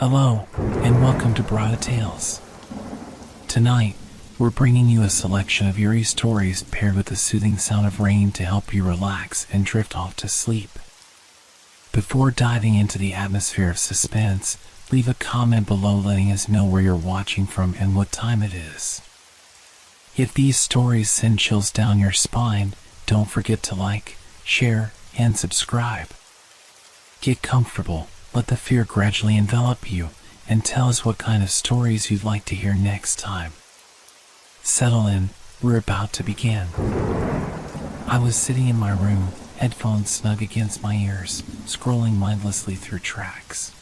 Hello, and welcome to Brada Tales. Tonight, we're bringing you a selection of eerie stories paired with the soothing sound of rain to help you relax and drift off to sleep. Before diving into the atmosphere of suspense, leave a comment below letting us know where you're watching from and what time it is. If these stories send chills down your spine, don't forget to like, share, and subscribe. Get comfortable, let the fear gradually envelop you, and tell us what kind of stories you'd like to hear next time. Settle in, we're about to begin. I was sitting in my room, headphones snug against my ears, scrolling mindlessly through tracks.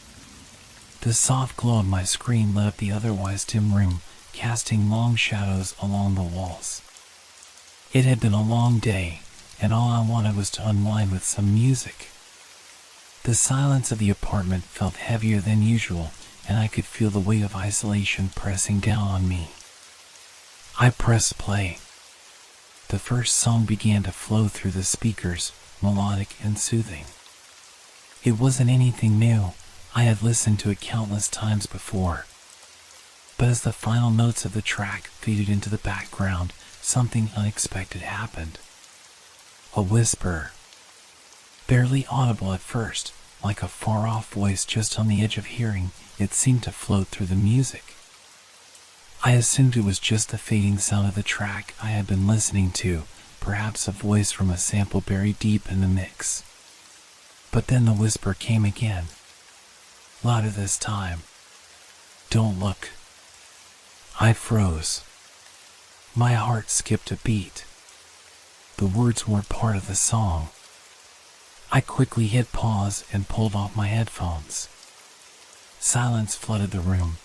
The soft glow of my screen lit up the otherwise dim room, casting long shadows along the walls. It had been a long day, and all I wanted was to unwind with some music. The silence of the apartment felt heavier than usual, and I could feel the weight of isolation pressing down on me. I pressed play. The first song began to flow through the speakers, melodic and soothing. It wasn't anything new. I had listened to it countless times before. But as the final notes of the track faded into the background, something unexpected happened. A whisper. Barely audible at first, like a far-off voice just on the edge of hearing, it seemed to float through the music. I assumed it was just the fading sound of the track I had been listening to, perhaps a voice from a sample buried deep in the mix. But then the whisper came again. Louder this time. Don't look. I froze. My heart skipped a beat. The words weren't part of the song. I quickly hit pause and pulled off my headphones. Silence flooded the room.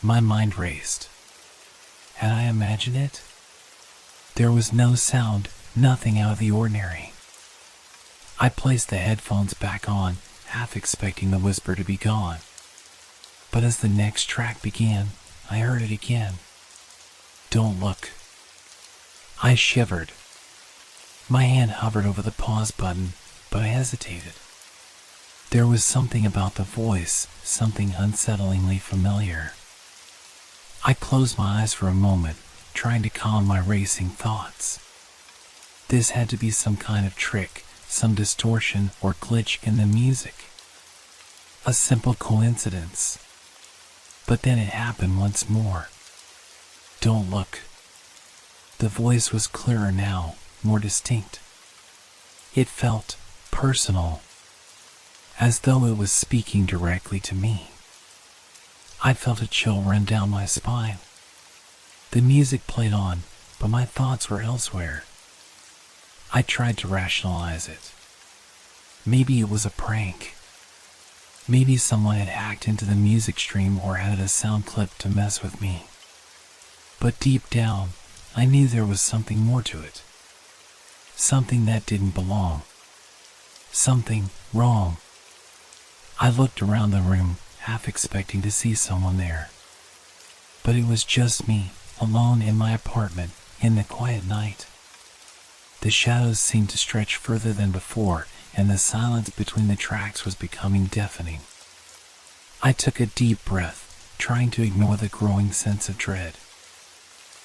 My mind raced. Had I imagined it? There was no sound, nothing out of the ordinary. I placed the headphones back on, half expecting the whisper to be gone. But as the next track began, I heard it again. Don't look. I shivered. My hand hovered over the pause button, but I hesitated. There was something about the voice, something unsettlingly familiar. I closed my eyes for a moment, trying to calm my racing thoughts. This had to be some kind of trick, some distortion or glitch in the music. A simple coincidence. But then it happened once more. Don't look. The voice was clearer now, more distinct. It felt personal, as though it was speaking directly to me. I felt a chill run down my spine. The music played on, but my thoughts were elsewhere. I tried to rationalize it. Maybe it was a prank. Maybe someone had hacked into the music stream or added a sound clip to mess with me. But deep down, I knew there was something more to it. Something that didn't belong. Something wrong. I looked around the room, half expecting to see someone there. But it was just me, alone in my apartment, in the quiet night. The shadows seemed to stretch further than before, and the silence between the tracks was becoming deafening. I took a deep breath, trying to ignore the growing sense of dread.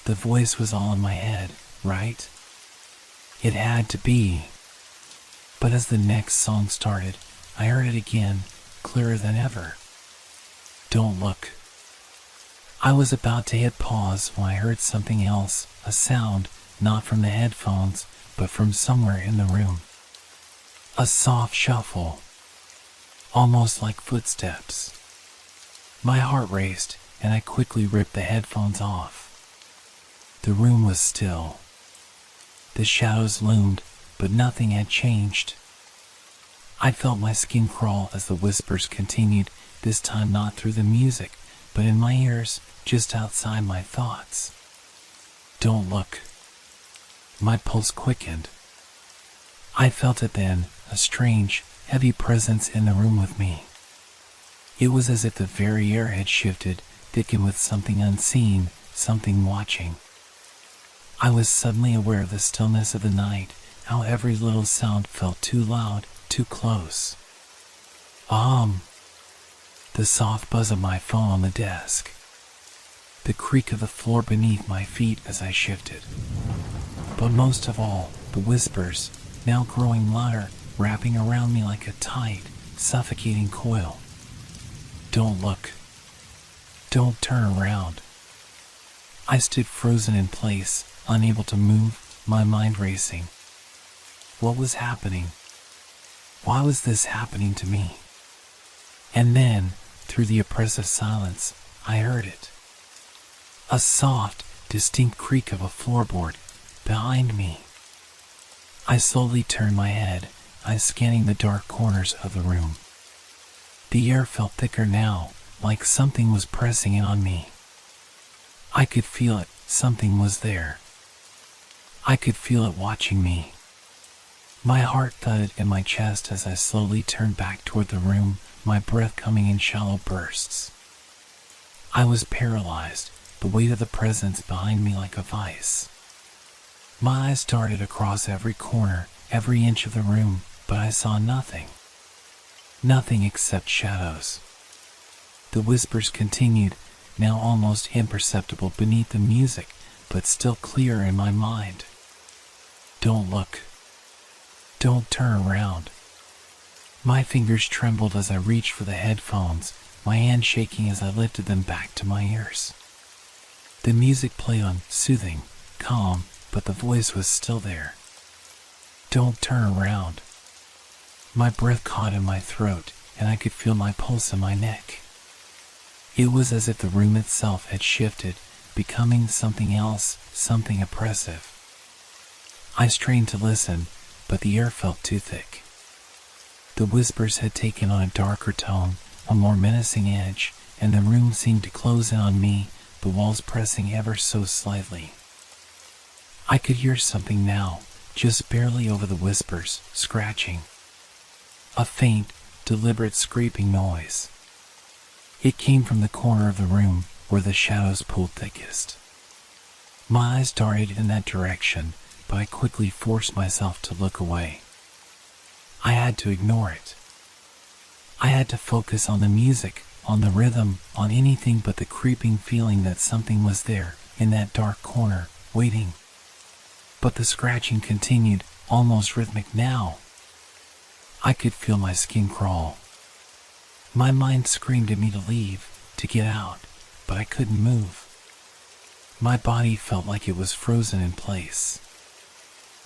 The voice was all in my head, right? It had to be. But as the next song started, I heard it again, clearer than ever. Don't look. I was about to hit pause when I heard something else, a sound, not from the headphones, but from somewhere in the room. A soft shuffle, almost like footsteps. My heart raced, and I quickly ripped the headphones off. The room was still. The shadows loomed, but nothing had changed. I felt my skin crawl as the whispers continued, this time not through the music, but in my ears, just outside my thoughts. Don't look. My pulse quickened. I felt it then, a strange, heavy presence in the room with me. It was as if the very air had shifted, thickened with something unseen, something watching. I was suddenly aware of the stillness of the night, how every little sound felt too loud, too close. the soft buzz of my phone on the desk, the creak of the floor beneath my feet as I shifted. But most of all, the whispers, now growing louder, wrapping around me like a tight, suffocating coil. Don't look. Don't turn around. I stood frozen in place, unable to move, my mind racing. What was happening? Why was this happening to me? And then, through the oppressive silence, I heard it. A soft, distinct creak of a floorboard behind me. I slowly turned my head, eyes scanning the dark corners of the room. The air felt thicker now, like something was pressing in on me. I could feel it, something was there. I could feel it watching me. My heart thudded in my chest as I slowly turned back toward the room, my breath coming in shallow bursts. I was paralyzed, the weight of the presence behind me like a vice. My eyes darted across every corner, every inch of the room, but I saw nothing. Nothing except shadows. The whispers continued, now almost imperceptible beneath the music, but still clear in my mind. Don't look. Don't turn around. My fingers trembled as I reached for the headphones, my hand shaking as I lifted them back to my ears. The music played on, soothing, calm, but the voice was still there. Don't turn around. My breath caught in my throat, and I could feel my pulse in my neck. It was as if the room itself had shifted, becoming something else, something oppressive. I strained to listen, but the air felt too thick. The whispers had taken on a darker tone, a more menacing edge, and the room seemed to close in on me, the walls pressing ever so slightly. I could hear something now, just barely over the whispers, scratching. A faint, deliberate scraping noise. It came from the corner of the room, where the shadows pulled thickest. My eyes darted in that direction, but I quickly forced myself to look away. I had to ignore it. I had to focus on the music, on the rhythm, on anything but the creeping feeling that something was there, in that dark corner, waiting. But the scratching continued, almost rhythmic now. I could feel my skin crawl. My mind screamed at me to leave, to get out, but I couldn't move. My body felt like it was frozen in place.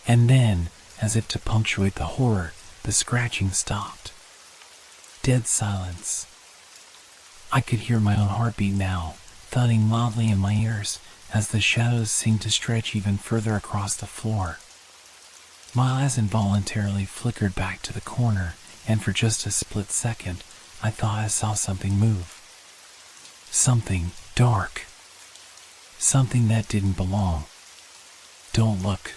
And then, as if to punctuate the horror, the scratching stopped. Dead silence. I could hear my own heartbeat now, thudding loudly in my ears, as the shadows seemed to stretch even further across the floor. My eyes involuntarily flickered back to the corner, and for just a split second, I thought I saw something move. Something dark. Something that didn't belong. Don't look.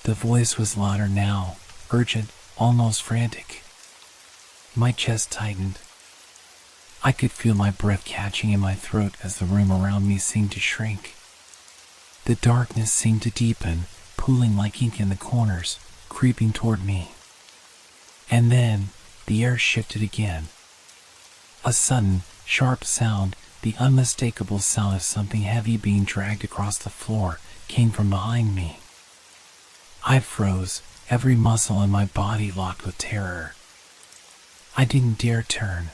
The voice was louder now, urgent, almost frantic. My chest tightened. I could feel my breath catching in my throat as the room around me seemed to shrink. The darkness seemed to deepen, pooling like ink in the corners, creeping toward me. And then, the air shifted again. A sudden, sharp sound, the unmistakable sound of something heavy being dragged across the floor, came from behind me. I froze, every muscle in my body locked with terror. I didn't dare turn.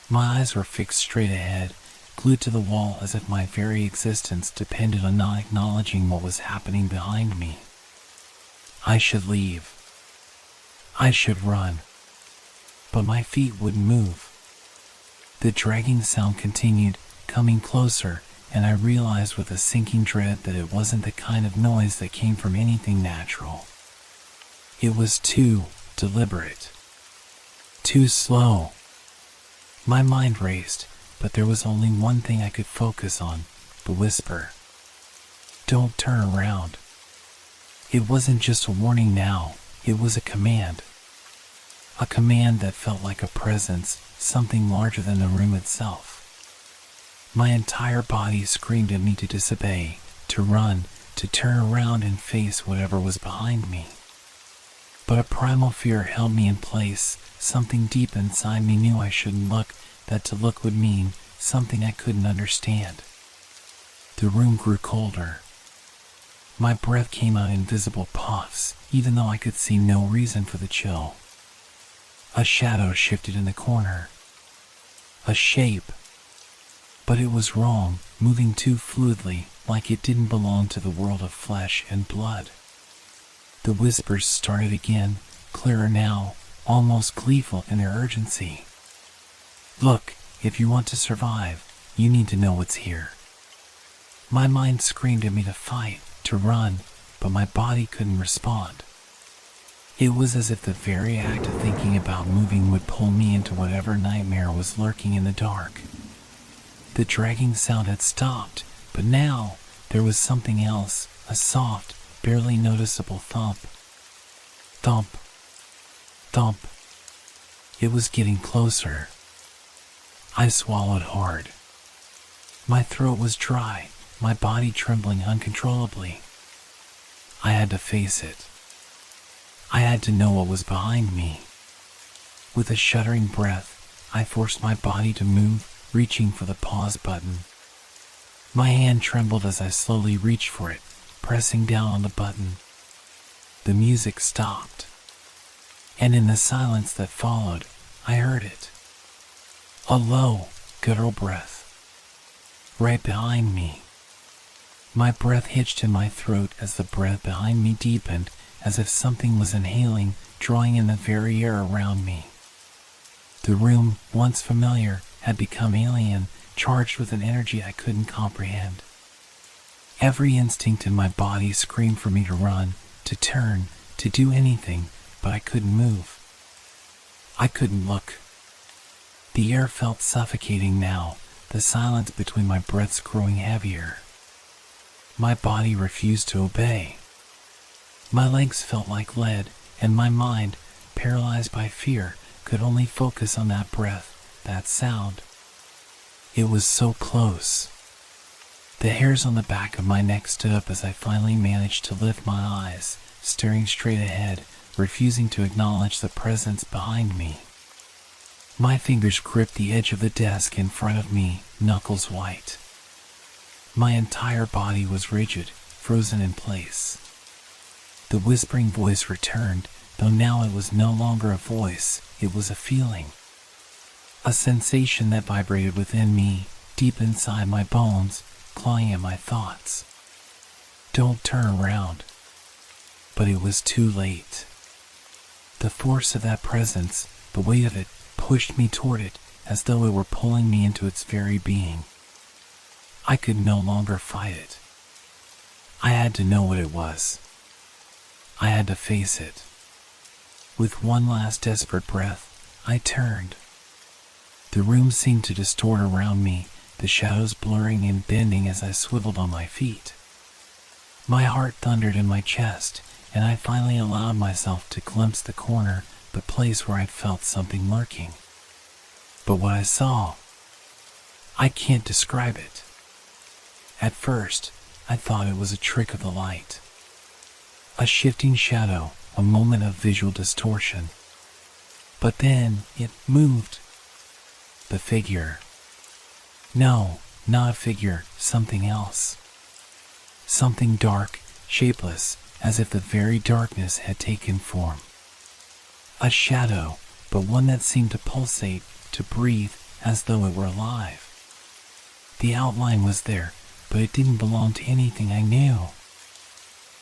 My eyes were fixed straight ahead, glued to the wall as if my very existence depended on not acknowledging what was happening behind me. I should leave. I should run. But my feet wouldn't move. The dragging sound continued, coming closer, and I realized with a sinking dread that it wasn't the kind of noise that came from anything natural. It was too deliberate. Too slow. My mind raced, but there was only one thing I could focus on, the whisper. Don't turn around. It wasn't just a warning now, it was a command. A command that felt like a presence, something larger than the room itself. My entire body screamed at me to disobey, to run, to turn around and face whatever was behind me. But a primal fear held me in place, something deep inside me knew I shouldn't look, that to look would mean something I couldn't understand. The room grew colder. My breath came out in visible puffs, even though I could see no reason for the chill. A shadow shifted in the corner. A shape. But it was wrong, moving too fluidly, like it didn't belong to the world of flesh and blood. The whispers started again, clearer now, almost gleeful in their urgency. Look, if you want to survive, you need to know what's here. My mind screamed at me to fight, to run, but my body couldn't respond. It was as if the very act of thinking about moving would pull me into whatever nightmare was lurking in the dark. The dragging sound had stopped, but now there was something else, a soft, barely noticeable thump. Thump. Thump. It was getting closer. I swallowed hard. My throat was dry, my body trembling uncontrollably. I had to face it. I had to know what was behind me. With a shuddering breath, I forced my body to move, reaching for the pause button. My hand trembled as I slowly reached for it, pressing down on the button. The music stopped, and in the silence that followed, I heard it. A low, guttural breath. Right behind me. My breath hitched in my throat as the breath behind me deepened, as if something was inhaling, drawing in the very air around me. The room, once familiar, had become alien, charged with an energy I couldn't comprehend. Every instinct in my body screamed for me to run, to turn, to do anything, but I couldn't move. I couldn't look. The air felt suffocating now, the silence between my breaths growing heavier. My body refused to obey. My legs felt like lead, and my mind, paralyzed by fear, could only focus on that breath, that sound. It was so close. The hairs on the back of my neck stood up as I finally managed to lift my eyes, staring straight ahead, refusing to acknowledge the presence behind me. My fingers gripped the edge of the desk in front of me, knuckles white. My entire body was rigid, frozen in place. The whispering voice returned, though now it was no longer a voice, it was a feeling. A sensation that vibrated within me, deep inside my bones, clawing at my thoughts. Don't turn around. But it was too late. The force of that presence, the weight of it, pushed me toward it, as though it were pulling me into its very being. I could no longer fight it. I had to know what it was. I had to face it. With one last desperate breath, I turned. The room seemed to distort around me, the shadows blurring and bending as I swiveled on my feet. My heart thundered in my chest, and I finally allowed myself to glimpse the corner, the place where I'd felt something lurking. But what I saw, I can't describe it. At first, I thought it was a trick of the light. A shifting shadow, a moment of visual distortion. But then, it moved. The figure. No, not a figure, something else. Something dark, shapeless, as if the very darkness had taken form. A shadow, but one that seemed to pulsate, to breathe, as though it were alive. The outline was there, but it didn't belong to anything I knew.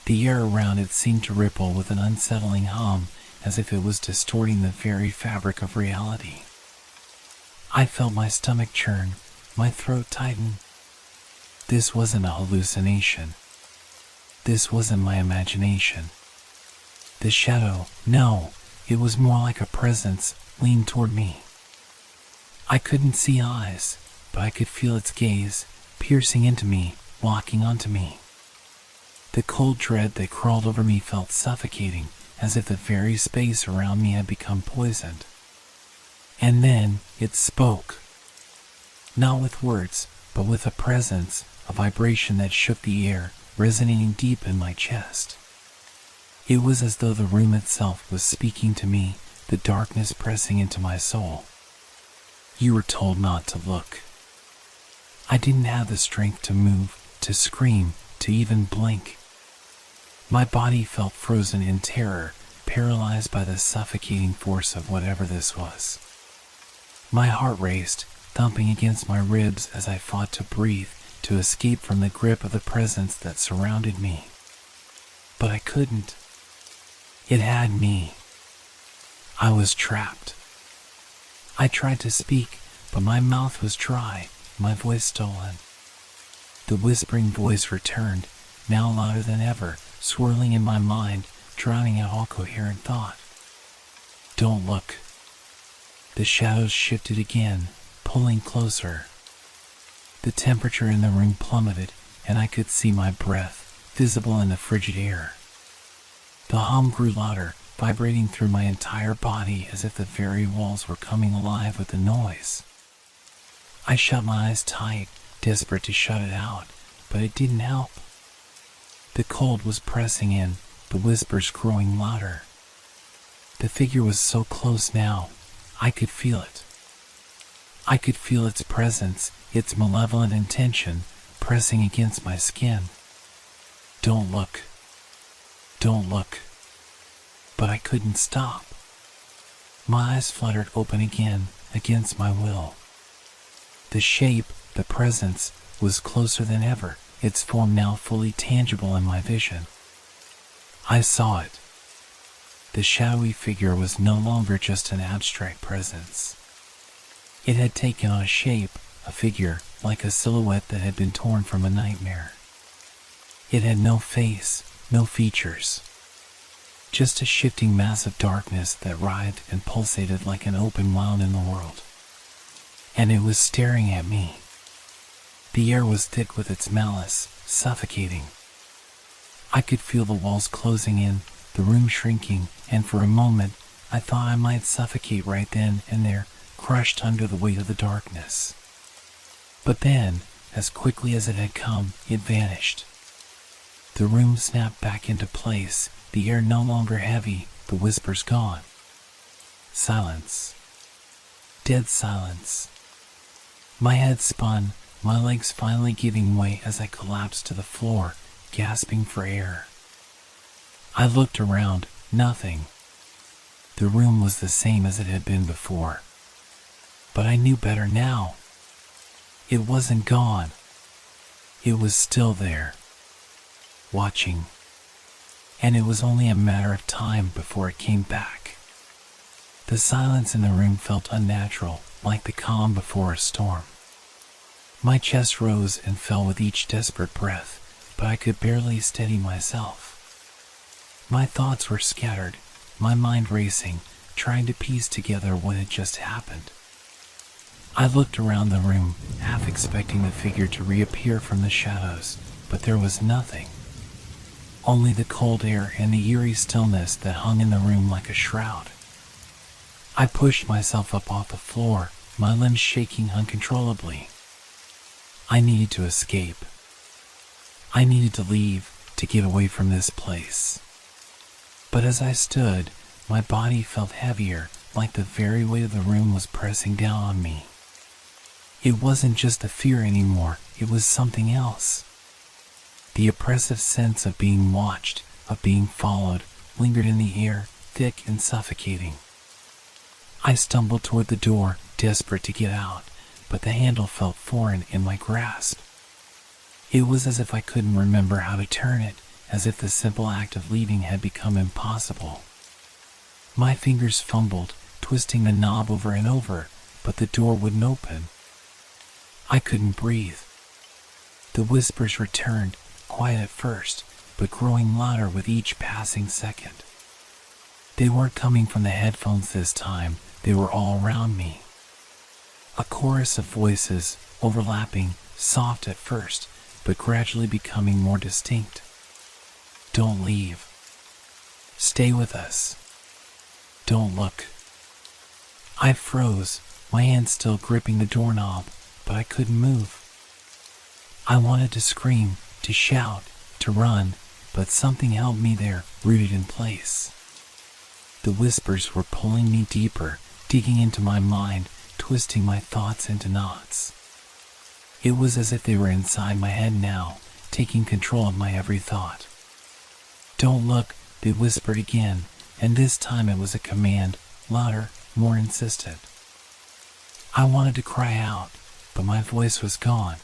The air around it seemed to ripple with an unsettling hum, as if it was distorting the very fabric of reality. I felt my stomach churn, my throat tighten. This wasn't a hallucination. This wasn't my imagination. The shadow, no, it was more like a presence, leaned toward me. I couldn't see eyes, but I could feel its gaze, piercing into me, locking onto me. The cold dread that crawled over me felt suffocating, as if the very space around me had become poisoned. And then it spoke. Not with words, but with a presence, a vibration that shook the air, resonating deep in my chest. It was as though the room itself was speaking to me, the darkness pressing into my soul. You were told not to look. I didn't have the strength to move, to scream, to even blink. My body felt frozen in terror, paralyzed by the suffocating force of whatever this was. My heart raced, thumping against my ribs as I fought to breathe, to escape from the grip of the presence that surrounded me. But I couldn't. It had me. I was trapped. I tried to speak, but my mouth was dry, my voice stolen. The whispering voice returned, now louder than ever, swirling in my mind, drowning out all coherent thought. Don't look. The shadows shifted again, pulling closer. The temperature in the room plummeted, and I could see my breath, visible in the frigid air. The hum grew louder, vibrating through my entire body as if the very walls were coming alive with the noise. I shut my eyes tight, desperate to shut it out, but it didn't help. The cold was pressing in, the whispers growing louder. The figure was so close now, I could feel it. I could feel its presence, its malevolent intention, pressing against my skin. Don't look. Don't look. But I couldn't stop. My eyes fluttered open again, against my will. The shape, the presence, was closer than ever, its form now fully tangible in my vision. I saw it. The shadowy figure was no longer just an abstract presence. It had taken on a shape, a figure, like a silhouette that had been torn from a nightmare. It had no face, no features. Just a shifting mass of darkness that writhed and pulsated like an open wound in the world. And it was staring at me. The air was thick with its malice, suffocating. I could feel the walls closing in, the room shrinking, and for a moment, I thought I might suffocate right then and there, crushed under the weight of the darkness. But then, as quickly as it had come, it vanished. The room snapped back into place, the air no longer heavy, the whispers gone. Silence. Dead silence. My head spun, my legs finally giving way as I collapsed to the floor, gasping for air. I looked around, nothing. The room was the same as it had been before. But I knew better now. It wasn't gone. It was still there. Watching. And it was only a matter of time before it came back. The silence in the room felt unnatural, like the calm before a storm. My chest rose and fell with each desperate breath, but I could barely steady myself. My thoughts were scattered, my mind racing, trying to piece together what had just happened. I looked around the room, half expecting the figure to reappear from the shadows, but there was nothing. Only the cold air and the eerie stillness that hung in the room like a shroud. I pushed myself up off the floor, my limbs shaking uncontrollably. I needed to escape. I needed to leave, to get away from this place. But as I stood, my body felt heavier, like the very weight of the room was pressing down on me. It wasn't just the fear anymore, it was something else. The oppressive sense of being watched, of being followed, lingered in the air, thick and suffocating. I stumbled toward the door, desperate to get out, but the handle felt foreign in my grasp. It was as if I couldn't remember how to turn it, as if the simple act of leaving had become impossible. My fingers fumbled, twisting the knob over and over, but the door wouldn't open. I couldn't breathe. The whispers returned, quiet at first, but growing louder with each passing second. They weren't coming from the headphones this time, they were all around me. A chorus of voices, overlapping, soft at first, but gradually becoming more distinct. Don't leave. Stay with us. Don't look. I froze, my hand still gripping the doorknob, but I couldn't move. I wanted to scream, to shout, to run, but something held me there, rooted in place. The whispers were pulling me deeper, digging into my mind, twisting my thoughts into knots. It was as if they were inside my head now, taking control of my every thought. "Don't look," they whispered again, and this time it was a command, louder, more insistent. I wanted to cry out, but my voice was gone.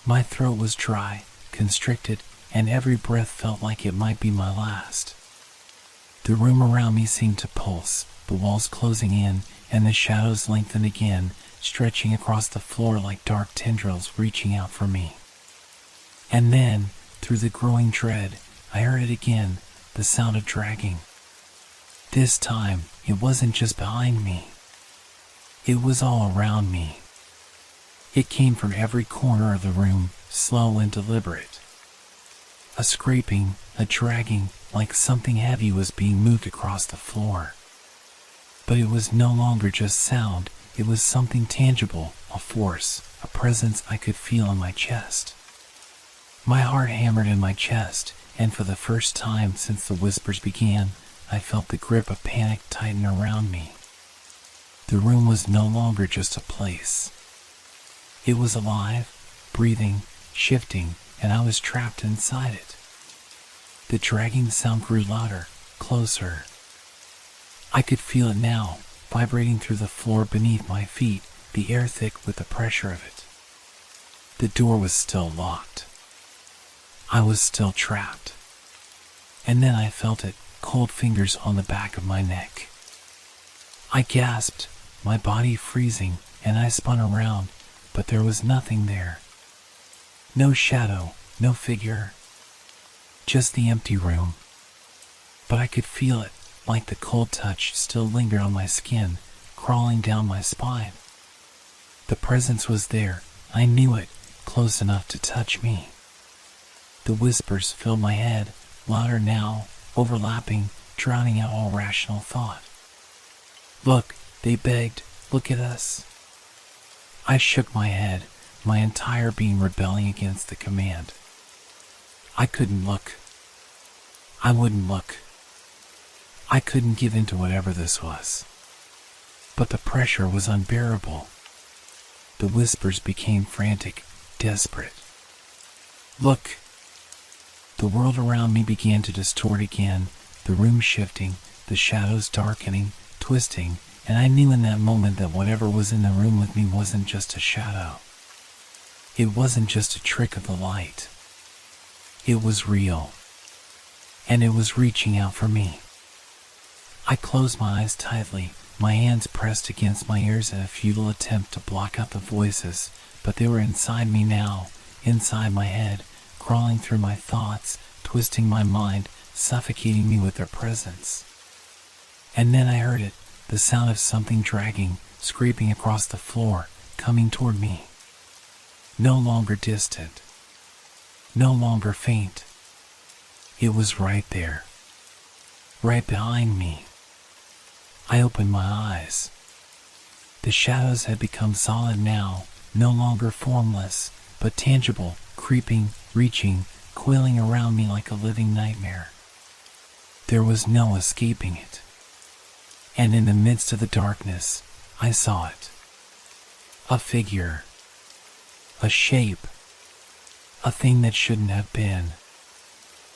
My throat was dry, constricted, and every breath felt like it might be my last. The room around me seemed to pulse, the walls closing in, and the shadows lengthened again, stretching across the floor like dark tendrils reaching out for me. And then, through the growing dread, I heard it again, the sound of dragging. This time, it wasn't just behind me. It was all around me. It came from every corner of the room, slow and deliberate. A scraping, a dragging, like something heavy was being moved across the floor. But it was no longer just sound, it was something tangible, a force, a presence I could feel in my chest. My heart hammered in my chest, and for the first time since the whispers began, I felt the grip of panic tighten around me. The room was no longer just a place. It was alive, breathing, shifting, and I was trapped inside it. The dragging sound grew louder, closer. I could feel it now, vibrating through the floor beneath my feet, the air thick with the pressure of it. The door was still locked. I was still trapped. And then I felt it, cold fingers on the back of my neck. I gasped, my body freezing, and I spun around, but there was nothing there. No shadow, no figure. Just the empty room. But I could feel it, like the cold touch still lingered on my skin, crawling down my spine. The presence was there, I knew it, close enough to touch me. The whispers filled my head, louder now, overlapping, drowning out all rational thought. "Look," they begged, "look at us." I shook my head, my entire being rebelling against the command. I couldn't look. I wouldn't look. I couldn't give in to whatever this was. But the pressure was unbearable. The whispers became frantic, desperate. "Look!" The world around me began to distort again, the room shifting, the shadows darkening, twisting, and I knew in that moment that whatever was in the room with me wasn't just a shadow. It wasn't just a trick of the light. It was real. And it was reaching out for me. I closed my eyes tightly, my hands pressed against my ears in a futile attempt to block out the voices, but they were inside me now, inside my head, crawling through my thoughts, twisting my mind, suffocating me with their presence. And then I heard it, the sound of something dragging, scraping across the floor, coming toward me. No longer distant. No longer faint. It was right there. Right behind me. I opened my eyes. The shadows had become solid now, no longer formless, but tangible, creeping, reaching, coiling around me like a living nightmare. There was no escaping it. And in the midst of the darkness, I saw it. A figure. A shape. A thing that shouldn't have been.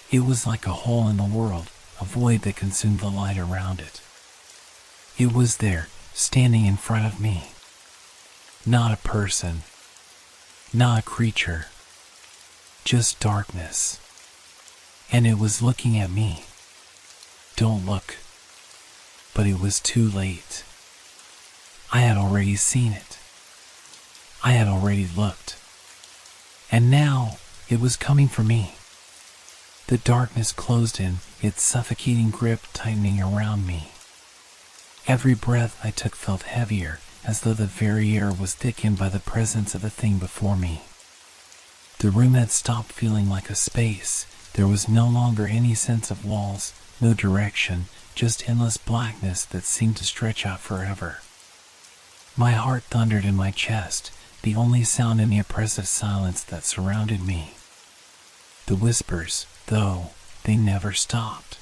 It was like a hole in the world, a void that consumed the light around it. It was there, standing in front of me. Not a person. Not a creature. Just darkness. And it was looking at me. Don't look. But it was too late. I had already seen it. I had already looked. And now it was coming for me. The darkness closed in, its suffocating grip tightening around me. Every breath I took felt heavier, as though the very air was thickened by the presence of the thing before me. The room had stopped feeling like a space. There was no longer any sense of walls, no direction, just endless blackness that seemed to stretch out forever. My heart thundered in my chest, the only sound in the oppressive silence that surrounded me. The whispers, though, they never stopped.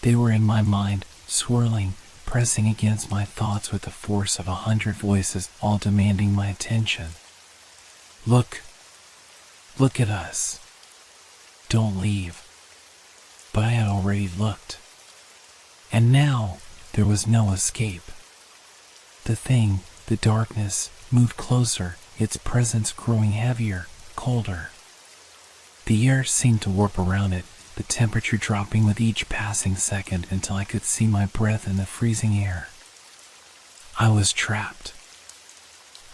They were in my mind, swirling, pressing against my thoughts with the force of 100 voices, all demanding my attention. Look. Look at us. Don't leave. But I had already looked. And now, there was no escape. The thing, the darkness, moved closer, its presence growing heavier, colder. The air seemed to warp around it, the temperature dropping with each passing second until I could see my breath in the freezing air. I was trapped.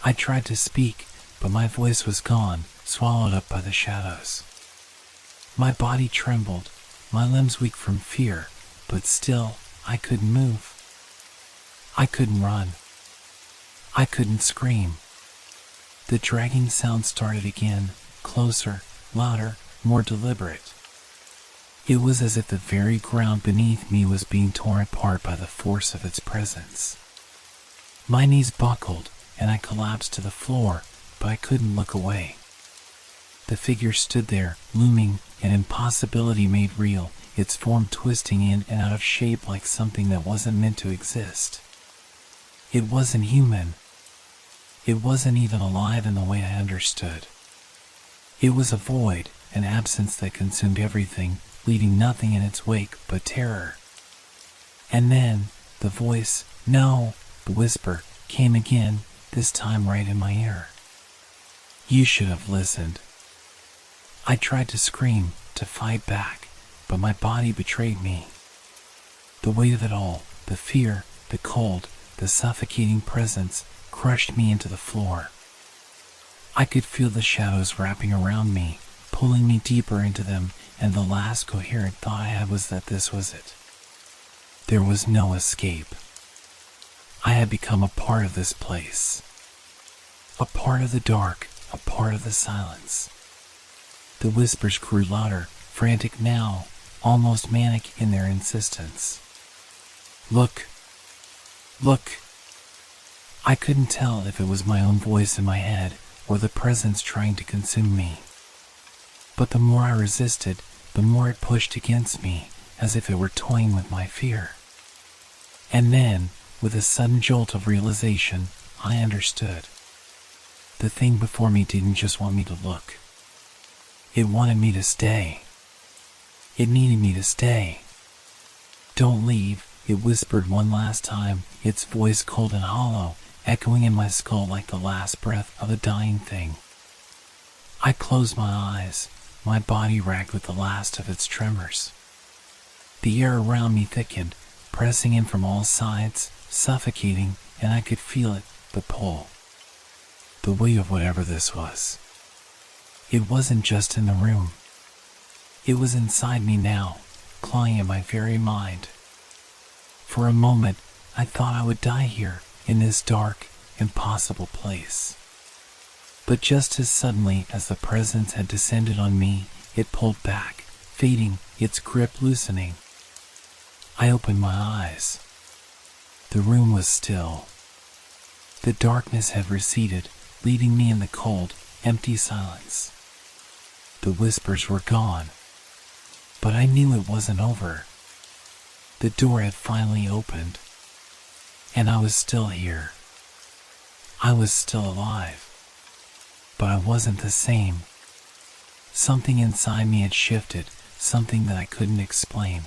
I tried to speak, but my voice was gone, swallowed up by the shadows. My body trembled, my limbs weak from fear, but still, I couldn't move. I couldn't run. I couldn't scream. The dragging sound started again, closer, louder, more deliberate. It was as if the very ground beneath me was being torn apart by the force of its presence. My knees buckled, and I collapsed to the floor, but I couldn't look away. The figure stood there, looming, an impossibility made real, its form twisting in and out of shape like something that wasn't meant to exist. It wasn't human. It wasn't even alive in the way I understood. It was a void, an absence that consumed everything, leaving nothing in its wake but terror. And then, the voice, no, the whisper, came again, this time right in my ear. You should have listened. I tried to scream, to fight back, but my body betrayed me. The weight of it all, the fear, the cold, the suffocating presence, crushed me into the floor. I could feel the shadows wrapping around me, pulling me deeper into them, and the last coherent thought I had was that this was it. There was no escape. I had become a part of this place. A part of the dark, a part of the silence. The whispers grew louder, frantic now, almost manic in their insistence. Look. Look. I couldn't tell if it was my own voice in my head or the presence trying to consume me. But the more I resisted, the more it pushed against me, as if it were toying with my fear. And then, with a sudden jolt of realization, I understood. The thing before me didn't just want me to look. It wanted me to stay. It needed me to stay. Don't leave, it whispered one last time, its voice cold and hollow, echoing in my skull like the last breath of a dying thing. I closed my eyes, my body racked with the last of its tremors. The air around me thickened, pressing in from all sides, suffocating, and I could feel it, the pull. The weight of whatever this was. It wasn't just in the room. It was inside me now, clawing at my very mind. For a moment, I thought I would die here, in this dark, impossible place. But just as suddenly as the presence had descended on me, it pulled back, fading, its grip loosening. I opened my eyes. The room was still. The darkness had receded, leaving me in the cold, empty silence. The whispers were gone. But I knew it wasn't over. The door had finally opened. And I was still here. I was still alive. But I wasn't the same. Something inside me had shifted, something that I couldn't explain.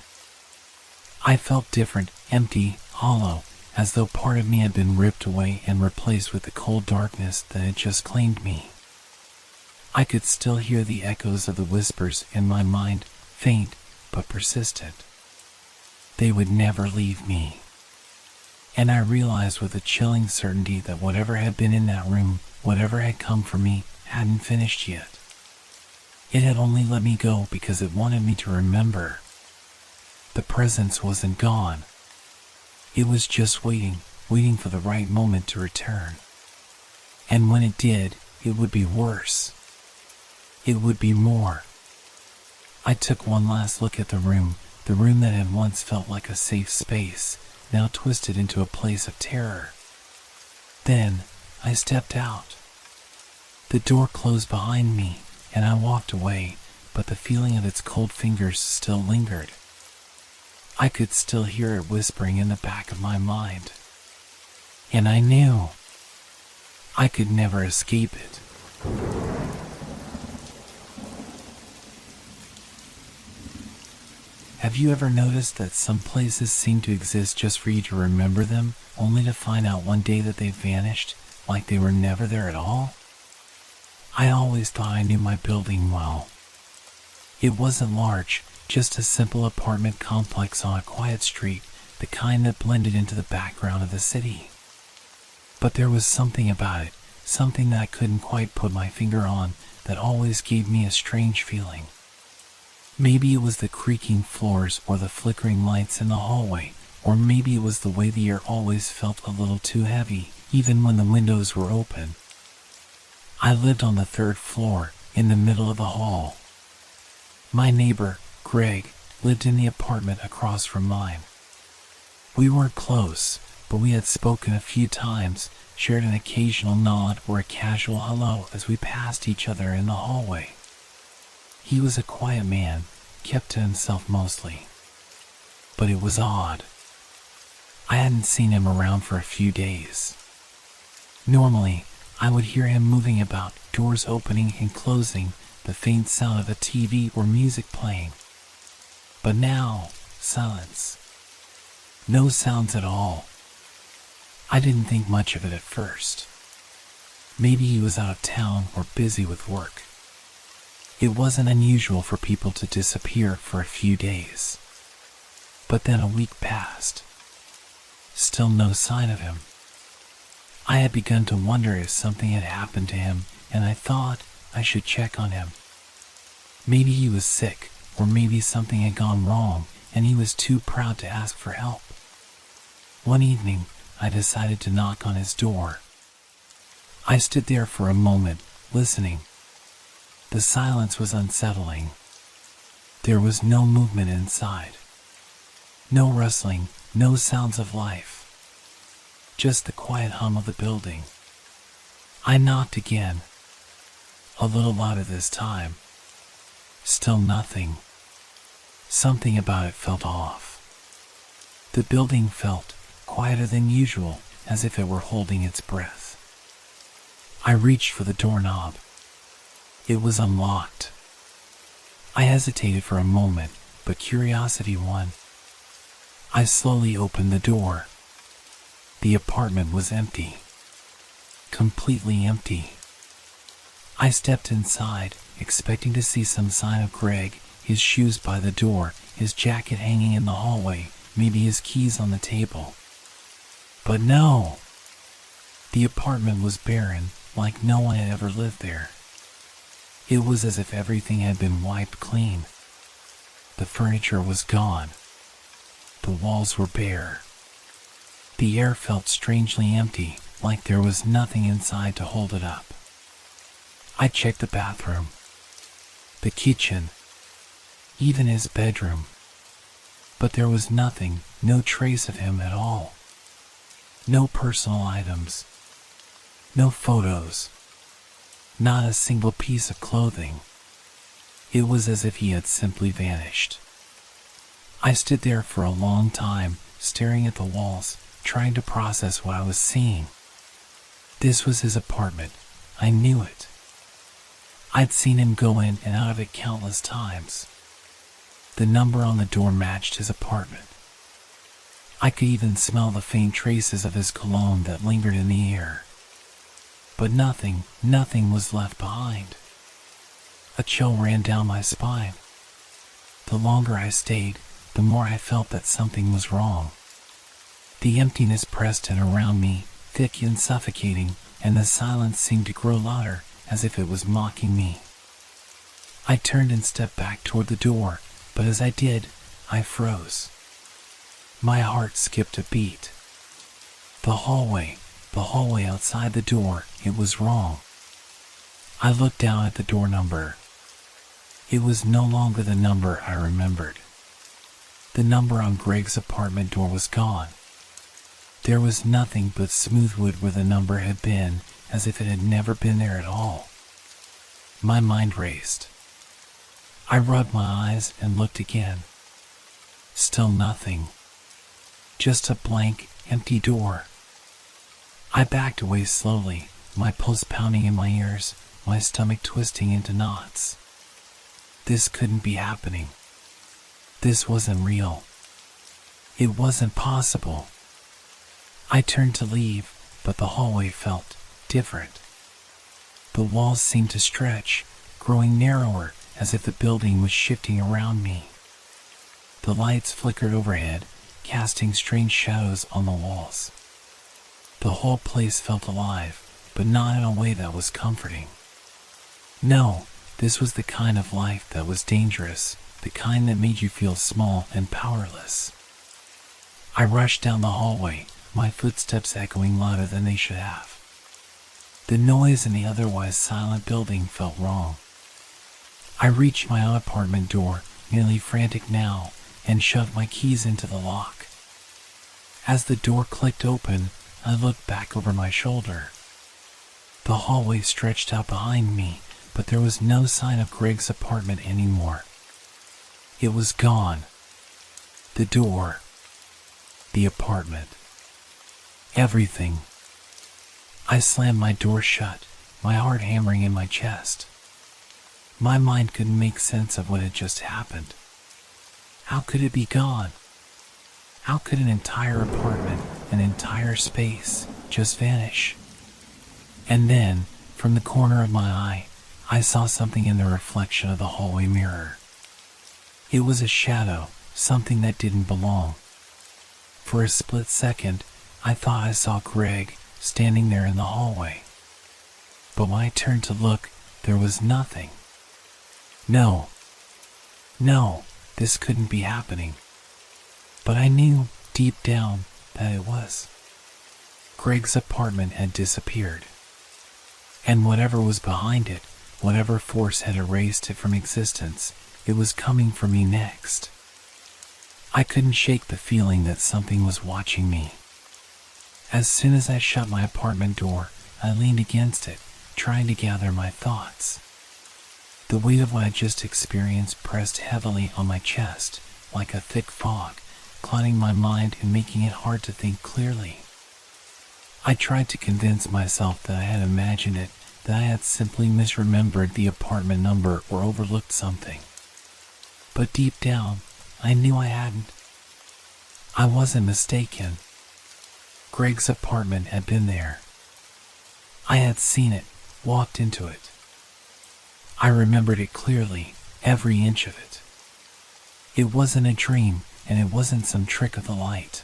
I felt different, empty, hollow, as though part of me had been ripped away and replaced with the cold darkness that had just claimed me. I could still hear the echoes of the whispers in my mind, faint but persistent. They would never leave me. And I realized with a chilling certainty that whatever had been in that room, whatever had come for me, hadn't finished yet. It had only let me go because it wanted me to remember. The presence wasn't gone. It was just waiting for the right moment to return. And when it did, it would be worse. It would be more. I took one last look at the room that had once felt like a safe space, now twisted into a place of terror. Then, I stepped out. The door closed behind me, and I walked away, but the feeling of its cold fingers still lingered. I could still hear it whispering in the back of my mind. And I knew I could never escape it. Have you ever noticed that some places seem to exist just for you to remember them, only to find out one day that they vanished, like they were never there at all? I always thought I knew my building well. It wasn't large, just a simple apartment complex on a quiet street, the kind that blended into the background of the city. But there was something about it, something that I couldn't quite put my finger on, that always gave me a strange feeling. Maybe it was the creaking floors or the flickering lights in the hallway, or maybe it was the way the air always felt a little too heavy, even when the windows were open. I lived on the 3rd floor, in the middle of the hall. My neighbor, Greg, lived in the apartment across from mine. We weren't close, but we had spoken a few times, shared an occasional nod or a casual hello as we passed each other in the hallway. He was a quiet man, kept to himself mostly. But it was odd. I hadn't seen him around for a few days. Normally, I would hear him moving about, doors opening and closing, the faint sound of a TV or music playing. But now, silence. No sounds at all. I didn't think much of it at first. Maybe he was out of town or busy with work. It wasn't unusual for people to disappear for a few days. But then a week passed. Still no sign of him. I had begun to wonder if something had happened to him, and I thought I should check on him. Maybe he was sick, or maybe something had gone wrong, and he was too proud to ask for help. One evening, I decided to knock on his door. I stood there for a moment, listening. The silence was unsettling. There was no movement inside. No rustling, no sounds of life. Just the quiet hum of the building. I knocked again. A little louder this time. Still nothing. Something about it felt off. The building felt quieter than usual, as if it were holding its breath. I reached for the doorknob. It was unlocked. I hesitated for a moment, but curiosity won. I slowly opened the door. The apartment was empty. Completely empty. I stepped inside, expecting to see some sign of Greg, his shoes by the door, his jacket hanging in the hallway, maybe his keys on the table. But no! The apartment was barren, like no one had ever lived there. It was as if everything had been wiped clean. The furniture was gone. The walls were bare. The air felt strangely empty, like there was nothing inside to hold it up. I checked the bathroom, the kitchen, even his bedroom. But there was nothing, no trace of him at all. No personal items. No photos. Not a single piece of clothing. It was as if he had simply vanished. I stood there for a long time, staring at the walls, trying to process what I was seeing. This was his apartment. I knew it. I'd seen him go in and out of it countless times. The number on the door matched his apartment. I could even smell the faint traces of his cologne that lingered in the air. But nothing was left behind. A chill ran down my spine. The longer I stayed, the more I felt that something was wrong. The emptiness pressed in around me, thick and suffocating, and the silence seemed to grow louder, as if it was mocking me. I turned and stepped back toward the door, but as I did, I froze. My heart skipped a beat. The hallway outside the door, it was wrong. I looked down at the door number. It was no longer the number I remembered. The number on Greg's apartment door was gone. There was nothing but smooth wood where the number had been, as if it had never been there at all. My mind raced. I rubbed my eyes and looked again. Still nothing. Just a blank, empty door. I backed away slowly, my pulse pounding in my ears, my stomach twisting into knots. This couldn't be happening. This wasn't real. It wasn't possible. I turned to leave, but the hallway felt different. The walls seemed to stretch, growing narrower as if the building was shifting around me. The lights flickered overhead, casting strange shadows on the walls. The whole place felt alive, but not in a way that was comforting. No, this was the kind of life that was dangerous, the kind that made you feel small and powerless. I rushed down the hallway, my footsteps echoing louder than they should have. The noise in the otherwise silent building felt wrong. I reached my own apartment door, nearly frantic now, and shoved my keys into the lock. As the door clicked open, I looked back over my shoulder. The hallway stretched out behind me, but there was no sign of Greg's apartment anymore. It was gone. The door. The apartment. Everything. I slammed my door shut, my heart hammering in my chest. My mind couldn't make sense of what had just happened. How could it be gone? How could an entire apartment, an entire space, just vanish? And then, from the corner of my eye, I saw something in the reflection of the hallway mirror. It was a shadow, something that didn't belong. For a split second, I thought I saw Greg standing there in the hallway. But when I turned to look, there was nothing. No, this couldn't be happening. But I knew, deep down, that it was. Greg's apartment had disappeared. And whatever was behind it, whatever force had erased it from existence, it was coming for me next. I couldn't shake the feeling that something was watching me. As soon as I shut my apartment door, I leaned against it, trying to gather my thoughts. The weight of what I just experienced pressed heavily on my chest, like a thick fog, clouding my mind and making it hard to think clearly. I tried to convince myself that I had imagined it, that I had simply misremembered the apartment number or overlooked something. But deep down, I knew I hadn't. I wasn't mistaken. Greg's apartment had been there. I had seen it, walked into it. I remembered it clearly, every inch of it. It wasn't a dream, and it wasn't some trick of the light.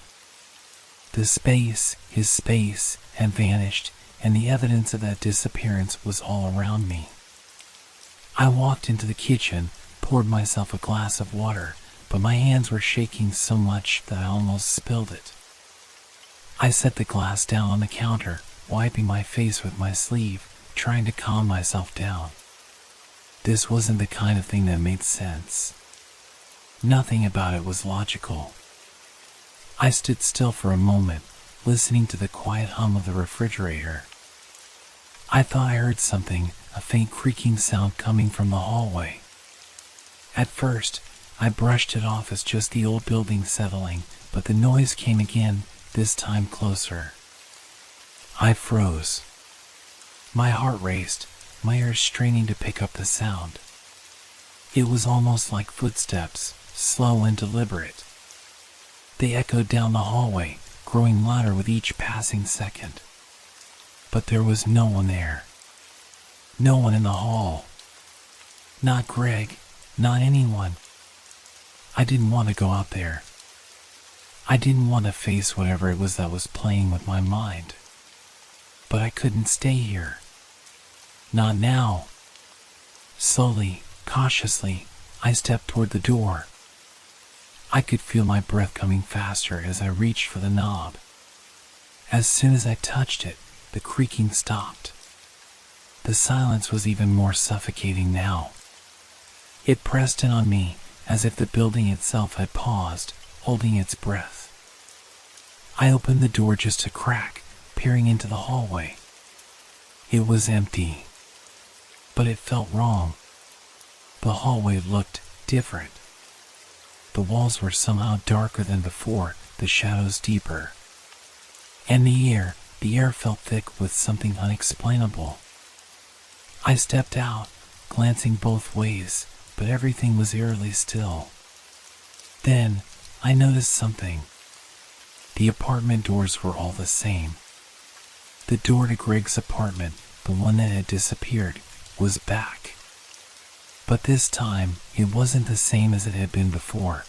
The space, his space, had vanished, and the evidence of that disappearance was all around me. I walked into the kitchen, poured myself a glass of water, but my hands were shaking so much that I almost spilled it. I set the glass down on the counter, wiping my face with my sleeve, trying to calm myself down. This wasn't the kind of thing that made sense. Nothing about it was logical. I stood still for a moment, listening to the quiet hum of the refrigerator. I thought I heard something, a faint creaking sound coming from the hallway. At first, I brushed it off as just the old building settling, but the noise came again, this time closer. I froze. My heart raced, my ears straining to pick up the sound. It was almost like footsteps, slow and deliberate. They echoed down the hallway, growing louder with each passing second. But there was no one there. No one in the hall. Not Greg, not anyone. I didn't want to go out there. I didn't want to face whatever it was that was playing with my mind. But I couldn't stay here. Not now. Slowly, cautiously, I stepped toward the door. I could feel my breath coming faster as I reached for the knob. As soon as I touched it, the creaking stopped. The silence was even more suffocating now. It pressed in on me, as if the building itself had paused, holding its breath. I opened the door just a crack, peering into the hallway. It was empty. But it felt wrong. The hallway looked different. The walls were somehow darker than before, the shadows deeper. And the air felt thick with something unexplainable. I stepped out, glancing both ways, but everything was eerily still. Then, I noticed something. The apartment doors were all the same. The door to Greg's apartment, the one that had disappeared, was back. But this time, it wasn't the same as it had been before.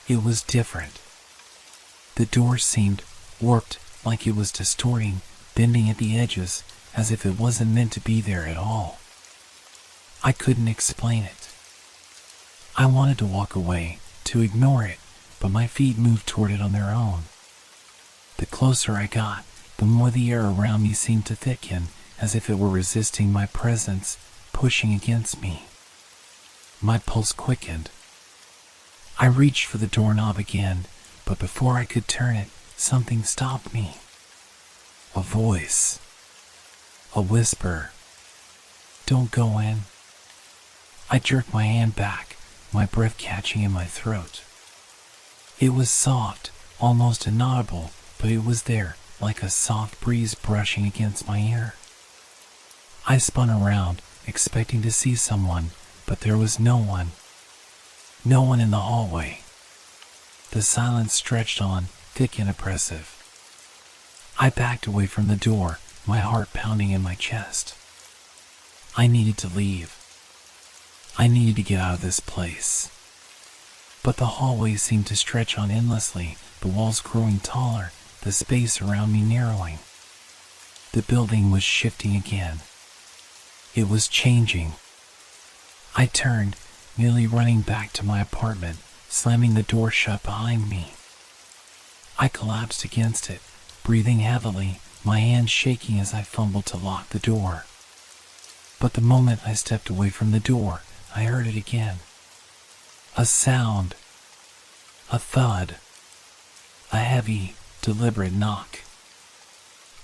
It was different. The door seemed warped, like it was distorting, bending at the edges, as if it wasn't meant to be there at all. I couldn't explain it. I wanted to walk away, to ignore it, but my feet moved toward it on their own. The closer I got, the more the air around me seemed to thicken, as if it were resisting my presence, pushing against me. My pulse quickened. I reached for the doorknob again, but before I could turn it, something stopped me. A voice. A whisper. "Don't go in." I jerked my hand back, my breath catching in my throat. It was soft, almost inaudible, but it was there, like a soft breeze brushing against my ear. I spun around, expecting to see someone, but there was no one. No one in the hallway. The silence stretched on, thick and oppressive. I backed away from the door, my heart pounding in my chest. I needed to leave. I needed to get out of this place. But the hallway seemed to stretch on endlessly, the walls growing taller, the space around me narrowing. The building was shifting again. It was changing. I turned, nearly running back to my apartment, slamming the door shut behind me. I collapsed against it, breathing heavily, my hands shaking as I fumbled to lock the door. But the moment I stepped away from the door, I heard it again. A sound. A thud. A heavy, deliberate knock.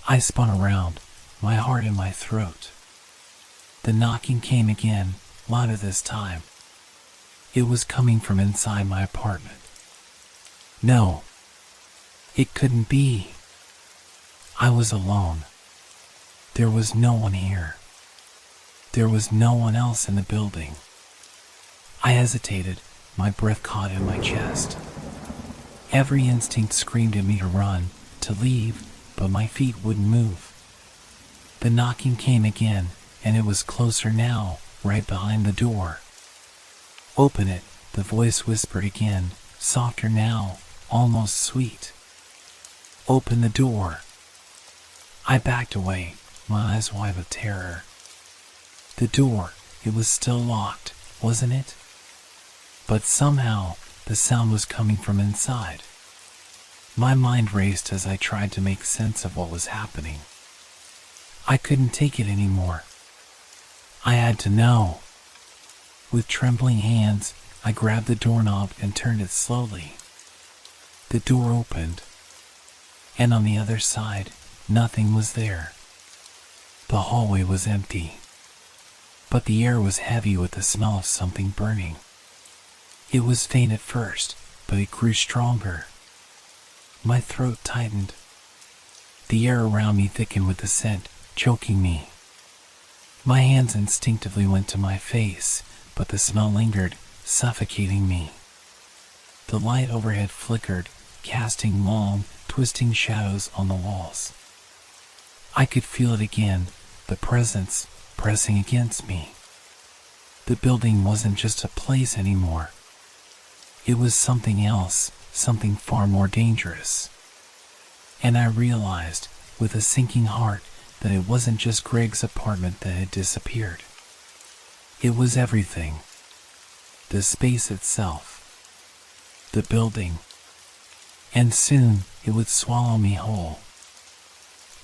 I spun around, my heart in my throat. The knocking came again, louder this time. It was coming from inside my apartment. No. It couldn't be. I was alone. There was no one here. There was no one else in the building. I hesitated, my breath caught in my chest. Every instinct screamed at me to run, to leave, but my feet wouldn't move. The knocking came again, and it was closer now, right behind the door. "Open it," the voice whispered again, softer now, almost sweet. "Open the door." I backed away, my eyes wide with terror. The door, it was still locked, wasn't it? But somehow, the sound was coming from inside. My mind raced as I tried to make sense of what was happening. I couldn't take it anymore. I had to know. With trembling hands, I grabbed the doorknob and turned it slowly. The door opened, and on the other side, nothing was there. The hallway was empty, but the air was heavy with the smell of something burning. It was faint at first, but it grew stronger. My throat tightened. The air around me thickened with the scent, choking me. My hands instinctively went to my face, but the smell lingered, suffocating me. The light overhead flickered, casting long, twisting shadows on the walls. I could feel it again, the presence pressing against me. The building wasn't just a place anymore. It was something else, something far more dangerous. And I realized, with a sinking heart, that it wasn't just Greg's apartment that had disappeared. It was everything. The space itself. The building. And soon, it would swallow me whole.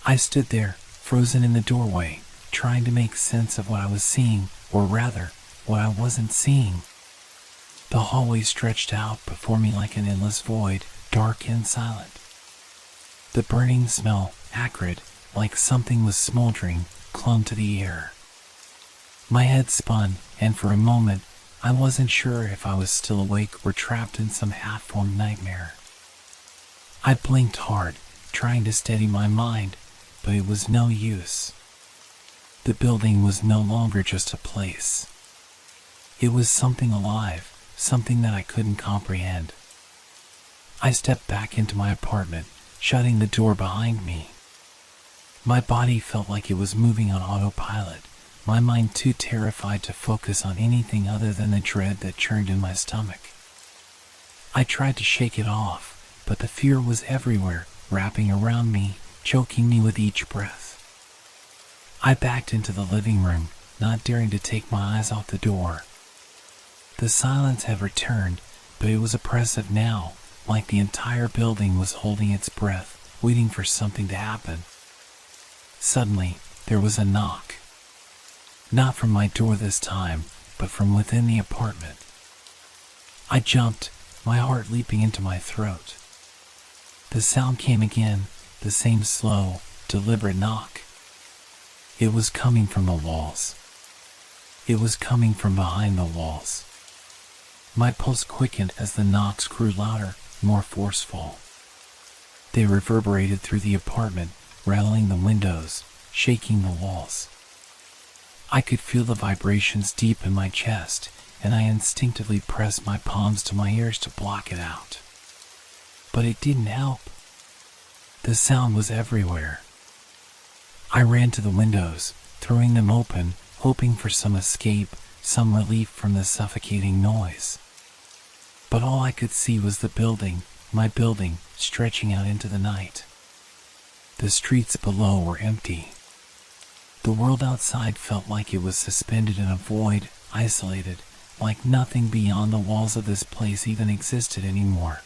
I stood there, frozen in the doorway, trying to make sense of what I was seeing, or rather, what I wasn't seeing. The hallway stretched out before me like an endless void, dark and silent. The burning smell, acrid, like something was smoldering, clung to the air. My head spun, and for a moment, I wasn't sure if I was still awake or trapped in some half-formed nightmare. I blinked hard, trying to steady my mind, but it was no use. The building was no longer just a place. It was something alive, something that I couldn't comprehend. I stepped back into my apartment, shutting the door behind me. My body felt like it was moving on autopilot, my mind too terrified to focus on anything other than the dread that churned in my stomach. I tried to shake it off, but the fear was everywhere, wrapping around me, choking me with each breath. I backed into the living room, not daring to take my eyes off the door. The silence had returned, but it was oppressive now, like the entire building was holding its breath, waiting for something to happen. Suddenly, there was a knock. Not from my door this time, but from within the apartment. I jumped, my heart leaping into my throat. The sound came again, the same slow, deliberate knock. It was coming from the walls. It was coming from behind the walls. My pulse quickened as the knocks grew louder, more forceful. They reverberated through the apartment, rattling the windows, shaking the walls. I could feel the vibrations deep in my chest, and I instinctively pressed my palms to my ears to block it out. But it didn't help. The sound was everywhere. I ran to the windows, throwing them open, hoping for some escape, some relief from the suffocating noise. But all I could see was the building, my building, stretching out into the night. The streets below were empty. The world outside felt like it was suspended in a void, isolated, like nothing beyond the walls of this place even existed anymore.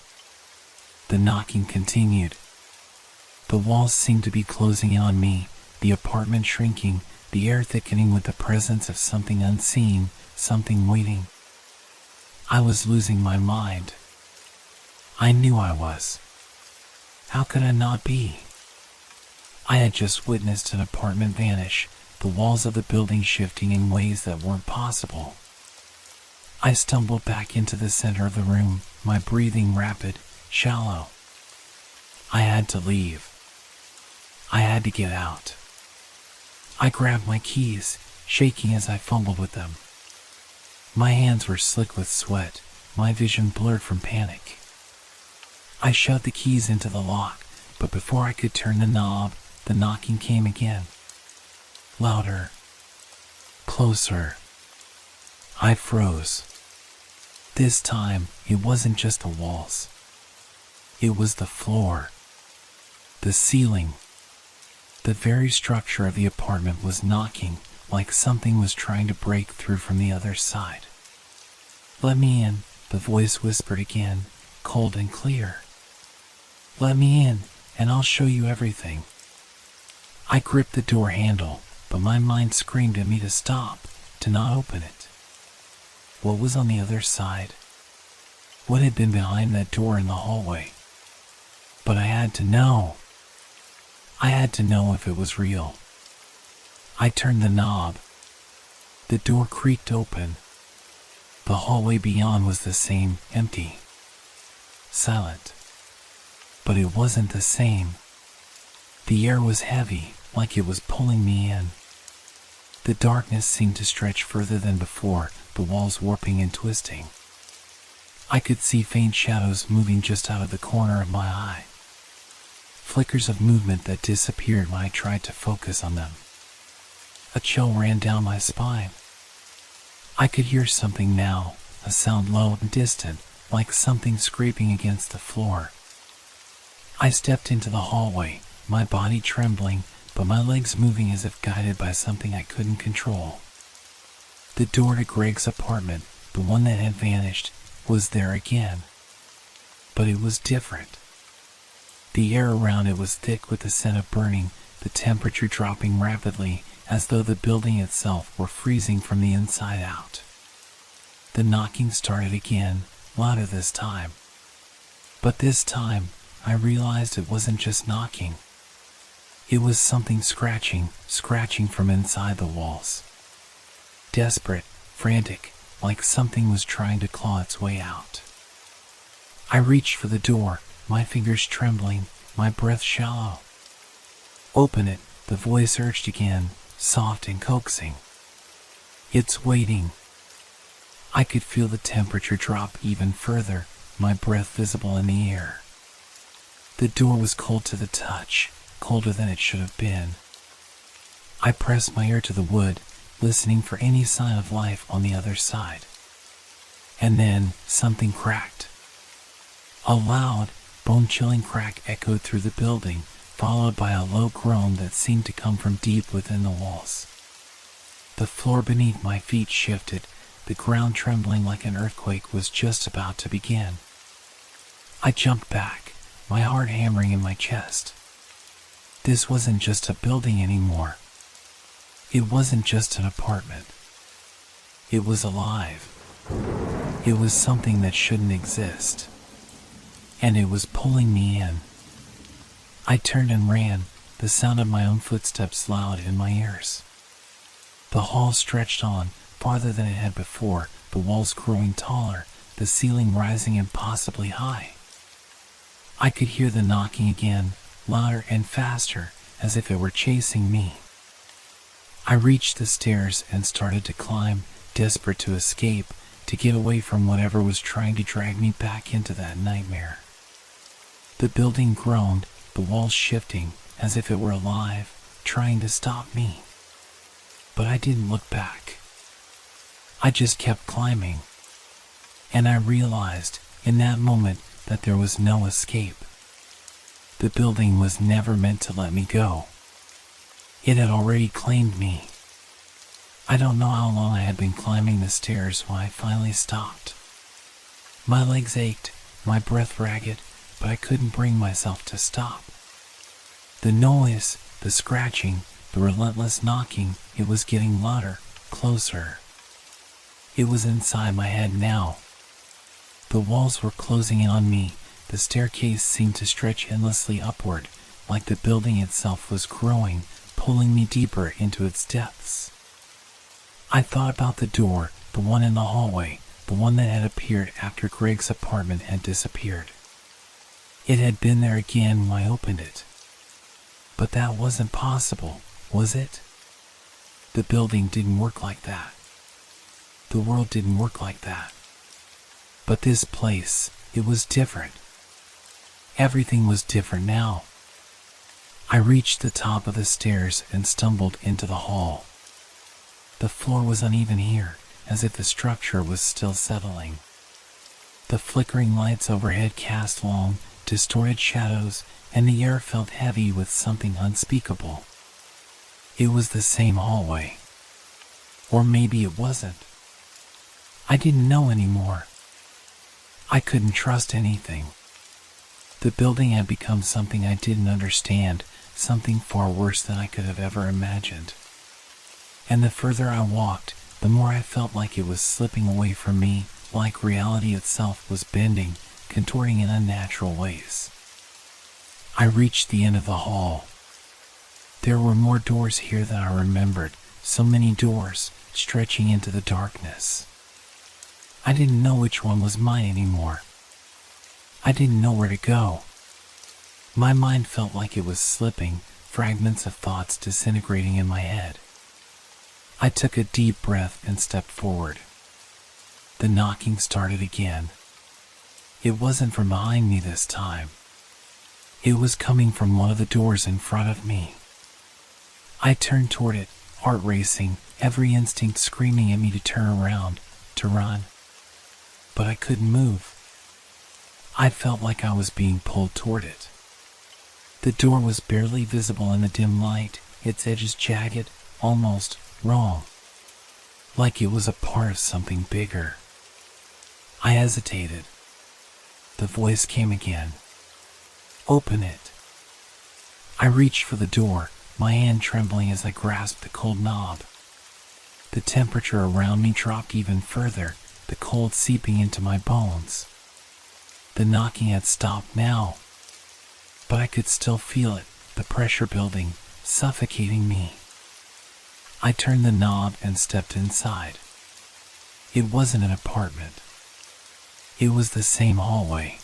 The knocking continued. The walls seemed to be closing in on me, the apartment shrinking, the air thickening with the presence of something unseen, something waiting. I was losing my mind. I knew I was. How could I not be? I had just witnessed an apartment vanish, the walls of the building shifting in ways that weren't possible. I stumbled back into the center of the room, my breathing rapid, shallow. I had to leave. I had to get out. I grabbed my keys, shaking as I fumbled with them. My hands were slick with sweat, my vision blurred from panic. I shoved the keys into the lock, but before I could turn the knob, the knocking came again. Louder. Closer. I froze. This time, it wasn't just the walls. It was the floor. The ceiling. The very structure of the apartment was knocking, like something was trying to break through from the other side. "Let me in," the voice whispered again, cold and clear. "Let me in, and I'll show you everything." I gripped the door handle, but my mind screamed at me to stop, to not open it. What was on the other side? What had been behind that door in the hallway? But I had to know. I had to know if it was real. I turned the knob. The door creaked open. The hallway beyond was the same, empty, silent. But it wasn't the same. The air was heavy, like it was pulling me in. The darkness seemed to stretch further than before, the walls warping and twisting. I could see faint shadows moving just out of the corner of my eye. Flickers of movement that disappeared when I tried to focus on them. A chill ran down my spine. I could hear something now, a sound low and distant, like something scraping against the floor. I stepped into the hallway, my body trembling, but my legs moving as if guided by something I couldn't control. The door to Greg's apartment, the one that had vanished, was there again. But it was different. The air around it was thick with the scent of burning, the temperature dropping rapidly, as though the building itself were freezing from the inside out. The knocking started again, louder this time. But this time, I realized it wasn't just knocking. It was something scratching from inside the walls. Desperate, frantic, like something was trying to claw its way out. I reached for the door, my fingers trembling, my breath shallow. "Open it," the voice urged again, soft and coaxing. "It's waiting." I could feel the temperature drop even further, my breath visible in the air. The door was cold to the touch, colder than it should have been. I pressed my ear to the wood, listening for any sign of life on the other side. And then something cracked. A loud, bone-chilling crack echoed through the building, followed by a low groan that seemed to come from deep within the walls. The floor beneath my feet shifted, the ground trembling like an earthquake was just about to begin. I jumped back, my heart hammering in my chest. This wasn't just a building anymore. It wasn't just an apartment. It was alive. It was something that shouldn't exist. And it was pulling me in. I turned and ran, the sound of my own footsteps loud in my ears. The hall stretched on, farther than it had before, the walls growing taller, the ceiling rising impossibly high. I could hear the knocking again, louder and faster, as if it were chasing me. I reached the stairs and started to climb, desperate to escape, to get away from whatever was trying to drag me back into that nightmare. The building groaned, the walls shifting, as if it were alive, trying to stop me. But I didn't look back. I just kept climbing. And I realized, in that moment, that there was no escape. The building was never meant to let me go. It had already claimed me. I don't know how long I had been climbing the stairs when I finally stopped. My legs ached, my breath ragged, but I couldn't bring myself to stop. The noise, the scratching, the relentless knocking, it was getting louder, closer. It was inside my head now. The walls were closing in on me, the staircase seemed to stretch endlessly upward, like the building itself was growing, pulling me deeper into its depths. I thought about the door, the one in the hallway, the one that had appeared after Greg's apartment had disappeared. It had been there again when I opened it. But that wasn't possible, was it? The building didn't work like that. The world didn't work like that. But this place, it was different. Everything was different now. I reached the top of the stairs and stumbled into the hall. The floor was uneven here, as if the structure was still settling. The flickering lights overhead cast long, distorted shadows, and the air felt heavy with something unspeakable. It was the same hallway. Or maybe it wasn't. I didn't know anymore. I couldn't trust anything. The building had become something I didn't understand, something far worse than I could have ever imagined. And the further I walked, the more I felt like it was slipping away from me, like reality itself was bending, contorting in unnatural ways. I reached the end of the hall. There were more doors here than I remembered, so many doors, stretching into the darkness. I didn't know which one was mine anymore. I didn't know where to go. My mind felt like it was slipping, fragments of thoughts disintegrating in my head. I took a deep breath and stepped forward. The knocking started again. It wasn't from behind me this time. It was coming from one of the doors in front of me. I turned toward it, heart racing, every instinct screaming at me to turn around, to run. But I couldn't move. I felt like I was being pulled toward it. The door was barely visible in the dim light, its edges jagged, almost wrong. Like it was a part of something bigger. I hesitated. The voice came again. "Open it." I reached for the door, my hand trembling as I grasped the cold knob. The temperature around me dropped even further, the cold seeping into my bones. The knocking had stopped now, but I could still feel it, the pressure building, suffocating me. I turned the knob and stepped inside. It wasn't an apartment. It was the same hallway,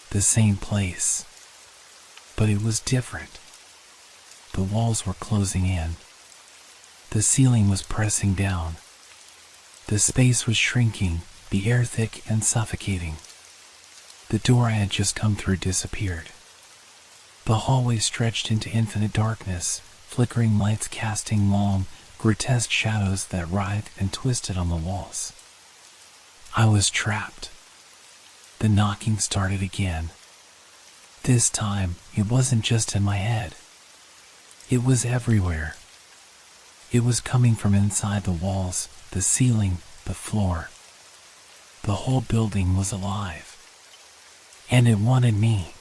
the same place, but it was different. The walls were closing in. The ceiling was pressing down. The space was shrinking, the air thick and suffocating. The door I had just come through disappeared. The hallway stretched into infinite darkness, flickering lights casting long, grotesque shadows that writhed and twisted on the walls. I was trapped. The knocking started again. This time, it wasn't just in my head. It was everywhere. It was coming from inside the walls, the ceiling, the floor. The whole building was alive. And it wanted me.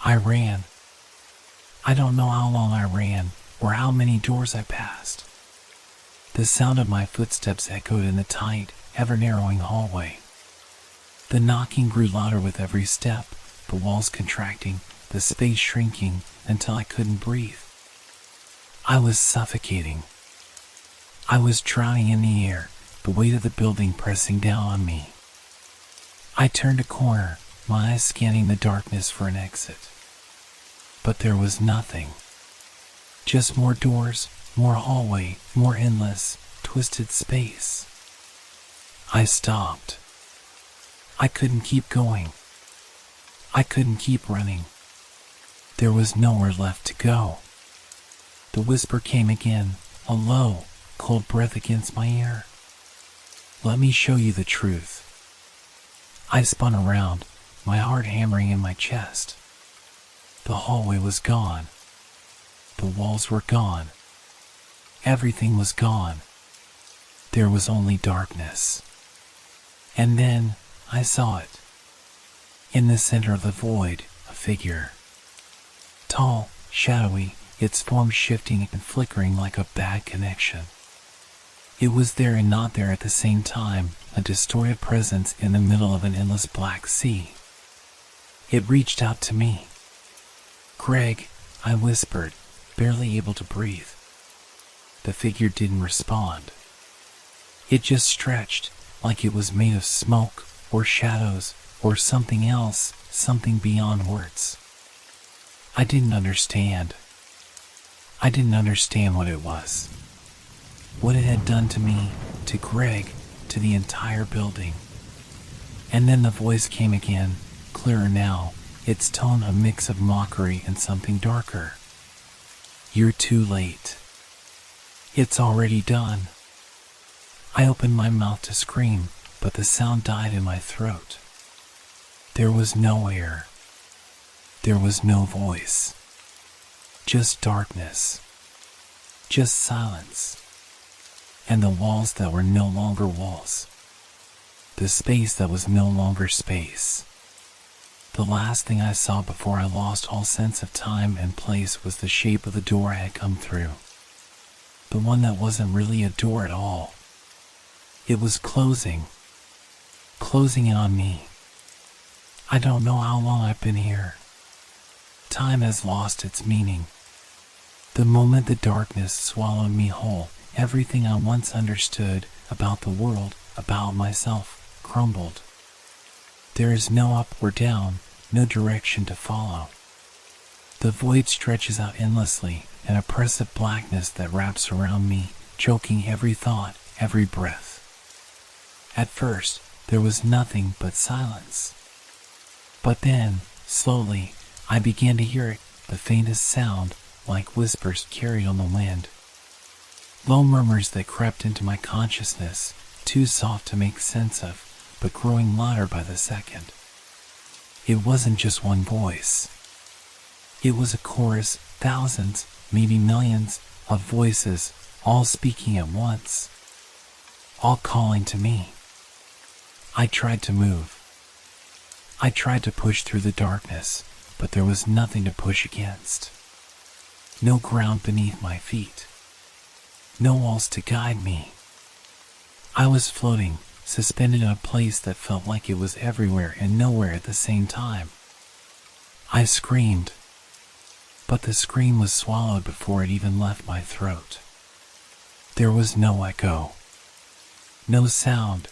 I ran. I don't know how long I ran, or how many doors I passed. The sound of my footsteps echoed in the tight, ever-narrowing hallway. The knocking grew louder with every step, the walls contracting, the space shrinking, until I couldn't breathe. I was suffocating. I was drowning in the air, the weight of the building pressing down on me. I turned a corner, my eyes scanning the darkness for an exit. But there was nothing. Just more doors, more hallway, more endless, twisted space. I stopped. I couldn't keep going. I couldn't keep running. There was nowhere left to go. The whisper came again, a low, cold breath against my ear. Let me show you the truth. I spun around, my heart hammering in my chest. The hallway was gone. The walls were gone. Everything was gone. There was only darkness. And then I saw it. In the center of the void, a figure. Tall, shadowy, its form shifting and flickering like a bad connection. It was there and not there at the same time, a distorted presence in the middle of an endless black sea. It reached out to me. "Greg," I whispered, barely able to breathe. The figure didn't respond. It just stretched, like it was made of smoke, or shadows, or something else, something beyond words. I didn't understand. I didn't understand what it was. What it had done to me, to Greg, to the entire building. And then the voice came again, clearer now, its tone a mix of mockery and something darker. "You're too late. It's already done." I opened my mouth to scream, but the sound died in my throat. There was no air. There was no voice. Just darkness. Just silence. And the walls that were no longer walls. The space that was no longer space. The last thing I saw before I lost all sense of time and place was the shape of the door I had come through. The one that wasn't really a door at all. It was closing. Closing in on me. I don't know how long I've been here. Time has lost its meaning. The moment the darkness swallowed me whole, everything I once understood about the world, about myself, crumbled. There is no up or down, no direction to follow. The void stretches out endlessly, an oppressive blackness that wraps around me, choking every thought, every breath. At first, there was nothing but silence. But then, slowly, I began to hear it, the faintest sound, like whispers carried on the wind. Low murmurs that crept into my consciousness, too soft to make sense of, but growing louder by the second. It wasn't just one voice. It was a chorus, thousands, maybe millions, of voices, all speaking at once. All calling to me. I tried to move. I tried to push through the darkness, but there was nothing to push against. No ground beneath my feet. No walls to guide me. I was floating, suspended in a place that felt like it was everywhere and nowhere at the same time. I screamed, but the scream was swallowed before it even left my throat. There was no echo. No sound,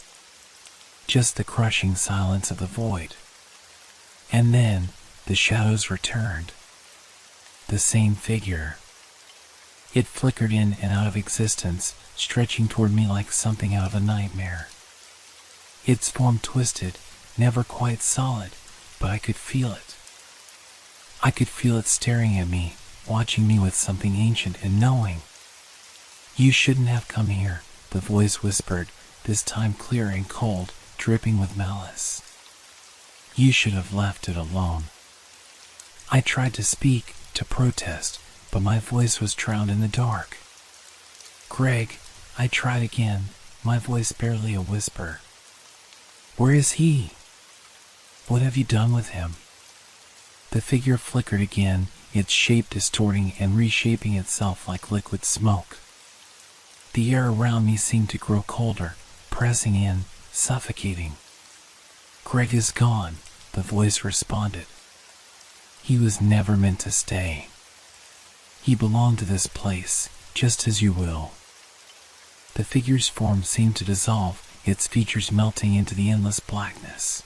just the crushing silence of the void. And then the shadows returned. The same figure. It flickered in and out of existence, stretching toward me like something out of a nightmare. Its form twisted, never quite solid, but I could feel it. I could feel it staring at me, watching me with something ancient and knowing. "You shouldn't have come here," the voice whispered, this time clear and cold, dripping with malice. "You should have left it alone." I tried to speak, to protest, but my voice was drowned in the dark. "Greg," I tried again, my voice barely a whisper. "Where is he? What have you done with him?" The figure flickered again, its shape distorting and reshaping itself like liquid smoke. The air around me seemed to grow colder, pressing in, suffocating. "Greg is gone," the voice responded. "He was never meant to stay. He belonged to this place, just as you will." The figure's form seemed to dissolve, its features melting into the endless blackness.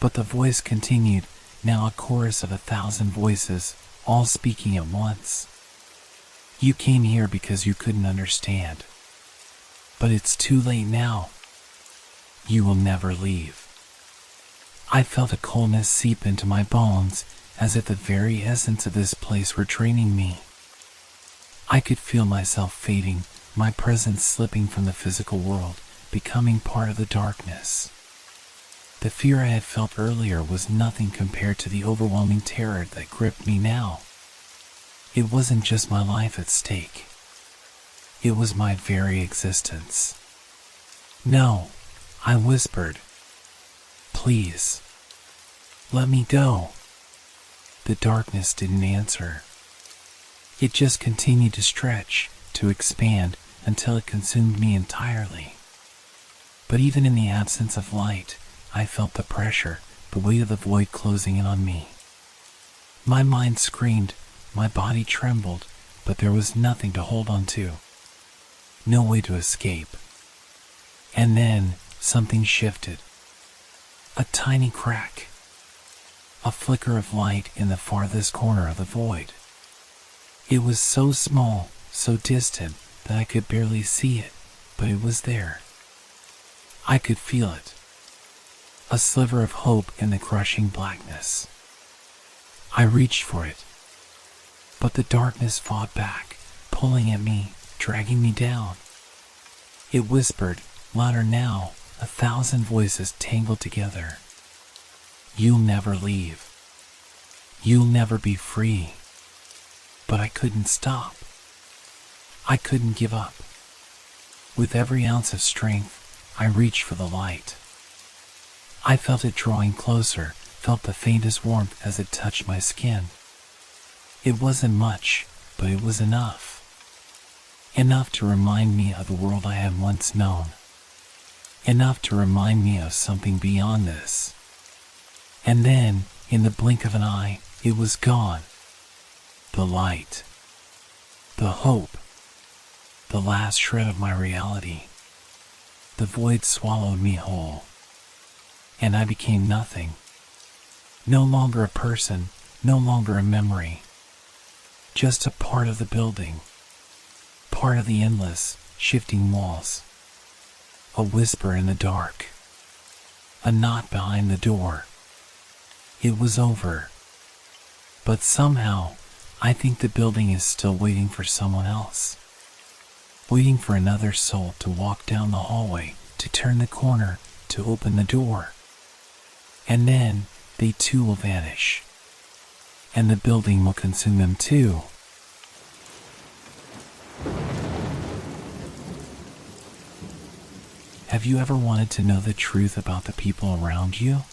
But the voice continued, now a chorus of 1,000 voices, all speaking at once. "You came here because you couldn't understand. But it's too late now. You will never leave." I felt a coldness seep into my bones, as if the very essence of this place were draining me. I could feel myself fading, my presence slipping from the physical world, becoming part of the darkness. The fear I had felt earlier was nothing compared to the overwhelming terror that gripped me now. It wasn't just my life at stake. It was my very existence. "No," I whispered. "Please, let me go." The darkness didn't answer. It just continued to stretch, to expand, until it consumed me entirely. But even in the absence of light, I felt the pressure, the weight of the void closing in on me. My mind screamed, my body trembled, but there was nothing to hold on to. No way to escape. And then, something shifted. A tiny crack. A flicker of light in the farthest corner of the void. It was so small, so distant, that I could barely see it, but it was there. I could feel it. A sliver of hope in the crushing blackness. I reached for it. But the darkness fought back, pulling at me, dragging me down. It whispered, louder now, 1,000 voices tangled together. "You'll never leave. You'll never be free." But I couldn't stop. I couldn't give up. With every ounce of strength, I reached for the light. I felt it drawing closer, felt the faintest warmth as it touched my skin. It wasn't much, but it was enough. Enough to remind me of the world I had once known. Enough to remind me of something beyond this. And then, in the blink of an eye, it was gone. The light. The hope. The last shred of my reality. The void swallowed me whole. And I became nothing. No longer a person, no longer a memory. Just a part of the building. Part of the endless, shifting walls. A whisper in the dark. A knot behind the door. It was over. But somehow, I think the building is still waiting for someone else. Waiting for another soul to walk down the hallway, to turn the corner, to open the door. And then, they too will vanish. And the building will consume them too. Have you ever wanted to know the truth about the people around you?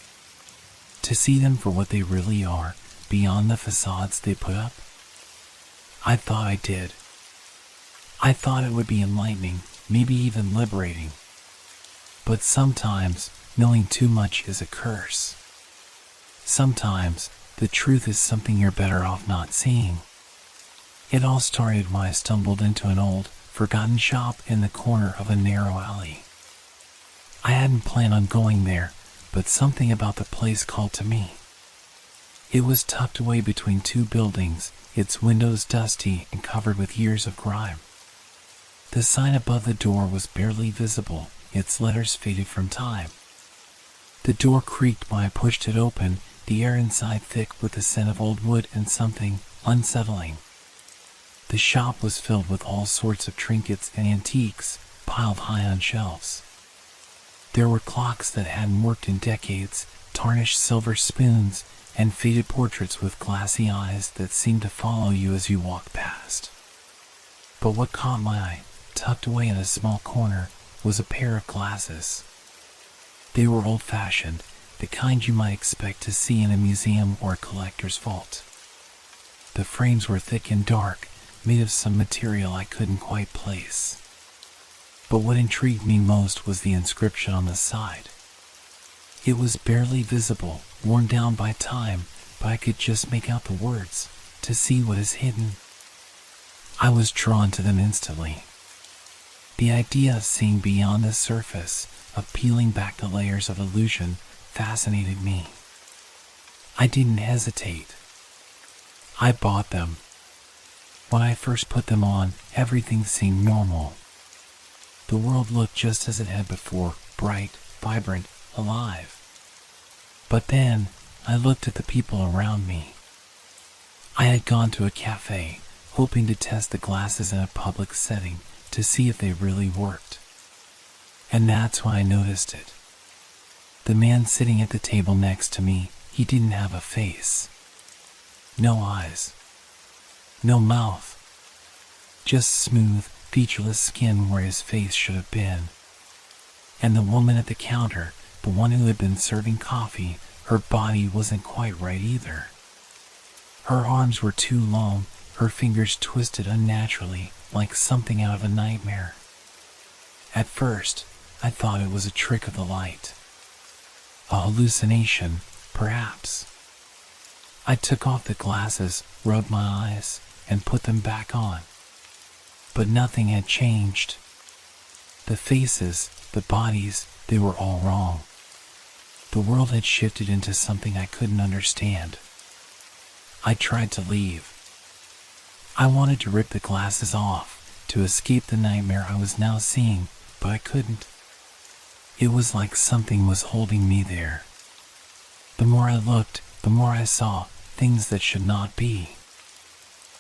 To see them for what they really are, beyond the facades they put up? I thought I did. I thought it would be enlightening, maybe even liberating. But sometimes, knowing too much is a curse. Sometimes, the truth is something you're better off not seeing. It all started when I stumbled into an old, forgotten shop in the corner of a narrow alley. I hadn't planned on going there, but something about the place called to me. It was tucked away between two buildings, its windows dusty and covered with years of grime. The sign above the door was barely visible, its letters faded from time. The door creaked when I pushed it open, the air inside thick with the scent of old wood and something unsettling. The shop was filled with all sorts of trinkets and antiques, piled high on shelves. There were clocks that hadn't worked in decades, tarnished silver spoons, and faded portraits with glassy eyes that seemed to follow you as you walked past. But what caught my eye, tucked away in a small corner, was a pair of glasses. They were old-fashioned, the kind you might expect to see in a museum or a collector's vault. The frames were thick and dark, made of some material I couldn't quite place. But what intrigued me most was the inscription on the side. It was barely visible, worn down by time, but I could just make out the words, "To see what is hidden." I was drawn to them instantly. The idea of seeing beyond the surface, of peeling back the layers of illusion, fascinated me. I didn't hesitate. I bought them. When I first put them on, everything seemed normal. The world looked just as it had before, bright, vibrant, alive. But then, I looked at the people around me. I had gone to a cafe, hoping to test the glasses in a public setting to see if they really worked. And that's when I noticed it. The man sitting at the table next to me, he didn't have a face. No eyes. No mouth. Just smooth, featureless skin where his face should have been. And the woman at the counter, the one who had been serving coffee, her body wasn't quite right either. Her arms were too long, her fingers twisted unnaturally, like something out of a nightmare. At first, I thought it was a trick of the light. A hallucination, perhaps. I took off the glasses, rubbed my eyes, and put them back on. But nothing had changed. The faces, the bodies, they were all wrong. The world had shifted into something I couldn't understand. I tried to leave. I wanted to rip the glasses off, to escape the nightmare I was now seeing, but I couldn't. It was like something was holding me there. The more I looked, the more I saw things that should not be.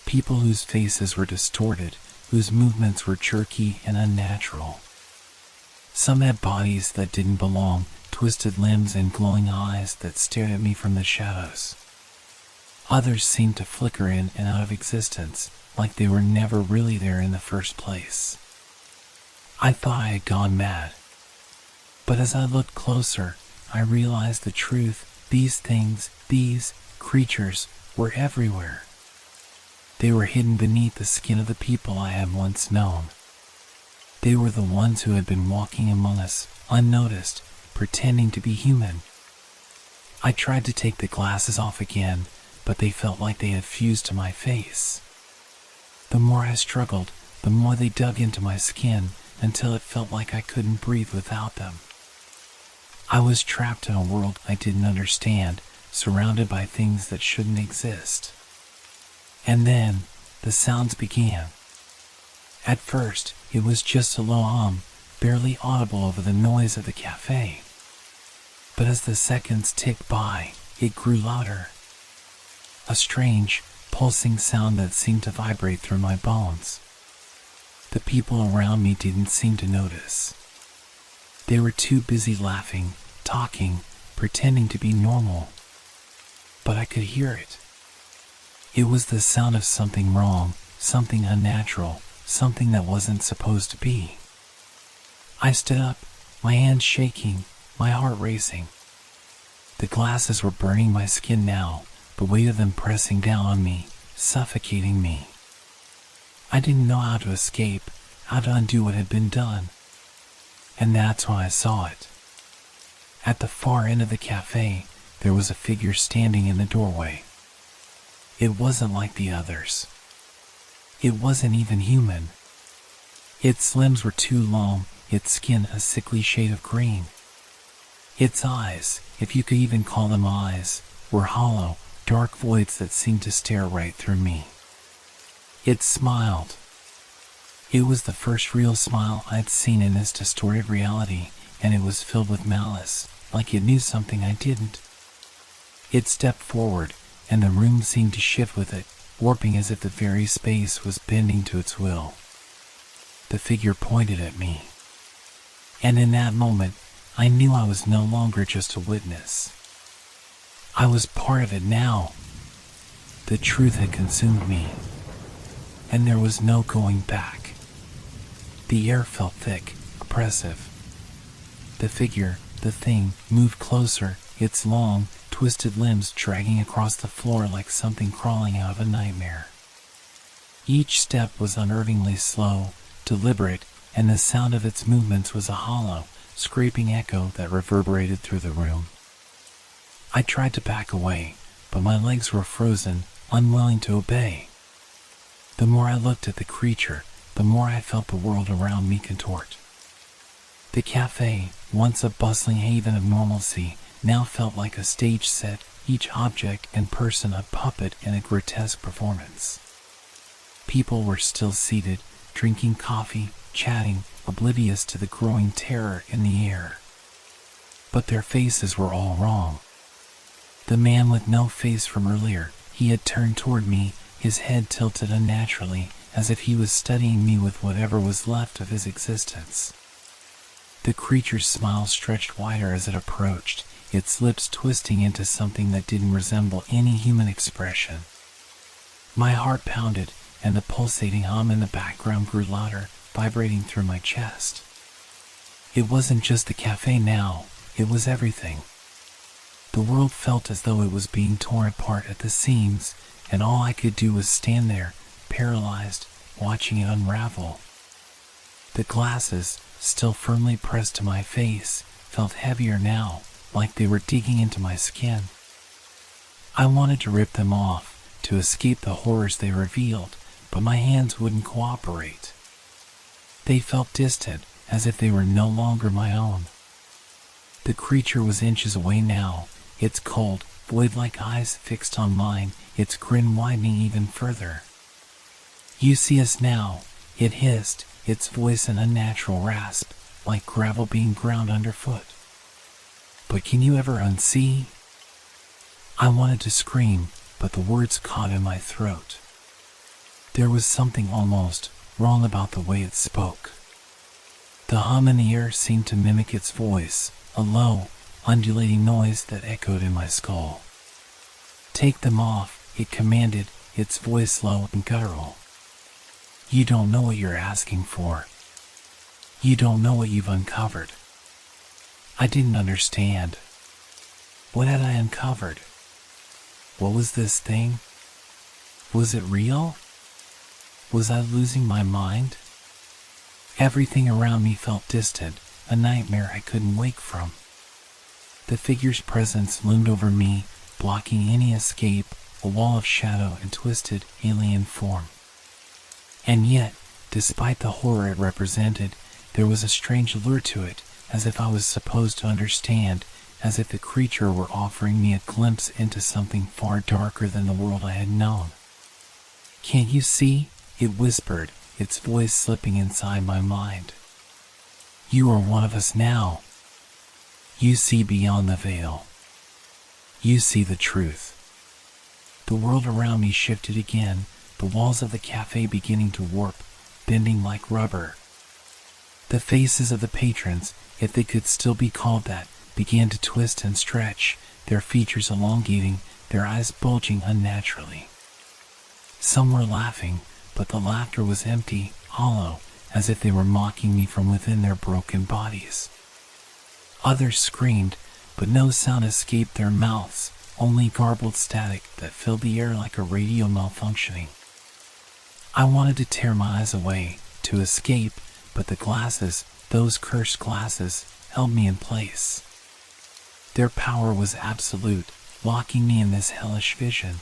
People whose faces were distorted, whose movements were jerky and unnatural. Some had bodies that didn't belong, twisted limbs and glowing eyes that stared at me from the shadows. Others seemed to flicker in and out of existence, like they were never really there in the first place. I thought I had gone mad. But as I looked closer, I realized the truth. These things, these creatures, were everywhere. They were hidden beneath the skin of the people I had once known. They were the ones who had been walking among us, unnoticed, pretending to be human. I tried to take the glasses off again, but they felt like they had fused to my face. The more I struggled, the more they dug into my skin, until it felt like I couldn't breathe without them. I was trapped in a world I didn't understand, surrounded by things that shouldn't exist. And then, the sounds began. At first, it was just a low hum, barely audible over the noise of the cafe. But as the seconds ticked by, it grew louder. A strange, pulsing sound that seemed to vibrate through my bones. The people around me didn't seem to notice. They were too busy laughing, talking, pretending to be normal. But I could hear it. It was the sound of something wrong, something unnatural, something that wasn't supposed to be. I stood up, my hands shaking, my heart racing. The glasses were burning my skin now, the weight of them pressing down on me, suffocating me. I didn't know how to escape, how to undo what had been done. And that's when I saw it. At the far end of the cafe, there was a figure standing in the doorway. It wasn't like the others. It wasn't even human. Its limbs were too long, its skin a sickly shade of green. Its eyes, if you could even call them eyes, were hollow, dark voids that seemed to stare right through me. It smiled. It was the first real smile I'd seen in this distorted reality, and it was filled with malice, like it knew something I didn't. It stepped forward, and the room seemed to shift with it, warping as if the very space was bending to its will. The figure pointed at me. And in that moment, I knew I was no longer just a witness. I was part of it now. The truth had consumed me, and there was no going back. The air felt thick, oppressive. The figure, the thing, moved closer, its long, twisted limbs dragging across the floor like something crawling out of a nightmare. Each step was unnervingly slow, deliberate, and the sound of its movements was a hollow, scraping echo that reverberated through the room. I tried to back away, but my legs were frozen, unwilling to obey. The more I looked at the creature, the more I felt the world around me contort. The cafe, once a bustling haven of normalcy, now felt like a stage set, each object and person a puppet in a grotesque performance. People were still seated, drinking coffee, chatting, oblivious to the growing terror in the air. But their faces were all wrong. The man with no face from earlier, he had turned toward me, his head tilted unnaturally, as if he was studying me with whatever was left of his existence. The creature's smile stretched wider as it approached, its lips twisting into something that didn't resemble any human expression. My heart pounded, and the pulsating hum in the background grew louder, vibrating through my chest. It wasn't just the cafe now, it was everything. The world felt as though it was being torn apart at the seams, and all I could do was stand there, paralyzed, watching it unravel. The glasses, still firmly pressed to my face, felt heavier now, like they were digging into my skin. I wanted to rip them off, to escape the horrors they revealed, but my hands wouldn't cooperate. They felt distant, as if they were no longer my own. The creature was inches away now, its cold, void-like eyes fixed on mine, its grin widening even further. "You see us now," it hissed, its voice an unnatural rasp, like gravel being ground underfoot. "But can you ever unsee?" I wanted to scream, but the words caught in my throat. There was something almost wrong about the way it spoke. The hum in the air seemed to mimic its voice, a low, undulating noise that echoed in my skull. "Take them off," it commanded, its voice low and guttural. "You don't know what you're asking for. You don't know what you've uncovered." I didn't understand. What had I uncovered? What was this thing? Was it real? Was I losing my mind? Everything around me felt distant, a nightmare I couldn't wake from. The figure's presence loomed over me, blocking any escape, a wall of shadow and twisted, alien form. And yet, despite the horror it represented, there was a strange allure to it, as if I was supposed to understand, as if the creature were offering me a glimpse into something far darker than the world I had known. "Can't you see?" it whispered, its voice slipping inside my mind. "You are one of us now. You see beyond the veil. You see the truth." The world around me shifted again, the walls of the cafe beginning to warp, bending like rubber. The faces of the patrons, if they could still be called that, began to twist and stretch, their features elongating, their eyes bulging unnaturally. Some were laughing, but the laughter was empty, hollow, as if they were mocking me from within their broken bodies. Others screamed, but no sound escaped their mouths, only garbled static that filled the air like a radio malfunctioning. I wanted to tear my eyes away, to escape, but the glasses, those cursed glasses, held me in place. Their power was absolute, locking me in this hellish vision.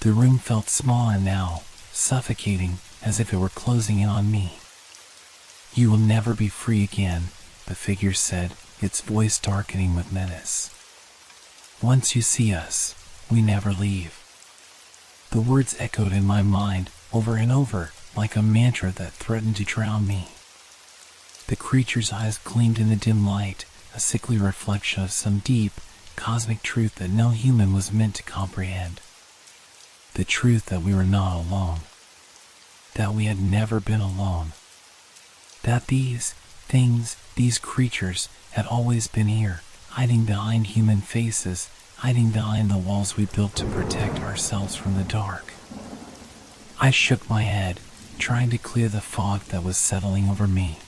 The room felt small and now, suffocating, as if it were closing in on me. "You will never be free again," the figure said, its voice darkening with menace. Once you see us, we never leave. The words echoed in my mind over and over, like a mantra that threatened to drown me. The creature's eyes gleamed in the dim light, a sickly reflection of some deep, cosmic truth that no human was meant to comprehend. The truth that we were not alone. That we had never been alone. That these things, these creatures, had always been here, hiding behind human faces, hiding behind the walls we built to protect ourselves from the dark. I shook my head, trying to clear the fog that was settling over me.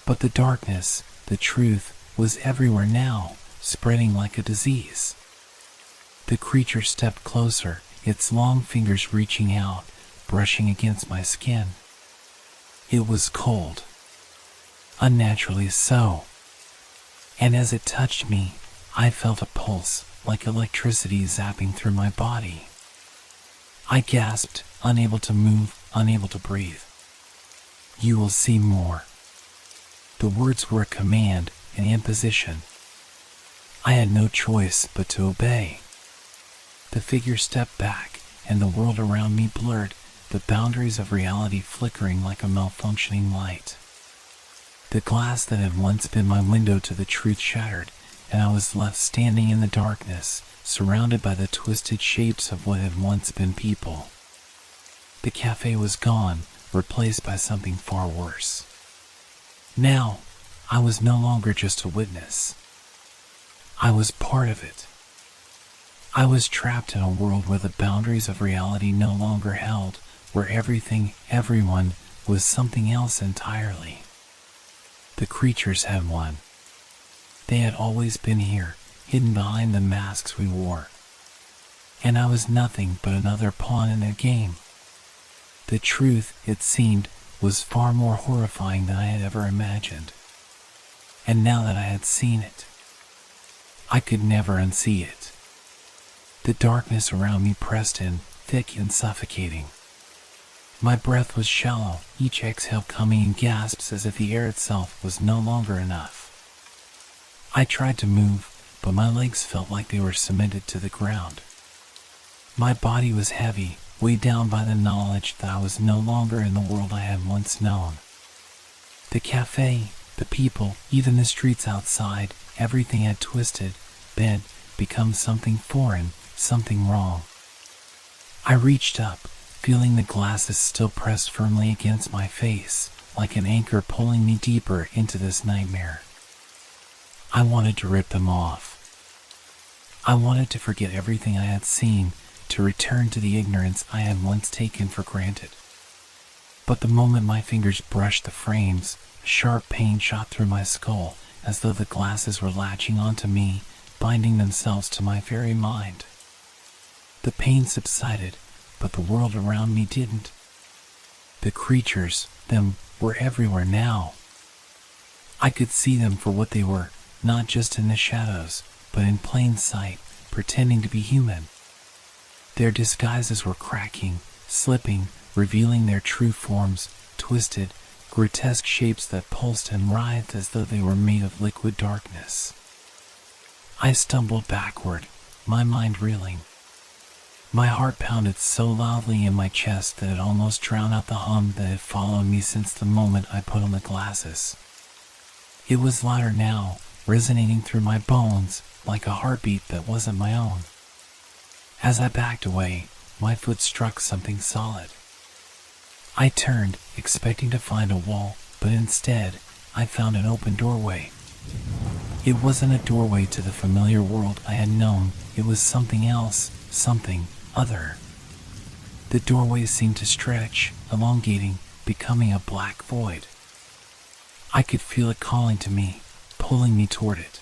But the darkness, the truth, was everywhere now, spreading like a disease. The creature stepped closer, its long fingers reaching out, brushing against my skin. It was cold. Unnaturally so. And as it touched me, I felt a pulse, like electricity zapping through my body. I gasped, unable to move, unable to breathe. You will see more. The words were a command, an imposition. I had no choice but to obey. The figure stepped back, and the world around me blurred, the boundaries of reality flickering like a malfunctioning light. The glass that had once been my window to the truth shattered, and I was left standing in the darkness, surrounded by the twisted shapes of what had once been people. The cafe was gone, replaced by something far worse. Now, I was no longer just a witness. I was part of it. I was trapped in a world where the boundaries of reality no longer held, where everything, everyone, was something else entirely. The creatures had won. They had always been here, hidden behind the masks we wore. And I was nothing but another pawn in their game. The truth, it seemed, was far more horrifying than I had ever imagined. And now that I had seen it, I could never unsee it. The darkness around me pressed in, thick and suffocating. My breath was shallow, each exhale coming in gasps as if the air itself was no longer enough. I tried to move, but my legs felt like they were cemented to the ground. My body was heavy, weighed down by the knowledge that I was no longer in the world I had once known. The cafe, the people, even the streets outside, everything had twisted, bent, become something foreign, something wrong. I reached up, feeling the glasses still pressed firmly against my face, like an anchor pulling me deeper into this nightmare. I wanted to rip them off. I wanted to forget everything I had seen, to return to the ignorance I had once taken for granted. But the moment my fingers brushed the frames, a sharp pain shot through my skull, as though the glasses were latching onto me, binding themselves to my very mind. The pain subsided, but the world around me didn't. The creatures, them, were everywhere now. I could see them for what they were, not just in the shadows, but in plain sight, pretending to be human. Their disguises were cracking, slipping, revealing their true forms, twisted, grotesque shapes that pulsed and writhed as though they were made of liquid darkness. I stumbled backward, my mind reeling. My heart pounded so loudly in my chest that it almost drowned out the hum that had followed me since the moment I put on the glasses. It was louder now, resonating through my bones, like a heartbeat that wasn't my own. As I backed away, my foot struck something solid. I turned, expecting to find a wall, but instead, I found an open doorway. It wasn't a doorway to the familiar world I had known, it was something else, something other. The doorway seemed to stretch, elongating, becoming a black void. I could feel it calling to me, pulling me toward it.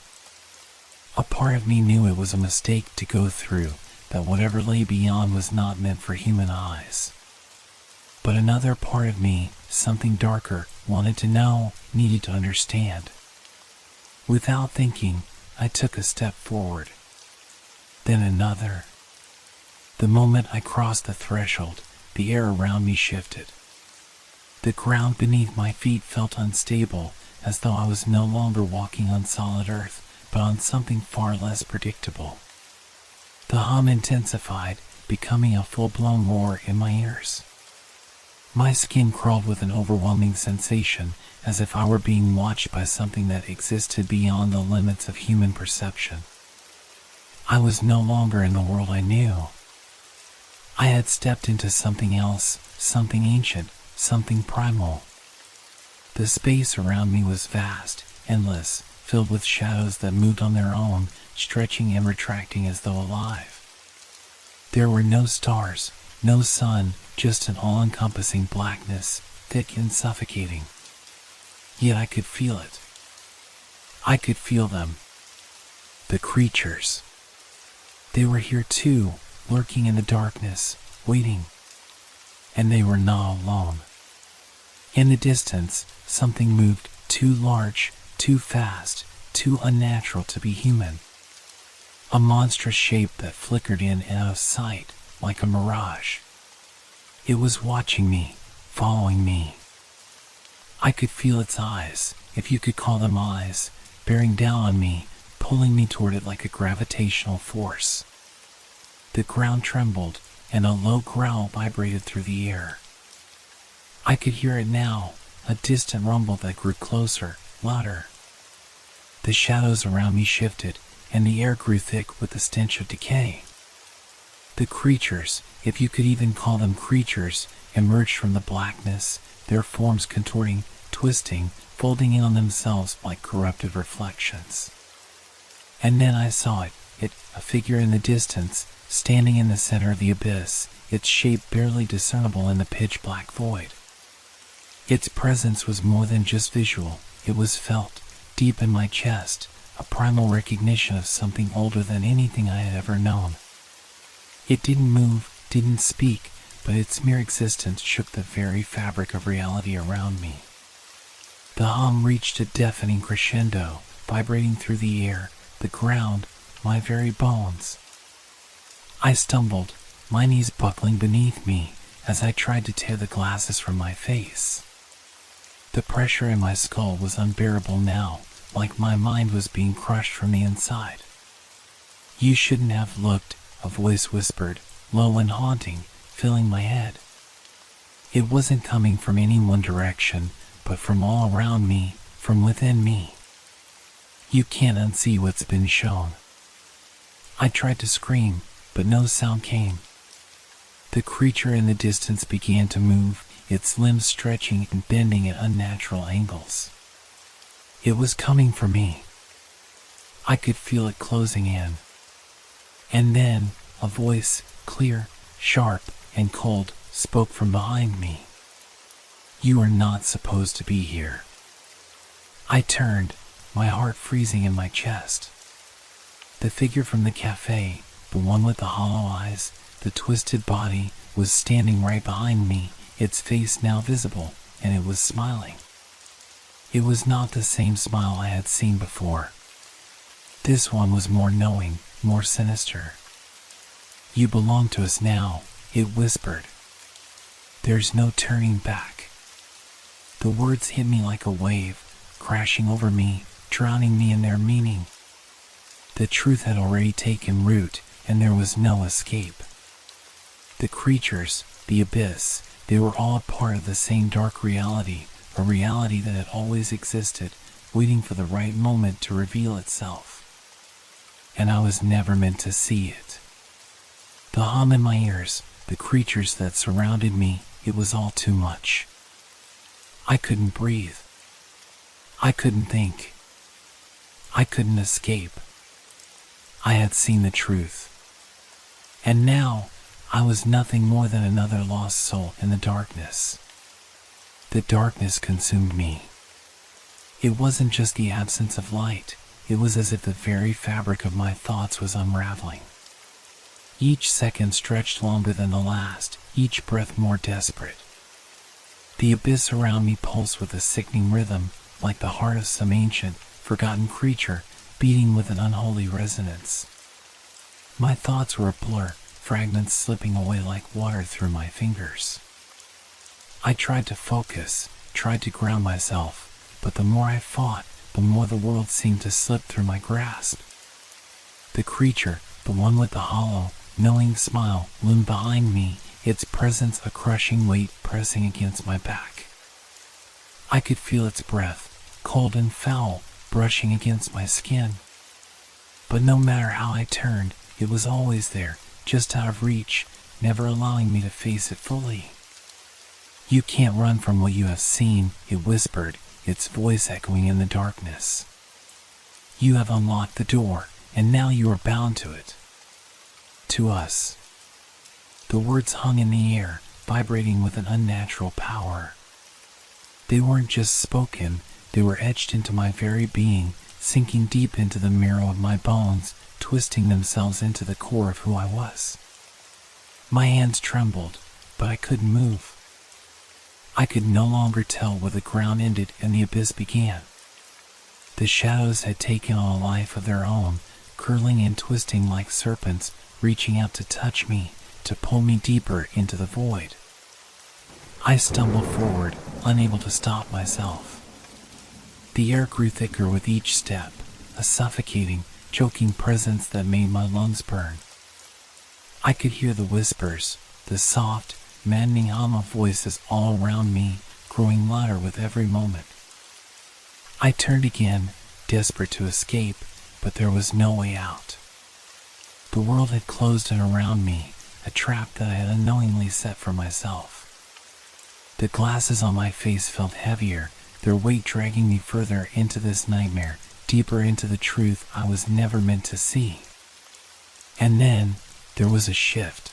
A part of me knew it was a mistake to go through, that whatever lay beyond was not meant for human eyes. But another part of me, something darker, wanted to know, needed to understand. Without thinking, I took a step forward. Then another. The moment I crossed the threshold, the air around me shifted. The ground beneath my feet felt unstable, as though I was no longer walking on solid earth, but on something far less predictable. The hum intensified, becoming a full-blown roar in my ears. My skin crawled with an overwhelming sensation, as if I were being watched by something that existed beyond the limits of human perception. I was no longer in the world I knew. I had stepped into something else, something ancient, something primal. The space around me was vast, endless, filled with shadows that moved on their own, stretching and retracting as though alive. There were no stars, no sun, just an all-encompassing blackness, thick and suffocating. Yet I could feel it. I could feel them. The creatures. They were here too, lurking in the darkness, waiting. And they were not alone. In the distance, something moved, too large, too fast, too unnatural to be human. A monstrous shape that flickered in and out of sight, like a mirage. It was watching me, following me. I could feel its eyes, if you could call them eyes, bearing down on me, pulling me toward it like a gravitational force. The ground trembled, and a low growl vibrated through the air. I could hear it now, a distant rumble that grew closer, louder. The shadows around me shifted, and the air grew thick with the stench of decay. The creatures, if you could even call them creatures, emerged from the blackness, their forms contorting, twisting, folding in on themselves like corrupted reflections. And then I saw it, a figure in the distance, standing in the center of the abyss, its shape barely discernible in the pitch-black void. Its presence was more than just visual, it was felt, deep in my chest, a primal recognition of something older than anything I had ever known. It didn't move, didn't speak, but its mere existence shook the very fabric of reality around me. The hum reached a deafening crescendo, vibrating through the air, the ground, my very bones. I stumbled, my knees buckling beneath me, as I tried to tear the glasses from my face. The pressure in my skull was unbearable now, like my mind was being crushed from the inside. "You shouldn't have looked," a voice whispered, low and haunting, filling my head. It wasn't coming from any one direction, but from all around me, from within me. "You can't unsee what's been shown." I tried to scream, but no sound came. The creature in the distance began to move, its limbs stretching and bending at unnatural angles. It was coming for me. I could feel it closing in. And then, a voice, clear, sharp, and cold, spoke from behind me. "You are not supposed to be here." I turned, my heart freezing in my chest. The figure from the cafe, the one with the hollow eyes, the twisted body, was standing right behind me, its face now visible, and it was smiling. It was not the same smile I had seen before. This one was more knowing, more sinister. "You belong to us now," it whispered. "There's no turning back." The words hit me like a wave, crashing over me, drowning me in their meaning. The truth had already taken root, and there was no escape. The creatures, the abyss, they were all a part of the same dark reality, a reality that had always existed, waiting for the right moment to reveal itself. And I was never meant to see it. The hum in my ears, the creatures that surrounded me, it was all too much. I couldn't breathe. I couldn't think. I couldn't escape. I had seen the truth. And now, I was nothing more than another lost soul in the darkness. The darkness consumed me. It wasn't just the absence of light, it was as if the very fabric of my thoughts was unraveling. Each second stretched longer than the last, each breath more desperate. The abyss around me pulsed with a sickening rhythm, like the heart of some ancient, forgotten creature, beating with an unholy resonance. My thoughts were a blur, fragments slipping away like water through my fingers. I tried to focus, tried to ground myself, but the more I fought, the more the world seemed to slip through my grasp. The creature, the one with the hollow, knowing smile, loomed behind me, its presence a crushing weight pressing against my back. I could feel its breath, cold and foul, brushing against my skin. But no matter how I turned, it was always there, just out of reach, never allowing me to face it fully. "You can't run from what you have seen," it whispered, its voice echoing in the darkness. "You have unlocked the door, and now you are bound to it. To us." The words hung in the air, vibrating with an unnatural power. They weren't just spoken, they were etched into my very being, sinking deep into the marrow of my bones, twisting themselves into the core of who I was. My hands trembled, but I couldn't move. I could no longer tell where the ground ended and the abyss began. The shadows had taken on a life of their own, curling and twisting like serpents, reaching out to touch me, to pull me deeper into the void. I stumbled forward, unable to stop myself. The air grew thicker with each step, a suffocating, choking presence that made my lungs burn. I could hear the whispers, the soft, maddening hum of voices all around me, growing louder with every moment. I turned again, desperate to escape, but there was no way out. The world had closed in around me, a trap that I had unknowingly set for myself. The glasses on my face felt heavier, their weight dragging me further into this nightmare, deeper into the truth I was never meant to see. And then, there was a shift.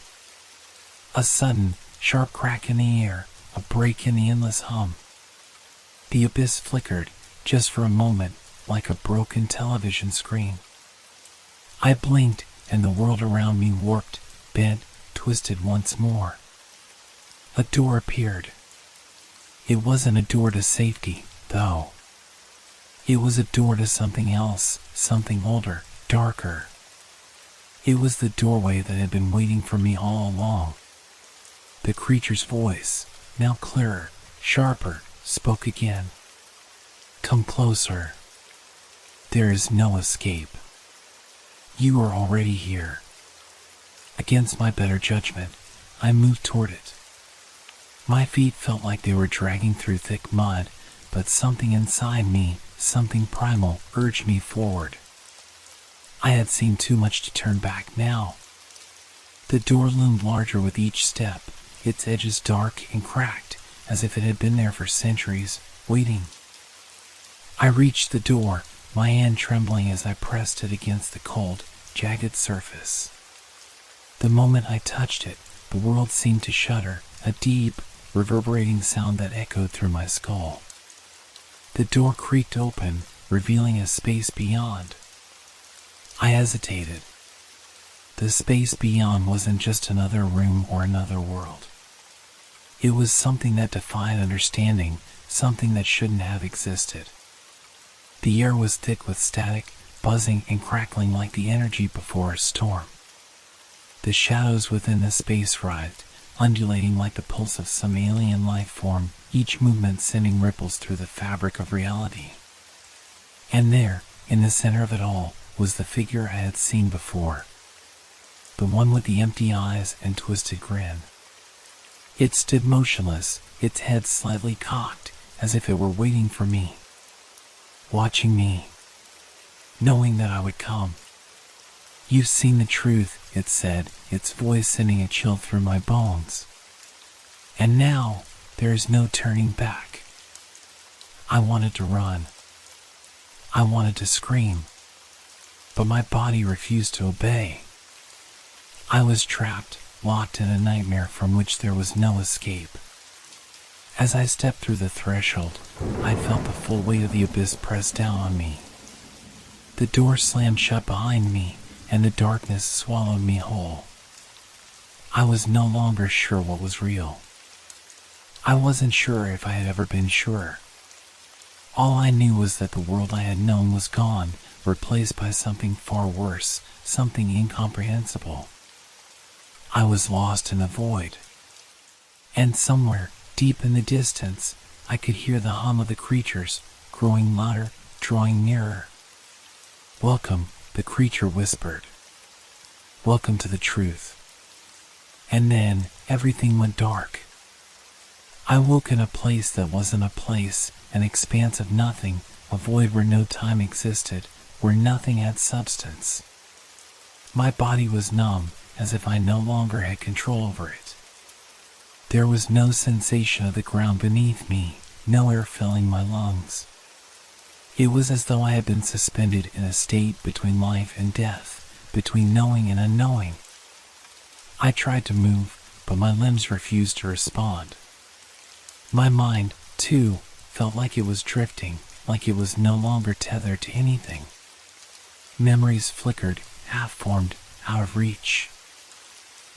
A sudden, sharp crack in the air, a break in the endless hum. The abyss flickered, just for a moment, like a broken television screen. I blinked, and the world around me warped, bent, twisted once more. A door appeared. It wasn't a door to safety, though. It was a door to something else, something older, darker. It was the doorway that had been waiting for me all along. The creature's voice, now clearer, sharper, spoke again. "Come closer. There is no escape. You are already here." Against my better judgment, I moved toward it. My feet felt like they were dragging through thick mud, but something inside me, something primal, urged me forward. I had seen too much to turn back now. The door loomed larger with each step, its edges dark and cracked, as if it had been there for centuries, waiting. I reached the door, my hand trembling as I pressed it against the cold, jagged surface. The moment I touched it, the world seemed to shudder, a deep, reverberating sound that echoed through my skull. The door creaked open, revealing a space beyond. I hesitated. The space beyond wasn't just another room or another world. It was something that defied understanding, something that shouldn't have existed. The air was thick with static, buzzing and crackling like the energy before a storm. The shadows within the space writhed, undulating like the pulse of some alien life form, each movement sending ripples through the fabric of reality. And there, in the center of it all, was the figure I had seen before. The one with the empty eyes and twisted grin. It stood motionless, its head slightly cocked, as if it were waiting for me. Watching me. Knowing that I would come. "You've seen the truth," it said, its voice sending a chill through my bones. "And now, there is no turning back." I wanted to run. I wanted to scream. But my body refused to obey. I was trapped, locked in a nightmare from which there was no escape. As I stepped through the threshold, I felt the full weight of the abyss press down on me. The door slammed shut behind me, and the darkness swallowed me whole. I was no longer sure what was real. I wasn't sure if I had ever been sure. All I knew was that the world I had known was gone, replaced by something far worse, something incomprehensible. I was lost in a void. And somewhere, deep in the distance, I could hear the hum of the creatures, growing louder, drawing nearer. "Welcome," the creature whispered. "Welcome to the truth." And then everything went dark. I woke in a place that wasn't a place, an expanse of nothing, a void where no time existed, where nothing had substance. My body was numb, as if I no longer had control over it. There was no sensation of the ground beneath me, no air filling my lungs. It was as though I had been suspended in a state between life and death, between knowing and unknowing. I tried to move, but my limbs refused to respond. My mind, too, felt like it was drifting, like it was no longer tethered to anything. Memories flickered, half-formed, out of reach.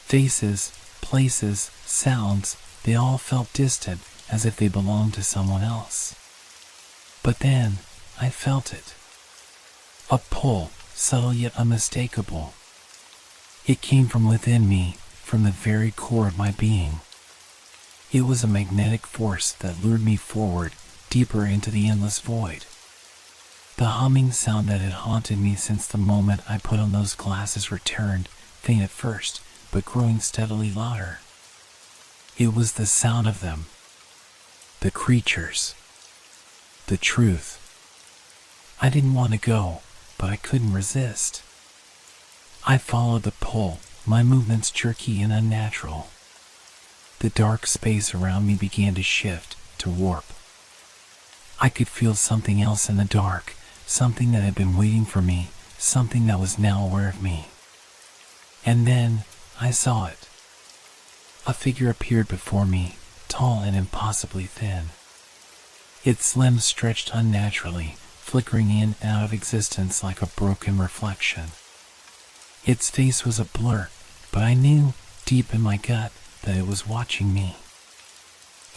Faces, places, sounds, they all felt distant, as if they belonged to someone else. But then, I felt it. A pull, subtle yet unmistakable. It came from within me, from the very core of my being. It was a magnetic force that lured me forward, deeper into the endless void. The humming sound that had haunted me since the moment I put on those glasses returned, faint at first, but growing steadily louder. It was the sound of them. The creatures. The truth. I didn't want to go, but I couldn't resist. I followed the pull, my movements jerky and unnatural. The dark space around me began to shift, to warp. I could feel something else in the dark, something that had been waiting for me, something that was now aware of me. And then, I saw it. A figure appeared before me, tall and impossibly thin. Its limbs stretched unnaturally, flickering in and out of existence like a broken reflection. Its face was a blur, but I knew, deep in my gut, that it was watching me.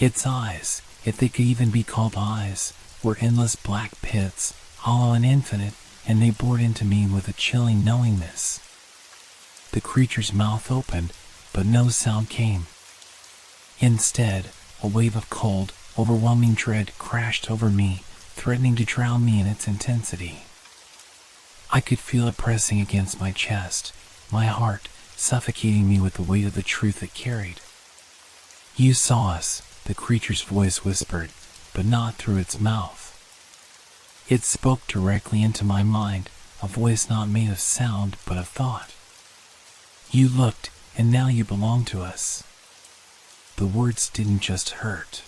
Its eyes, if they could even be called eyes, were endless black pits, hollow and infinite, and they bored into me with a chilling knowingness. The creature's mouth opened, but no sound came. Instead, a wave of cold, overwhelming dread crashed over me, threatening to drown me in its intensity. I could feel it pressing against my chest, my heart, suffocating me with the weight of the truth it carried. "You saw us," the creature's voice whispered, but not through its mouth. It spoke directly into my mind, a voice not made of sound but of thought. "You looked, and now you belong to us." The words didn't just hurt.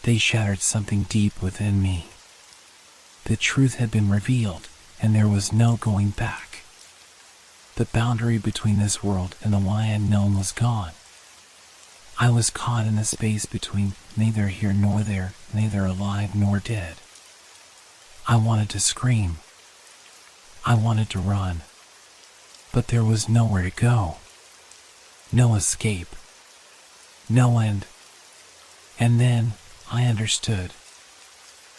They shattered something deep within me. The truth had been revealed, and there was no going back. The boundary between this world and the one I had known was gone. I was caught in the space between neither here nor there, neither alive nor dead. I wanted to scream. I wanted to run. But there was nowhere to go. No escape. No end. And then I understood.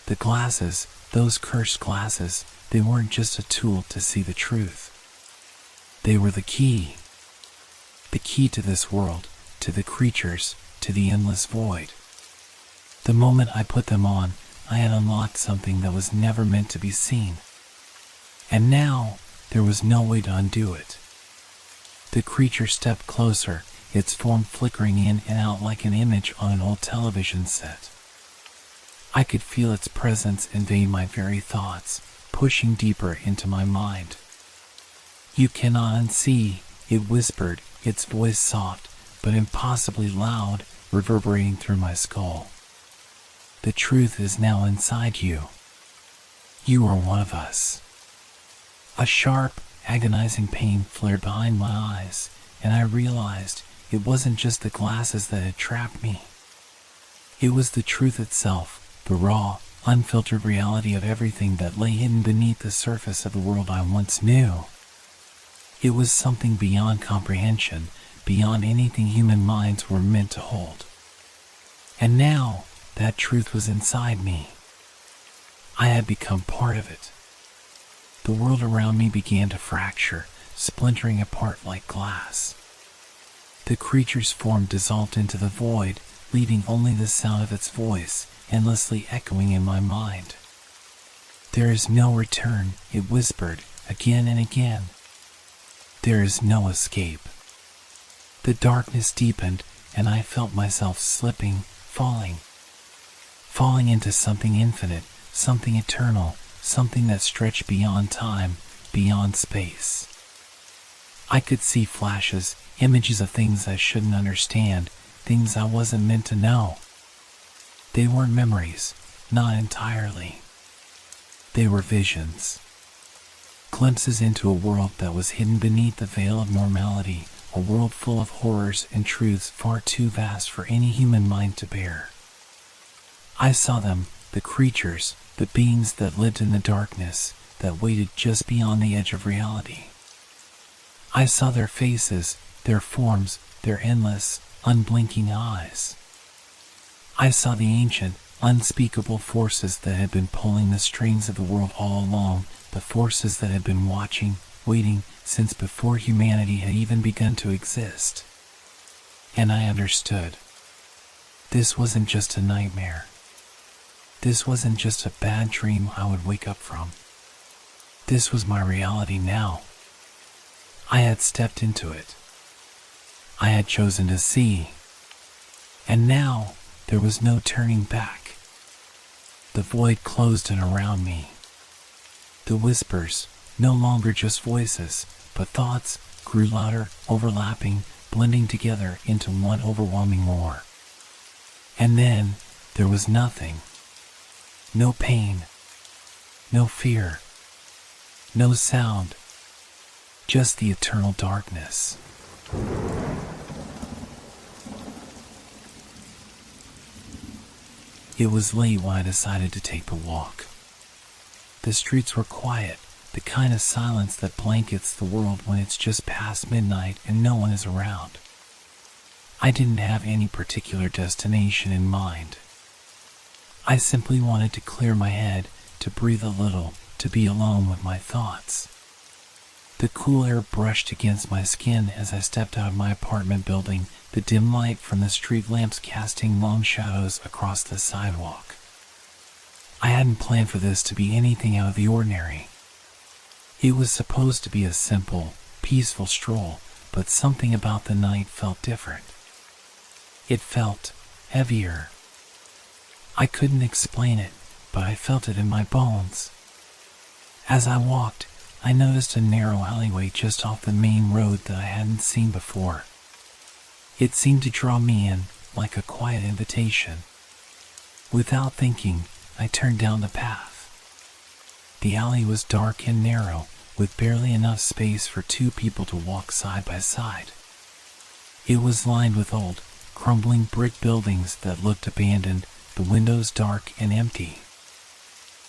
The glasses, those cursed glasses, they weren't just a tool to see the truth. They were the key. The key to this world, to the creatures, to the endless void. The moment I put them on, I had unlocked something that was never meant to be seen. And now, there was no way to undo it. The creature stepped closer, its form flickering in and out like an image on an old television set. I could feel its presence invade my very thoughts, pushing deeper into my mind. "You cannot unsee," it whispered, its voice soft, but impossibly loud, reverberating through my skull. "The truth is now inside you. You are one of us." A sharp, agonizing pain flared behind my eyes, and I realized it wasn't just the glasses that had trapped me. It was the truth itself, the raw, unfiltered reality of everything that lay hidden beneath the surface of the world I once knew. It was something beyond comprehension, beyond anything human minds were meant to hold. And now, that truth was inside me. I had become part of it. The world around me began to fracture, splintering apart like glass. The creature's form dissolved into the void, leaving only the sound of its voice, endlessly echoing in my mind. "There is no return," it whispered again and again. "There is no escape." The darkness deepened, and I felt myself slipping, falling into something infinite, something eternal, something that stretched beyond time, beyond space. I could see flashes, images of things I shouldn't understand, things I wasn't meant to know. They weren't memories, not entirely. They were visions. Glimpses into a world that was hidden beneath the veil of normality, a world full of horrors and truths far too vast for any human mind to bear. I saw them, the creatures, the beings that lived in the darkness, that waited just beyond the edge of reality. I saw their faces, their forms, their endless, unblinking eyes. I saw the ancient, unspeakable forces that had been pulling the strings of the world all along, the forces that had been watching, waiting, since before humanity had even begun to exist. And I understood. This wasn't just a nightmare. This wasn't just a bad dream I would wake up from. This was my reality now. I had stepped into it. I had chosen to see. And now, there was no turning back. The void closed in around me. The whispers, no longer just voices, but thoughts, grew louder, overlapping, blending together into one overwhelming roar. And then, there was nothing. No pain. No fear. No sound. Just the eternal darkness. It was late when I decided to take the walk. The streets were quiet, the kind of silence that blankets the world when it's just past midnight and no one is around. I didn't have any particular destination in mind. I simply wanted to clear my head, to breathe a little, to be alone with my thoughts. The cool air brushed against my skin as I stepped out of my apartment building, the dim light from the street lamps casting long shadows across the sidewalk. I hadn't planned for this to be anything out of the ordinary. It was supposed to be a simple, peaceful stroll, but something about the night felt different. It felt heavier. I couldn't explain it, but I felt it in my bones. As I walked, I noticed a narrow alleyway just off the main road that I hadn't seen before. It seemed to draw me in, like a quiet invitation. Without thinking, I turned down the path. The alley was dark and narrow, with barely enough space for two people to walk side by side. It was lined with old, crumbling brick buildings that looked abandoned, the windows dark and empty.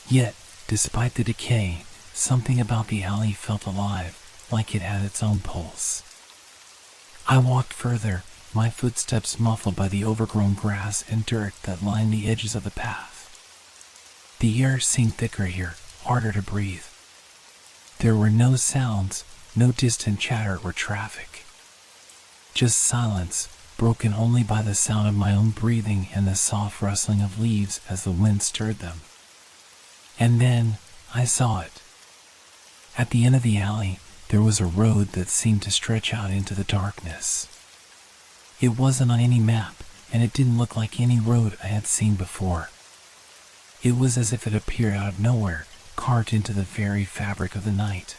Yet, despite the decay, something about the alley felt alive, like it had its own pulse. I walked further, my footsteps muffled by the overgrown grass and dirt that lined the edges of the path. The air seemed thicker here, harder to breathe. There were no sounds, no distant chatter or traffic. Just silence, broken only by the sound of my own breathing and the soft rustling of leaves as the wind stirred them. And then, I saw it. At the end of the alley, there was a road that seemed to stretch out into the darkness. It wasn't on any map, and it didn't look like any road I had seen before. It was as if it appeared out of nowhere, carved into the very fabric of the night.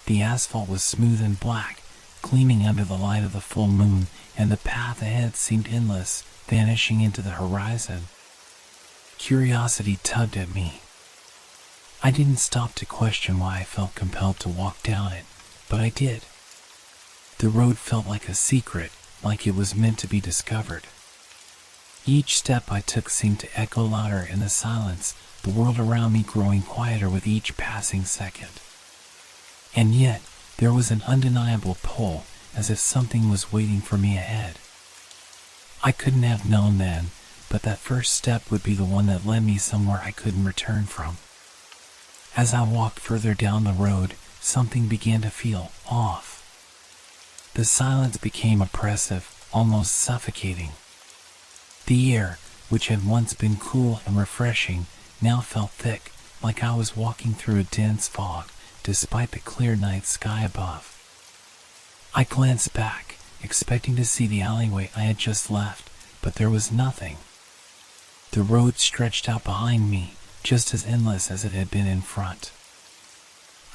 The asphalt was smooth and black, gleaming under the light of the full moon, and the path ahead seemed endless, vanishing into the horizon. Curiosity tugged at me. I didn't stop to question why I felt compelled to walk down it, but I did. The road felt like a secret, like it was meant to be discovered. Each step I took seemed to echo louder in the silence, the world around me growing quieter with each passing second. And yet, there was an undeniable pull, as if something was waiting for me ahead. I couldn't have known then, but that first step would be the one that led me somewhere I couldn't return from. As I walked further down the road, something began to feel off. The silence became oppressive, almost suffocating. The air, which had once been cool and refreshing, now felt thick, like I was walking through a dense fog, despite the clear night sky above. I glanced back, expecting to see the alleyway I had just left, but there was nothing. The road stretched out behind me, just as endless as it had been in front.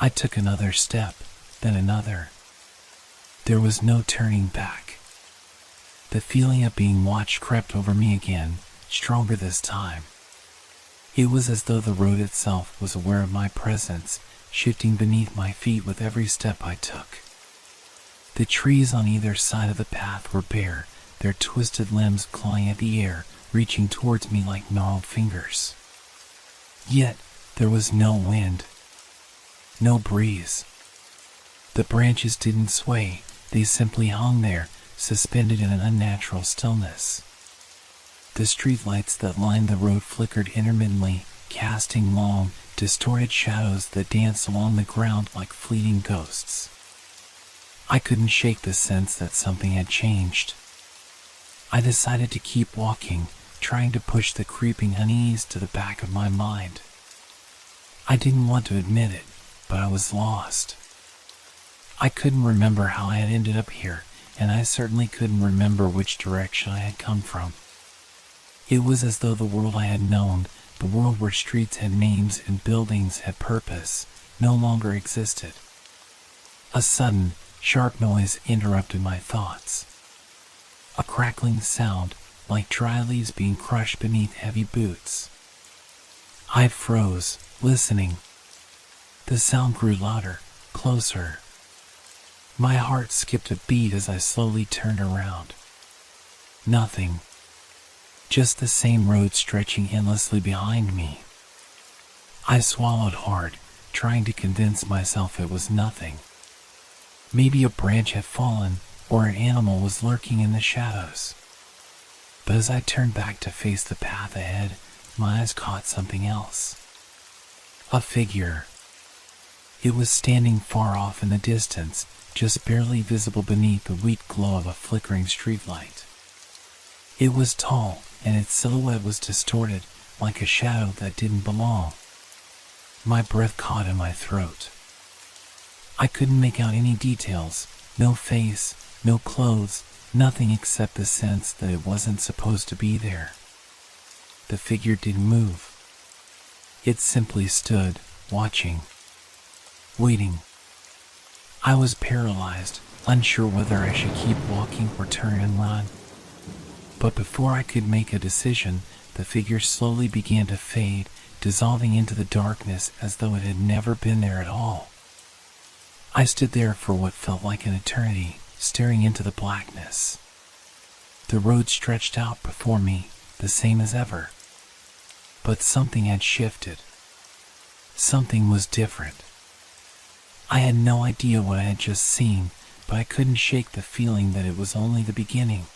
I took another step, then another. There was no turning back. The feeling of being watched crept over me again, stronger this time. It was as though the road itself was aware of my presence, shifting beneath my feet with every step I took. The trees on either side of the path were bare, their twisted limbs clawing at the air, reaching towards me like gnarled fingers. Yet, there was no wind, no breeze. The branches didn't sway, they simply hung there, suspended in an unnatural stillness. The streetlights that lined the road flickered intermittently, casting long, distorted shadows that danced along the ground like fleeting ghosts. I couldn't shake the sense that something had changed. I decided to keep walking, trying to push the creeping unease to the back of my mind. I didn't want to admit it, but I was lost. I couldn't remember how I had ended up here, and I certainly couldn't remember which direction I had come from. It was as though the world I had known, the world where streets had names and buildings had purpose, no longer existed. A sudden, sharp noise interrupted my thoughts. A crackling sound, like dry leaves being crushed beneath heavy boots. I froze, listening. The sound grew louder, closer. My heart skipped a beat as I slowly turned around. Nothing. Just the same road stretching endlessly behind me. I swallowed hard, trying to convince myself it was nothing. Maybe a branch had fallen, or an animal was lurking in the shadows. But as I turned back to face the path ahead, my eyes caught something else. A figure. It was standing far off in the distance, just barely visible beneath the weak glow of a flickering streetlight. It was tall, and its silhouette was distorted, like a shadow that didn't belong. My breath caught in my throat. I couldn't make out any details, no face, no clothes, nothing except the sense that it wasn't supposed to be there. The figure didn't move. It simply stood, watching, waiting. I was paralyzed, unsure whether I should keep walking or turn and run. But before I could make a decision, the figure slowly began to fade, dissolving into the darkness as though it had never been there at all. I stood there for what felt like an eternity, staring into the blackness. The road stretched out before me, the same as ever. But something had shifted. Something was different. I had no idea what I had just seen, but I couldn't shake the feeling that it was only the beginning.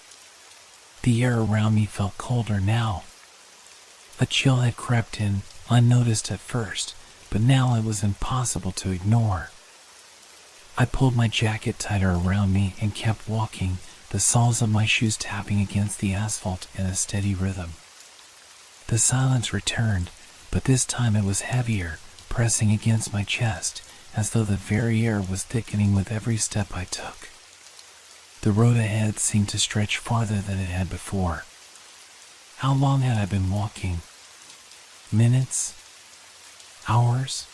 The air around me felt colder now. A chill had crept in, unnoticed at first, but now it was impossible to ignore. I pulled my jacket tighter around me and kept walking, the soles of my shoes tapping against the asphalt in a steady rhythm. The silence returned, but this time it was heavier, pressing against my chest, as though the very air was thickening with every step I took. The road ahead seemed to stretch farther than it had before. How long had I been walking? Minutes? Hours?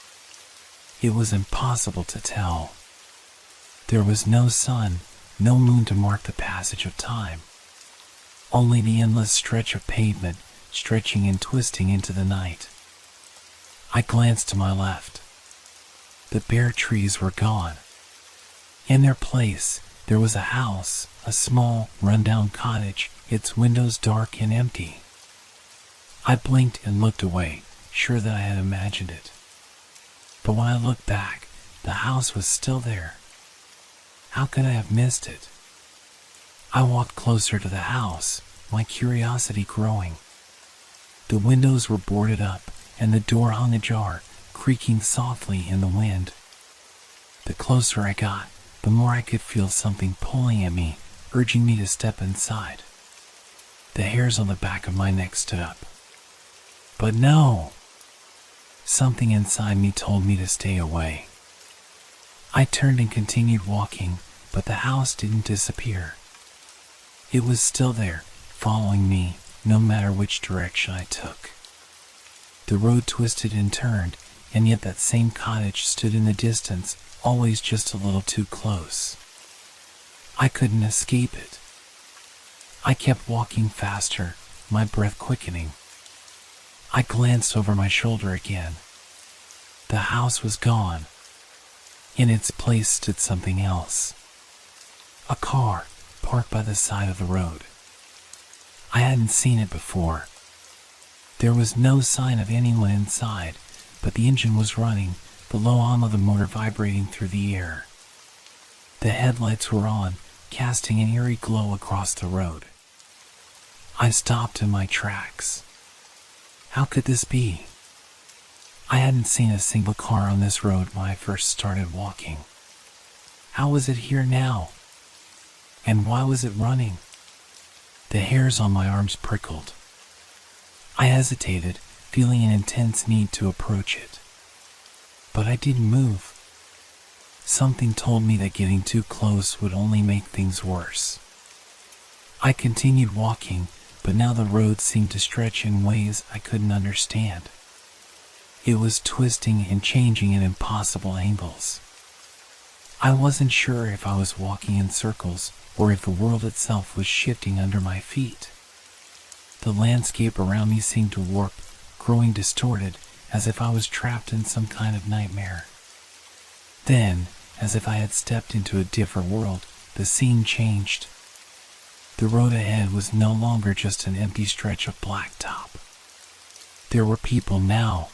It was impossible to tell. There was no sun, no moon to mark the passage of time. Only the endless stretch of pavement, stretching and twisting into the night. I glanced to my left. The bare trees were gone. In their place, there was a house, a small, run-down cottage, its windows dark and empty. I blinked and looked away, sure that I had imagined it. But when I looked back, the house was still there. How could I have missed it? I walked closer to the house, my curiosity growing. The windows were boarded up, and the door hung ajar, creaking softly in the wind. The closer I got, the more I could feel something pulling at me, urging me to step inside. The hairs on the back of my neck stood up. But no! Something inside me told me to stay away. I turned and continued walking, but the house didn't disappear. It was still there, following me, no matter which direction I took. The road twisted and turned, and yet that same cottage stood in the distance, always just a little too close. I couldn't escape it. I kept walking faster, my breath quickening. I glanced over my shoulder again. The house was gone. In its place stood something else. A car, parked by the side of the road. I hadn't seen it before. There was no sign of anyone inside, but the engine was running, the low hum of the motor vibrating through the air. The headlights were on, casting an eerie glow across the road. I stopped in my tracks. How could this be? I hadn't seen a single car on this road when I first started walking. How was it here now? And why was it running? The hairs on my arms prickled. I hesitated, feeling an intense need to approach it. But I didn't move. Something told me that getting too close would only make things worse. I continued walking, but now the road seemed to stretch in ways I couldn't understand. It was twisting and changing at impossible angles. I wasn't sure if I was walking in circles or if the world itself was shifting under my feet. The landscape around me seemed to warp, growing distorted, as if I was trapped in some kind of nightmare. Then, as if I had stepped into a different world, the scene changed. The road ahead was no longer just an empty stretch of blacktop. There were people now.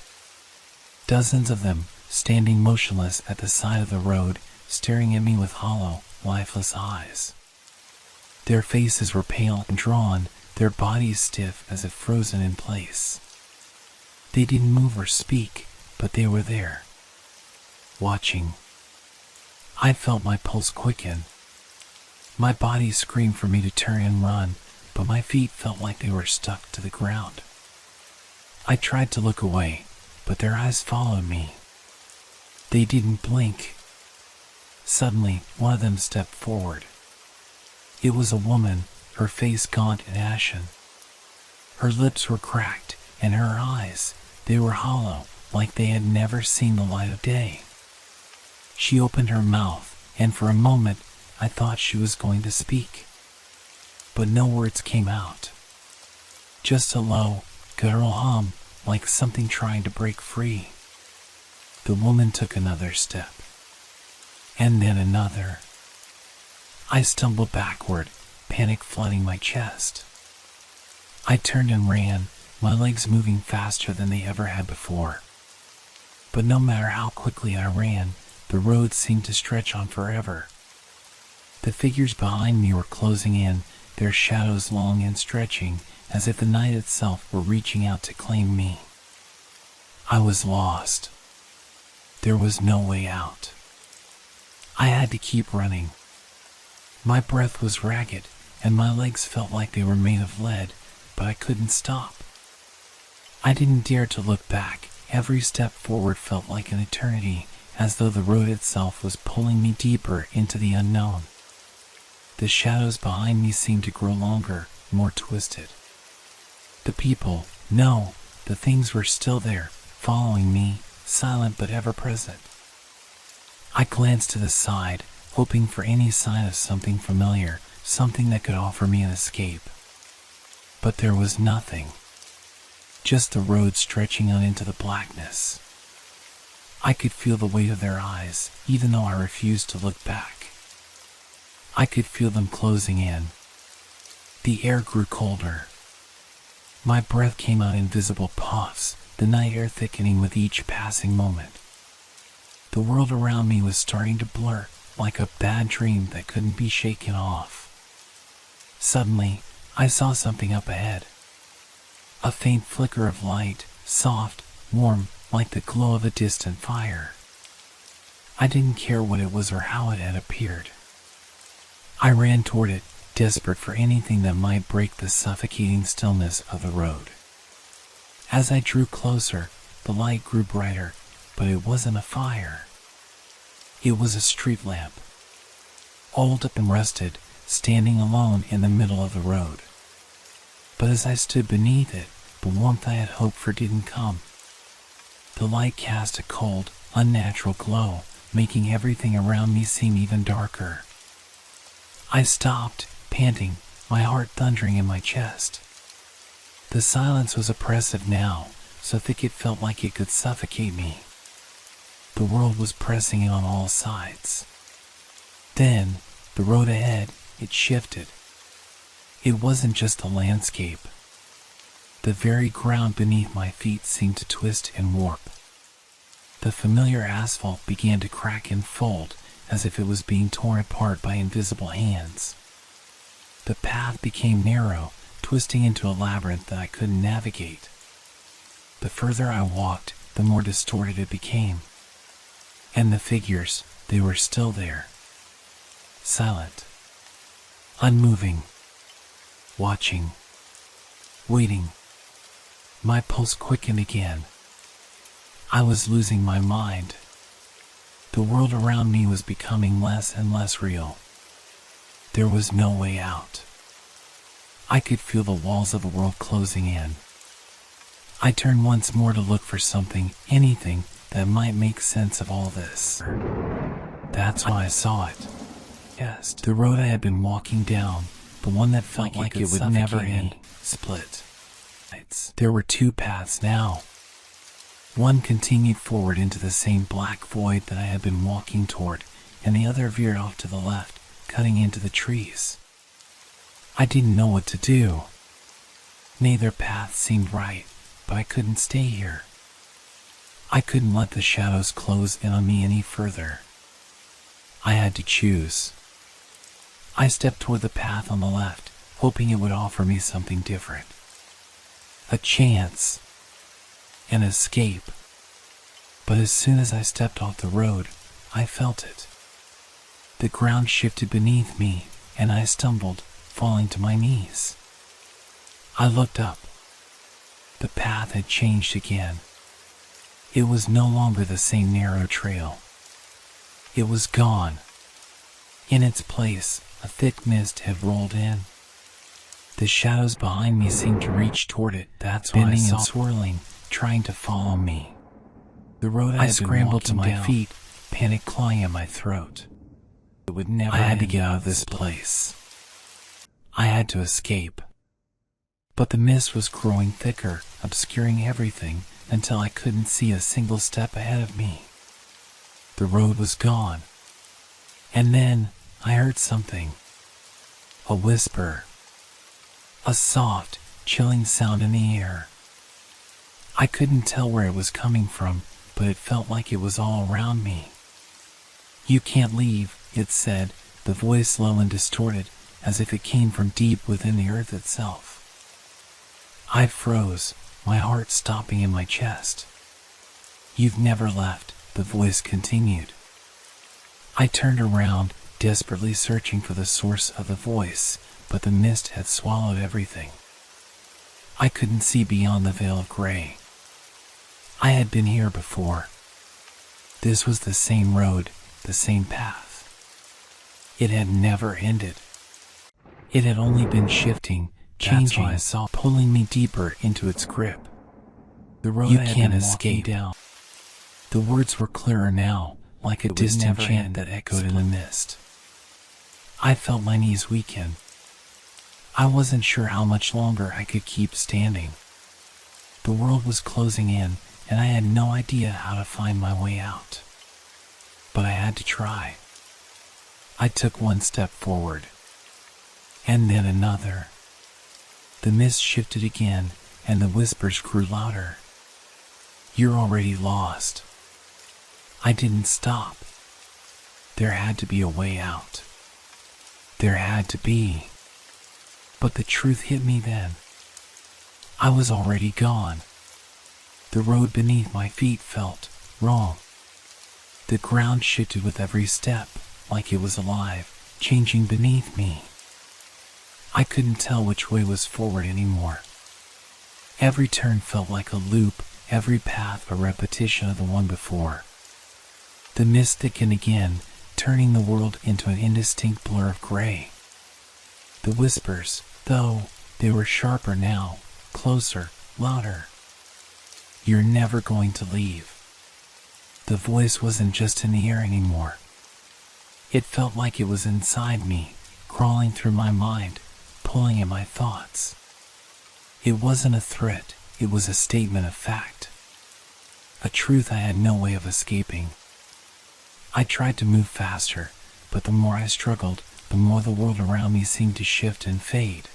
Dozens of them, standing motionless at the side of the road, staring at me with hollow, lifeless eyes. Their faces were pale and drawn, their bodies stiff as if frozen in place. They didn't move or speak, but they were there, watching. I felt my pulse quicken. My body screamed for me to turn and run, but my feet felt like they were stuck to the ground. I tried to look away, but their eyes followed me. They didn't blink. Suddenly, one of them stepped forward. It was a woman, her face gaunt and ashen. Her lips were cracked, and her eyes, they were hollow, like they had never seen the light of day. She opened her mouth, and for a moment, I thought she was going to speak. But no words came out. Just a low, guttural hum, like something trying to break free. The woman took another step. And then another. I stumbled backward, panic flooding my chest. I turned and ran, my legs moving faster than they ever had before. But no matter how quickly I ran, the road seemed to stretch on forever. The figures behind me were closing in, their shadows long and stretching, as if the night itself were reaching out to claim me. I was lost. There was no way out. I had to keep running. My breath was ragged, and my legs felt like they were made of lead, but I couldn't stop. I didn't dare to look back. Every step forward felt like an eternity, as though the road itself was pulling me deeper into the unknown. The shadows behind me seemed to grow longer, more twisted. The people, no, the things were still there, following me, silent but ever present. I glanced to the side, hoping for any sign of something familiar, something that could offer me an escape. But there was nothing. Just the road stretching out into the blackness. I could feel the weight of their eyes, even though I refused to look back. I could feel them closing in. The air grew colder. My breath came out in visible puffs, the night air thickening with each passing moment. The world around me was starting to blur, like a bad dream that couldn't be shaken off. Suddenly, I saw something up ahead. A faint flicker of light, soft, warm, like the glow of a distant fire. I didn't care what it was or how it had appeared. I ran toward it, desperate for anything that might break the suffocating stillness of the road. As I drew closer, the light grew brighter, but it wasn't a fire. It was a street lamp, old and rusted, standing alone in the middle of the road. But as I stood beneath it, the warmth I had hoped for didn't come. The light cast a cold, unnatural glow, making everything around me seem even darker. I stopped, panting, my heart thundering in my chest. The silence was oppressive now, so thick it felt like it could suffocate me. The world was pressing in on all sides. Then, the road ahead, it shifted. It wasn't just a landscape. The very ground beneath my feet seemed to twist and warp. The familiar asphalt began to crack and fold, as if it was being torn apart by invisible hands. The path became narrow, twisting into a labyrinth that I couldn't navigate. The further I walked, the more distorted it became. And the figures, they were still there. Silent. Unmoving. Watching. Waiting. My pulse quickened again. I was losing my mind. The world around me was becoming less and less real. There was no way out. I could feel the walls of the world closing in. I turned once more to look for something, anything, that might make sense of all this. That's when I saw it. Yes, the road I had been walking down, the one that felt like it would never end, split. There were two paths now. One continued forward into the same black void that I had been walking toward, and the other veered off to the left, cutting into the trees. I didn't know what to do. Neither path seemed right, but I couldn't stay here. I couldn't let the shadows close in on me any further. I had to choose. I stepped toward the path on the left, hoping it would offer me something different. A chance. An escape. But as soon as I stepped off the road, I felt it. The ground shifted beneath me, and I stumbled, falling to my knees. I looked up. The path had changed again. It was no longer the same narrow trail. It was gone. In its place, a thick mist had rolled in. The shadows behind me seemed to reach toward it, bending and swirling, trying to follow me. The road I scrambled to my feet, panic clawing at my throat. It would never end. I had to get out of this place. I had to escape. But the mist was growing thicker, obscuring everything, until I couldn't see a single step ahead of me. The road was gone. And then I heard something. A whisper. A soft, chilling sound in the air. I couldn't tell where it was coming from, but it felt like it was all around me. "You can't leave," it said, the voice low and distorted, as if it came from deep within the earth itself. I froze, my heart stopping in my chest. "You've never left," the voice continued. I turned around, desperately searching for the source of the voice, but the mist had swallowed everything. I couldn't see beyond the veil of gray. I had been here before. This was the same road, the same path. It had never ended. It had only been shifting, changing, I saw, pulling me deeper into its grip. The road I had been walking down. The words were clearer now, like a distant chant that echoed in the mist. I felt my knees weaken. I wasn't sure how much longer I could keep standing. The world was closing in, and I had no idea how to find my way out. But I had to try. I took one step forward. And then another. The mist shifted again, and the whispers grew louder. "You're already lost." I didn't stop. There had to be a way out. There had to be. But the truth hit me then. I was already gone. The road beneath my feet felt wrong. The ground shifted with every step, like it was alive, changing beneath me. I couldn't tell which way was forward anymore. Every turn felt like a loop, every path a repetition of the one before. The mist thickened again, turning the world into an indistinct blur of gray. The whispers, though, they were sharper now, closer, louder. "You're never going to leave." The voice wasn't just in the air anymore. It felt like it was inside me, crawling through my mind, pulling at my thoughts. It wasn't a threat, it was a statement of fact. A truth I had no way of escaping. I tried to move faster, but the more I struggled, the more the world around me seemed to shift and fade.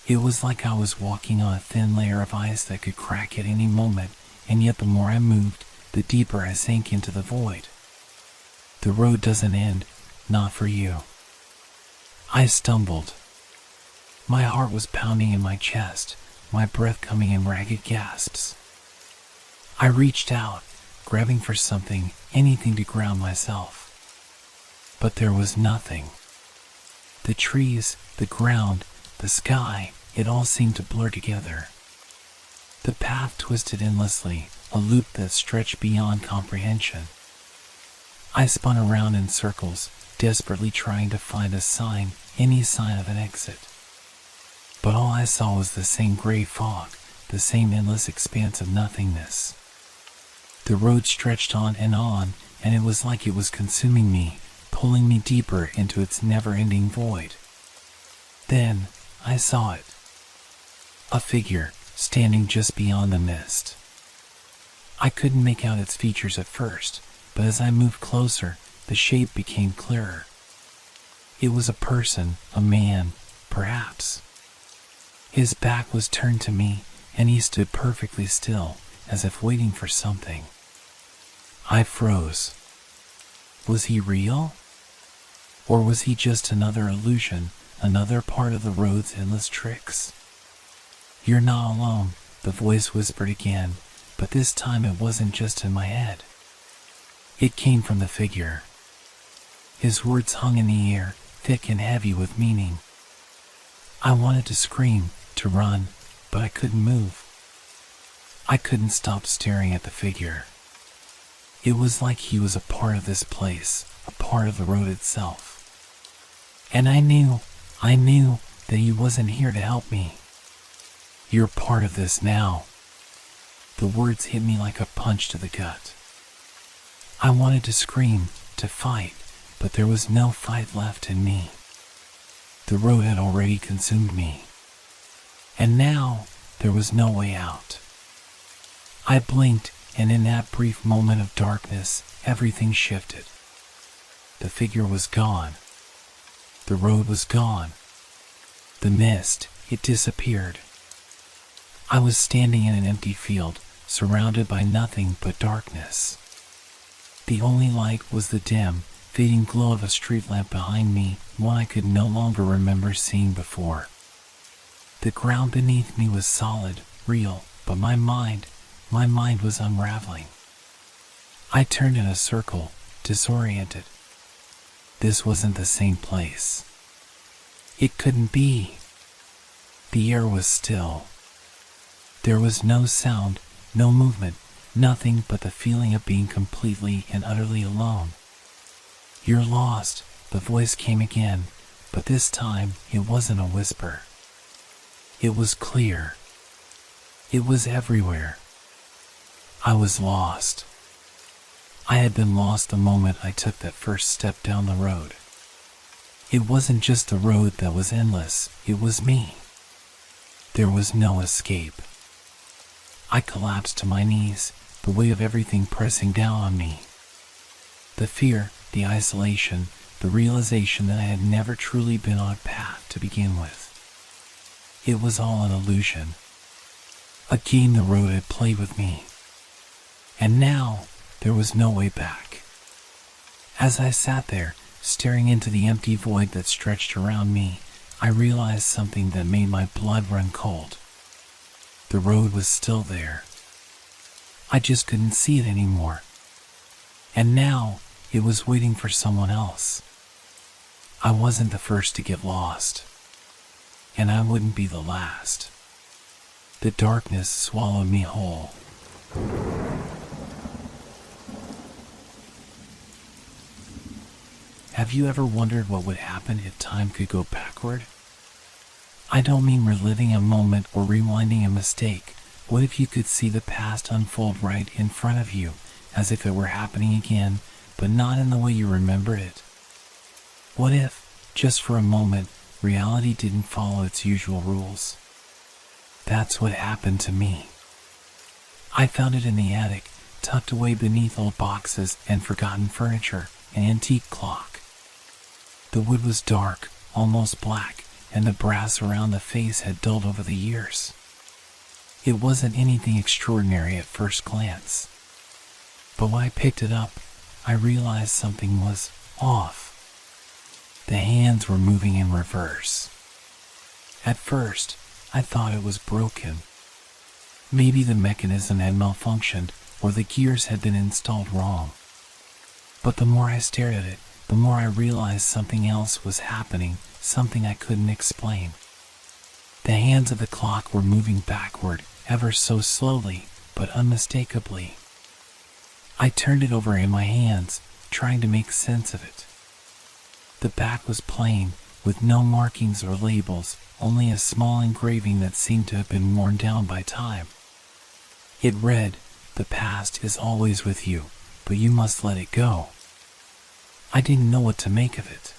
It was like I was walking on a thin layer of ice that could crack at any moment, and yet the more I moved, the deeper I sank into the void. The road doesn't end, not for you. I stumbled. My heart was pounding in my chest, my breath coming in ragged gasps. I reached out, grabbing for something, anything to ground myself. But there was nothing. The trees, the ground, the sky, it all seemed to blur together. The path twisted endlessly, a loop that stretched beyond comprehension. I spun around in circles, desperately trying to find a sign, any sign of an exit. But all I saw was the same gray fog, the same endless expanse of nothingness. The road stretched on, and it was like it was consuming me, pulling me deeper into its never-ending void. Then, I saw it. A figure, standing just beyond the mist. I couldn't make out its features at first, but as I moved closer, the shape became clearer. It was a person, a man, perhaps. His back was turned to me, and he stood perfectly still, as if waiting for something. I froze. Was he real? Or was he just another illusion, another part of the road's endless tricks? "You're not alone," the voice whispered again, but this time it wasn't just in my head. It came from the figure. His words hung in the air, thick and heavy with meaning. I wanted to scream, to run, but I couldn't move. I couldn't stop staring at the figure. It was like he was a part of this place, a part of the road itself. And I knew that he wasn't here to help me. "You're part of this now." The words hit me like a punch to the gut. I wanted to scream, to fight, but there was no fight left in me. The road had already consumed me. And now, there was no way out. I blinked, and in that brief moment of darkness, everything shifted. The figure was gone. The road was gone. The mist, it disappeared. I was standing in an empty field, surrounded by nothing but darkness. The only light was the dim, fading glow of a street lamp behind me, one I could no longer remember seeing before. The ground beneath me was solid, real, but my mind was unraveling. I turned in a circle, disoriented. This wasn't the same place. It couldn't be. The air was still. There was no sound, no movement, nothing but the feeling of being completely and utterly alone. "You're lost," the voice came again, but this time it wasn't a whisper. It was clear. It was everywhere. I was lost. I had been lost the moment I took that first step down the road. It wasn't just the road that was endless, it was me. There was no escape. I collapsed to my knees, the weight of everything pressing down on me. The fear, the isolation, the realization that I had never truly been on a path to begin with. It was all an illusion. A game the road had played with me. And now, there was no way back. As I sat there, staring into the empty void that stretched around me, I realized something that made my blood run cold. The road was still there. I just couldn't see it anymore. And now, it was waiting for someone else. I wasn't the first to get lost. and I wouldn't be the last. The darkness swallowed me whole. Have you ever wondered what would happen if time could go backward? I don't mean reliving a moment or rewinding a mistake. What if you could see the past unfold right in front of you, as if it were happening again, but not in the way you remembered it? What if, just for a moment, reality didn't follow its usual rules? That's what happened to me. I found it in the attic, tucked away beneath old boxes and forgotten furniture, an antique clock. The wood was dark, almost black, and the brass around the face had dulled over the years. It wasn't anything extraordinary at first glance. But when I picked it up, I realized something was off. The hands were moving in reverse. At first, I thought it was broken. Maybe the mechanism had malfunctioned or the gears had been installed wrong. But the more I stared at it, the more I realized something else was happening, something I couldn't explain. The hands of the clock were moving backward, ever so slowly, but unmistakably. I turned it over in my hands, trying to make sense of it. The back was plain, with no markings or labels, only a small engraving that seemed to have been worn down by time. It read, "The past is always with you, but you must let it go." I didn't know what to make of it.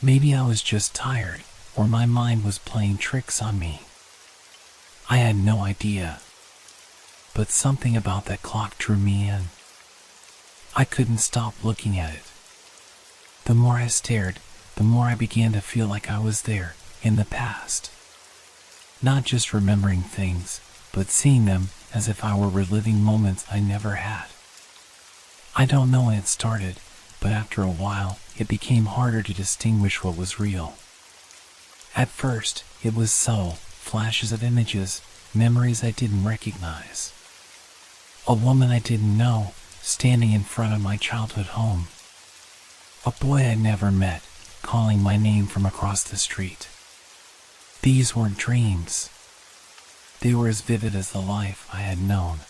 Maybe I was just tired, or my mind was playing tricks on me. I had no idea. But something about that clock drew me in. I couldn't stop looking at it. The more I stared, the more I began to feel like I was there, in the past. Not just remembering things, but seeing them as if I were reliving moments I never had. I don't know when it started, but after a while, it became harder to distinguish what was real. At first, it was subtle, flashes of images, memories I didn't recognize. A woman I didn't know, standing in front of my childhood home. A boy I'd never met, calling my name from across the street. These weren't dreams. They were as vivid as the life I had known.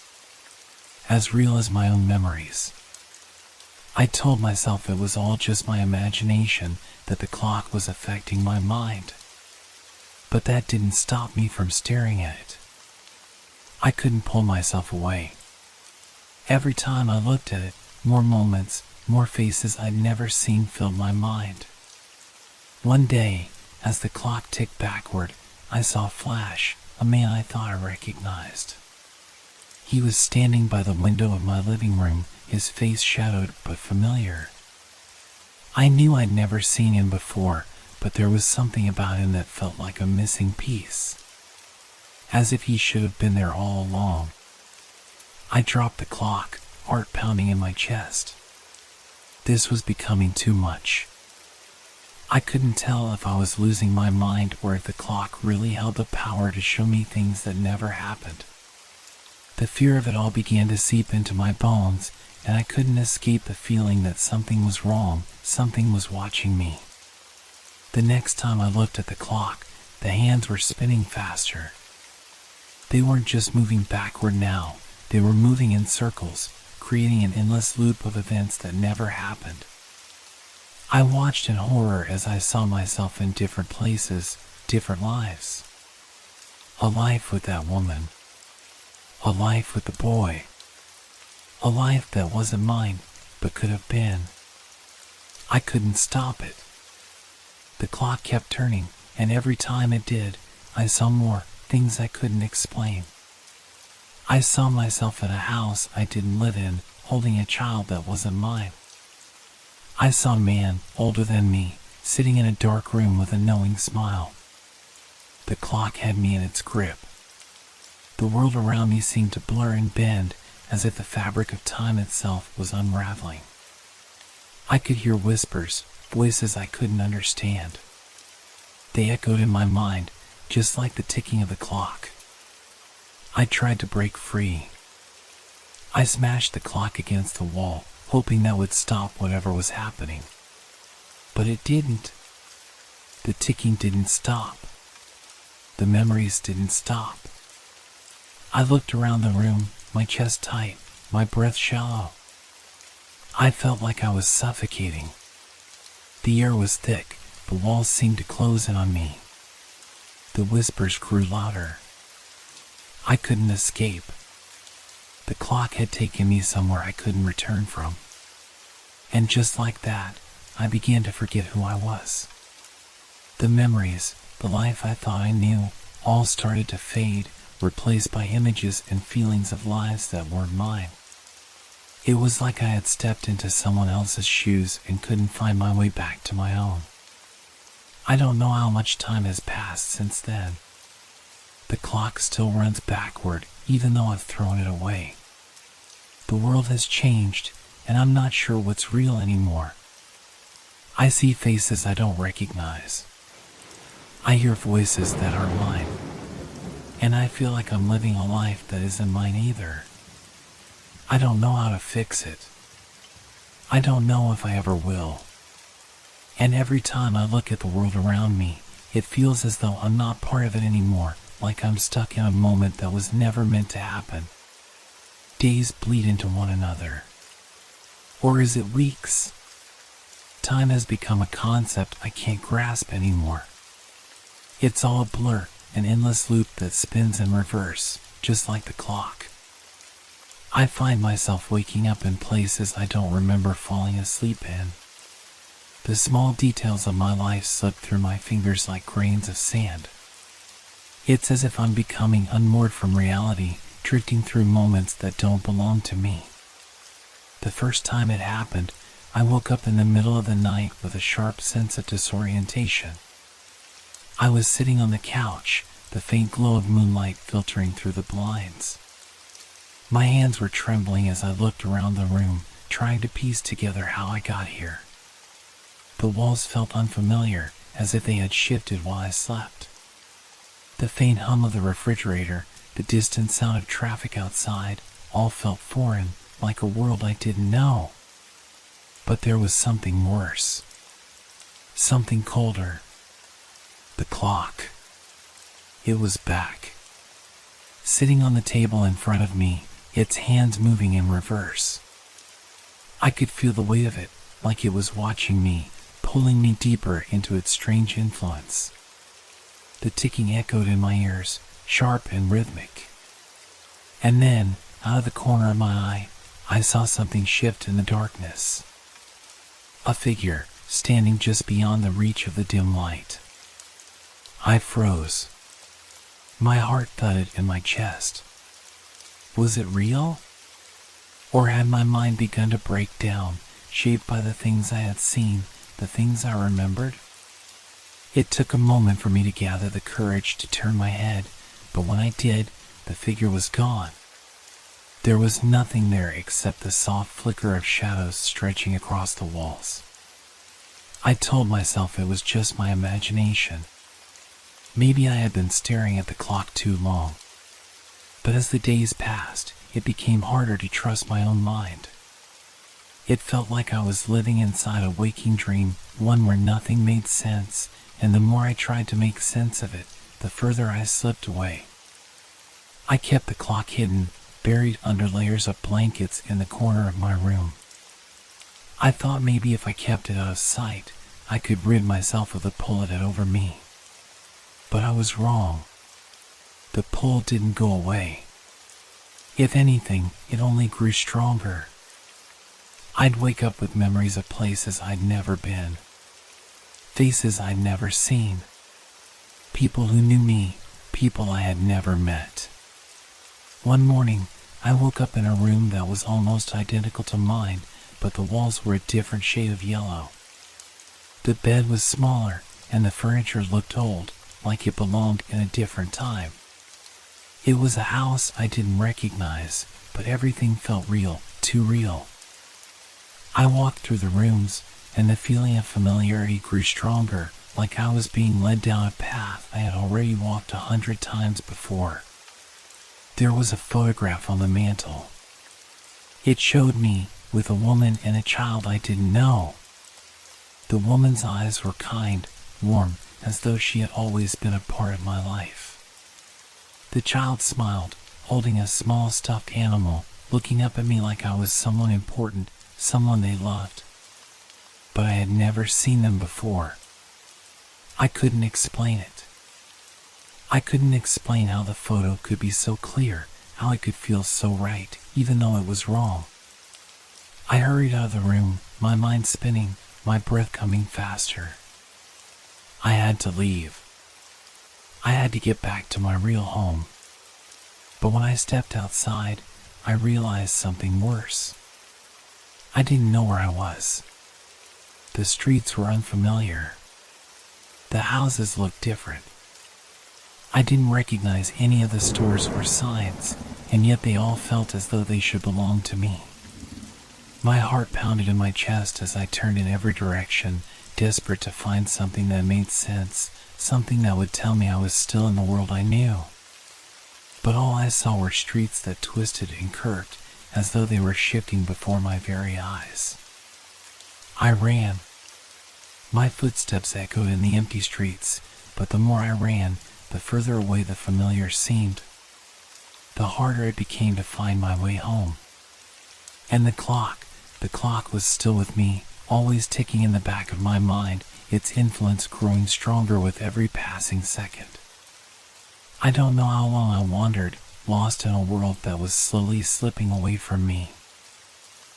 As real as my own memories. I told myself it was all just my imagination, that the clock was affecting my mind. But that didn't stop me from staring at it. I couldn't pull myself away. Every time I looked at it, more moments, more faces I'd never seen filled my mind. One day, as the clock ticked backward, I saw a flash, a man I thought I recognized. He was standing by the window of my living room, his face shadowed but familiar. I knew I'd never seen him before, but there was something about him that felt like a missing piece. As if he should have been there all along. I dropped the clock, heart pounding in my chest. This was becoming too much. I couldn't tell if I was losing my mind or if the clock really held the power to show me things that never happened. The fear of it all began to seep into my bones, and I couldn't escape the feeling that something was wrong, something was watching me. The next time I looked at the clock, the hands were spinning faster. They weren't just moving backward now, they were moving in circles, creating an endless loop of events that never happened. I watched in horror as I saw myself in different places, different lives. A life with that woman. A life with the boy. A life that wasn't mine, but could have been. I couldn't stop it. The clock kept turning, and every time it did, I saw more things I couldn't explain. I saw myself in a house I didn't live in, holding a child that wasn't mine. I saw a man, older than me, sitting in a dark room with a knowing smile. The clock had me in its grip. The world around me seemed to blur and bend, as if the fabric of time itself was unraveling. I could hear whispers, voices I couldn't understand. They echoed in my mind, just like the ticking of the clock. I tried to break free. I smashed the clock against the wall, hoping that would stop whatever was happening. But it didn't. The ticking didn't stop. the memories didn't stop. I looked around the room, my chest tight, my breath shallow. I felt like I was suffocating. The air was thick, the walls seemed to close in on me. The whispers grew louder. I couldn't escape. The clock had taken me somewhere I couldn't return from. And just like that, I began to forget who I was. The memories, the life I thought I knew, all started to fade, replaced by images and feelings of lives that weren't mine. It was like I had stepped into someone else's shoes and couldn't find my way back to my own. I don't know how much time has passed since then. The clock still runs backward, even though I've thrown it away. The world has changed, and I'm not sure what's real anymore. I see faces I don't recognize. I hear voices that aren't mine. And I feel like I'm living a life that isn't mine either. I don't know how to fix it. I don't know if I ever will. And every time I look at the world around me, it feels as though I'm not part of it anymore, like I'm stuck in a moment that was never meant to happen. Days bleed into one another. Or is it weeks? Time has become a concept I can't grasp anymore. It's all a blur, an endless loop that spins in reverse, just like the clock. I find myself waking up in places I don't remember falling asleep in. The small details of my life slip through my fingers like grains of sand. It's as if I'm becoming unmoored from reality, drifting through moments that don't belong to me. The first time it happened, I woke up in the middle of the night with a sharp sense of disorientation. I was sitting on the couch, the faint glow of moonlight filtering through the blinds. My hands were trembling as I looked around the room, trying to piece together how I got here. The walls felt unfamiliar, as if they had shifted while I slept. The faint hum of the refrigerator, the distant sound of traffic outside, all felt foreign, like a world I didn't know. But there was something worse. Something colder. The clock. It was back. Sitting on the table in front of me, its hands moving in reverse. I could feel the weight of it, like it was watching me, pulling me deeper into its strange influence. The ticking echoed in my ears, sharp and rhythmic. And then, out of the corner of my eye, I saw something shift in the darkness. A figure, standing just beyond the reach of the dim light. I froze. My heart thudded in my chest. Was it real? Or had my mind begun to break down, shaped by the things I had seen, the things I remembered? It took a moment for me to gather the courage to turn my head, but when I did, the figure was gone. There was nothing there except the soft flicker of shadows stretching across the walls. I told myself it was just my imagination. Maybe I had been staring at the clock too long. But as the days passed, it became harder to trust my own mind. It felt like I was living inside a waking dream, one where nothing made sense, and the more I tried to make sense of it, the further I slipped away. I kept the clock hidden, buried under layers of blankets in the corner of my room. I thought maybe if I kept it out of sight, I could rid myself of the pull it had over me. But I was wrong. The pull didn't go away. If anything, it only grew stronger. I'd wake up with memories of places I'd never been, faces I'd never seen, people who knew me, people I had never met. One morning, I woke up in a room that was almost identical to mine, but the walls were a different shade of yellow. The bed was smaller, and the furniture looked old, like it belonged in a different time. It was a house I didn't recognize, but everything felt real, too real. I walked through the rooms, and the feeling of familiarity grew stronger, like I was being led down a path I had already walked 100 times before. There was a photograph on the mantel. It showed me with a woman and a child I didn't know. The woman's eyes were kind, warm, as though she had always been a part of my life. The child smiled, holding a small stuffed animal, looking up at me like I was someone important, someone they loved. But I had never seen them before. I couldn't explain it. I couldn't explain how the photo could be so clear, how it could feel so right, even though it was wrong. I hurried out of the room, my mind spinning, my breath coming faster. I had to leave. I had to get back to my real home. But when I stepped outside, I realized something worse. I didn't know where I was. The streets were unfamiliar. The houses looked different. I didn't recognize any of the stores or signs, and yet they all felt as though they should belong to me. My heart pounded in my chest as I turned in every direction, desperate to find something that made sense, something that would tell me I was still in the world I knew. But all I saw were streets that twisted and curved, as though they were shifting before my very eyes. I ran. My footsteps echoed in the empty streets, but the more I ran, the further away the familiar seemed. The harder it became to find my way home. And the clock was still with me, always ticking in the back of my mind, its influence growing stronger with every passing second. I don't know how long I wandered, lost in a world that was slowly slipping away from me.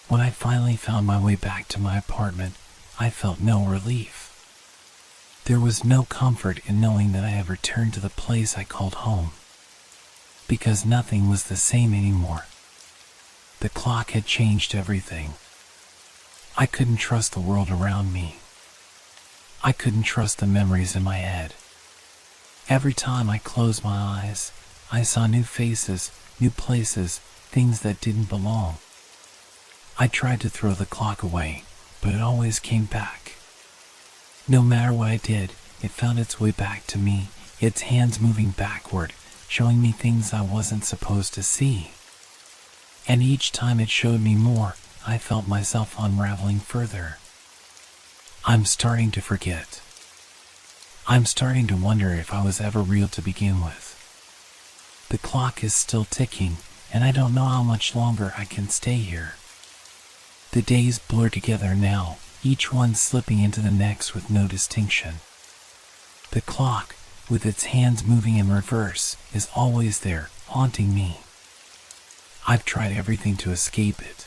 When I finally found my way back to my apartment, I felt no relief. There was no comfort in knowing that I had returned to the place I called home, because nothing was the same anymore. The clock had changed everything. I couldn't trust the world around me. I couldn't trust the memories in my head. Every time I closed my eyes, I saw new faces, new places, things that didn't belong. I tried to throw the clock away, but it always came back. No matter what I did, it found its way back to me, its hands moving backward, showing me things I wasn't supposed to see. And each time it showed me more, I felt myself unraveling further. I'm starting to forget. I'm starting to wonder if I was ever real to begin with. The clock is still ticking, and I don't know how much longer I can stay here. The days blur together now, each one slipping into the next with no distinction. The clock, with its hands moving in reverse, is always there, haunting me. I've tried everything to escape it.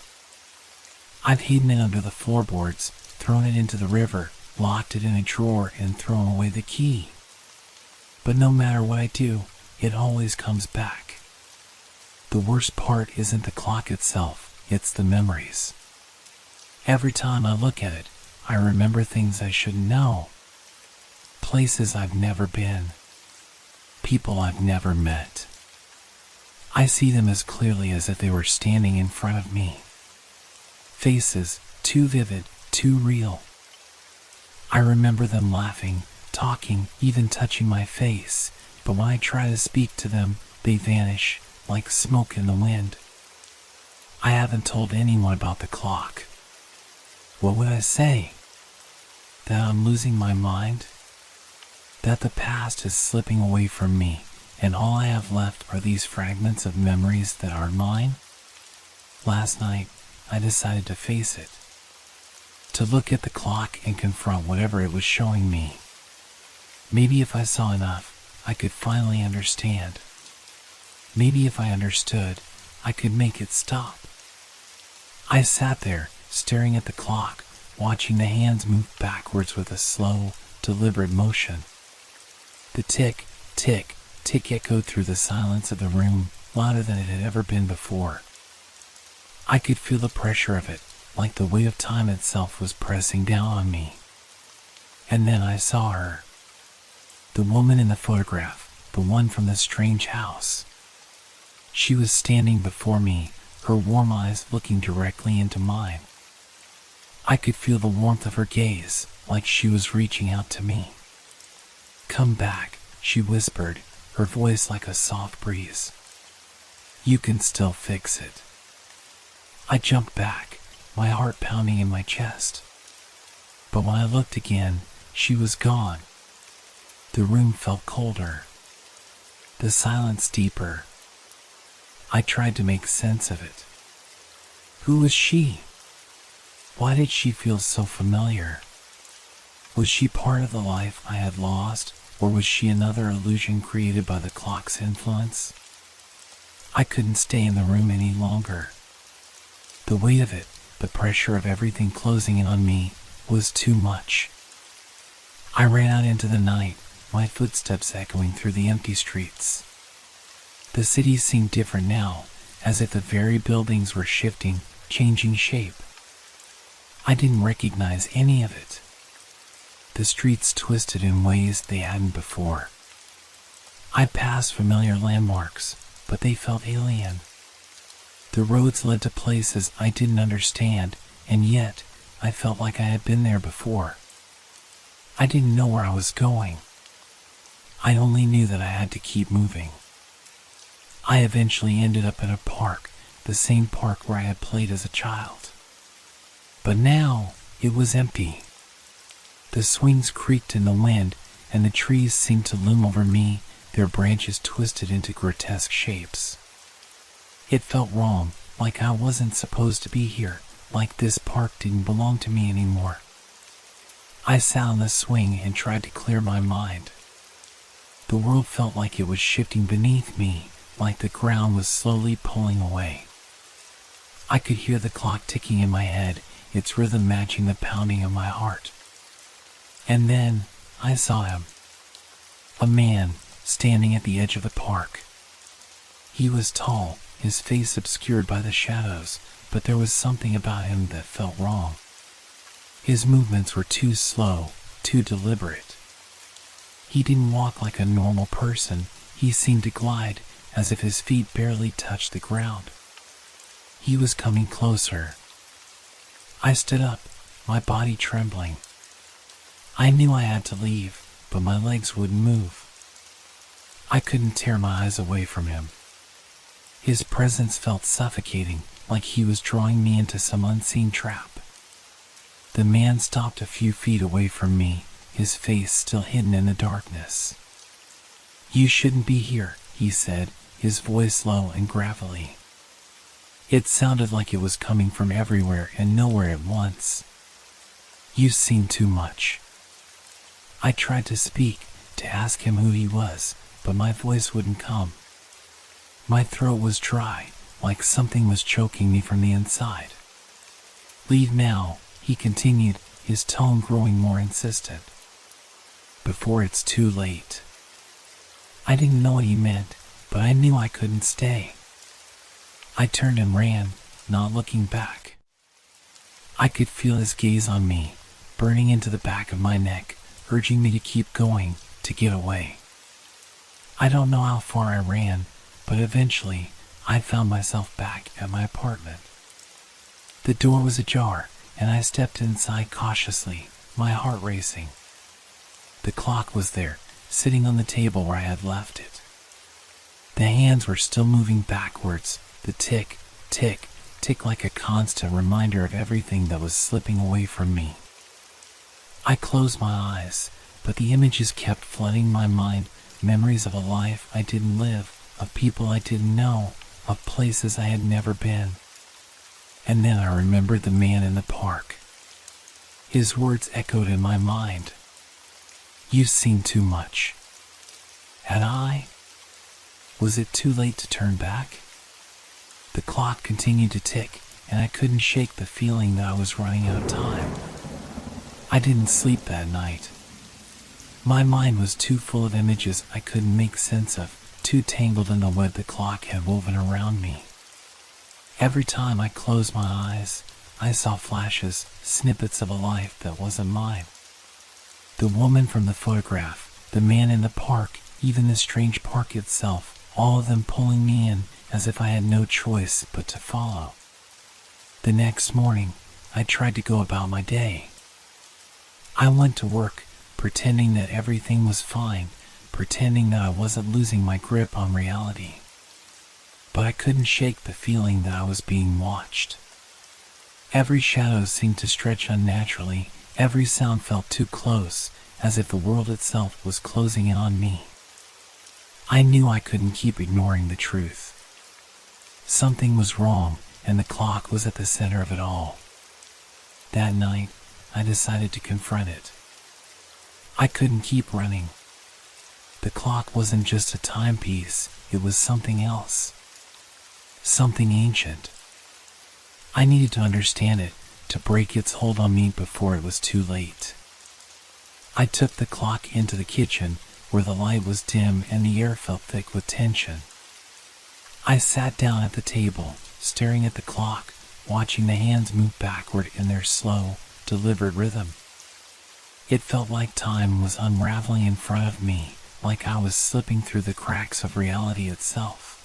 I've hidden it under the floorboards, thrown it into the river, locked it in a drawer, and thrown away the key. But no matter what I do, it always comes back. The worst part isn't the clock itself, it's the memories. Every time I look at it, I remember things I shouldn't know. Places I've never been. People I've never met. I see them as clearly as if they were standing in front of me. Faces, too vivid, too real. I remember them laughing, talking, even touching my face, but when I try to speak to them, they vanish, like smoke in the wind. I haven't told anyone about the clock. What would I say? That I'm losing my mind? That the past is slipping away from me, and all I have left are these fragments of memories that aren't mine? Last night, I decided to face it. To look at the clock and confront whatever it was showing me. Maybe if I saw enough, I could finally understand. Maybe if I understood, I could make it stop. I sat there, staring at the clock, watching the hands move backwards with a slow, deliberate motion. The tick, tick, tick echoed through the silence of the room, louder than it had ever been before. I could feel the pressure of it, like the weight of time itself was pressing down on me. And then I saw her. The woman in the photograph, the one from the strange house. She was standing before me, her warm eyes looking directly into mine. I could feel the warmth of her gaze, like she was reaching out to me. "Come back," she whispered, her voice like a soft breeze. "You can still fix it." I jumped back, my heart pounding in my chest. But when I looked again, she was gone. The room felt colder. the silence deeper. I tried to make sense of it. Who was she? Why did she feel so familiar? Was she part of the life I had lost, or was she another illusion created by the clock's influence? I couldn't stay in the room any longer. The weight of it, the pressure of everything closing in on me, was too much. I ran out into the night, my footsteps echoing through the empty streets. The city seemed different now, as if the very buildings were shifting, changing shape. I didn't recognize any of it. The streets twisted in ways they hadn't before. I passed familiar landmarks, but they felt alien. The roads led to places I didn't understand, and yet I felt like I had been there before. I didn't know where I was going. I only knew that I had to keep moving. I eventually ended up in a park, the same park where I had played as a child. But now it was empty. The swings creaked in the wind, and the trees seemed to loom over me, their branches twisted into grotesque shapes. It felt wrong, like I wasn't supposed to be here, like this park didn't belong to me anymore. I sat on the swing and tried to clear my mind. The world felt like it was shifting beneath me, like the ground was slowly pulling away. I could hear the clock ticking in my head, its rhythm matching the pounding of my heart. And then I saw him. A man standing at the edge of the park. He was tall, his face obscured by the shadows, but there was something about him that felt wrong. His movements were too slow, too deliberate. He didn't walk like a normal person, he seemed to glide, as if his feet barely touched the ground. He was coming closer. I stood up, my body trembling. I knew I had to leave, but my legs wouldn't move. I couldn't tear my eyes away from him. His presence felt suffocating, like he was drawing me into some unseen trap. The man stopped a few feet away from me, his face still hidden in the darkness. "You shouldn't be here," he said, his voice low and gravelly. It sounded like it was coming from everywhere and nowhere at once. "You've seen too much." I tried to speak, to ask him who he was, but my voice wouldn't come. My throat was dry, like something was choking me from the inside. "Leave now," he continued, his tone growing more insistent. "Before it's too late." I didn't know what he meant, but I knew I couldn't stay. I turned and ran, not looking back. I could feel his gaze on me, burning into the back of my neck, urging me to keep going, to get away. I don't know how far I ran, but eventually I found myself back at my apartment. The door was ajar, and I stepped inside cautiously, my heart racing. The clock was there, sitting on the table where I had left it. The hands were still moving backwards, the tick, tick, tick like a constant reminder of everything that was slipping away from me. I closed my eyes, but the images kept flooding my mind, memories of a life I didn't live, of people I didn't know, of places I had never been. And then I remembered the man in the park. His words echoed in my mind. "You've seen too much." Had I? Was it too late to turn back? The clock continued to tick, and I couldn't shake the feeling that I was running out of time. I didn't sleep that night. My mind was too full of images I couldn't make sense of, too tangled in the web the clock had woven around me. Every time I closed my eyes, I saw flashes, snippets of a life that wasn't mine. The woman from the photograph, the man in the park, even the strange park itself, all of them pulling me in as if I had no choice but to follow. The next morning, I tried to go about my day. I went to work, pretending that everything was fine, pretending that I wasn't losing my grip on reality. But I couldn't shake the feeling that I was being watched. Every shadow seemed to stretch unnaturally, every sound felt too close, as if the world itself was closing in on me. I knew I couldn't keep ignoring the truth. Something was wrong, and the clock was at the center of it all. That night, I decided to confront it. I couldn't keep running. The clock wasn't just a timepiece, it was something else. Something ancient. I needed to understand it, to break its hold on me before it was too late. I took the clock into the kitchen, where the light was dim and the air felt thick with tension. I sat down at the table, staring at the clock, watching the hands move backward in their slow, deliberate rhythm. It felt like time was unraveling in front of me, like I was slipping through the cracks of reality itself.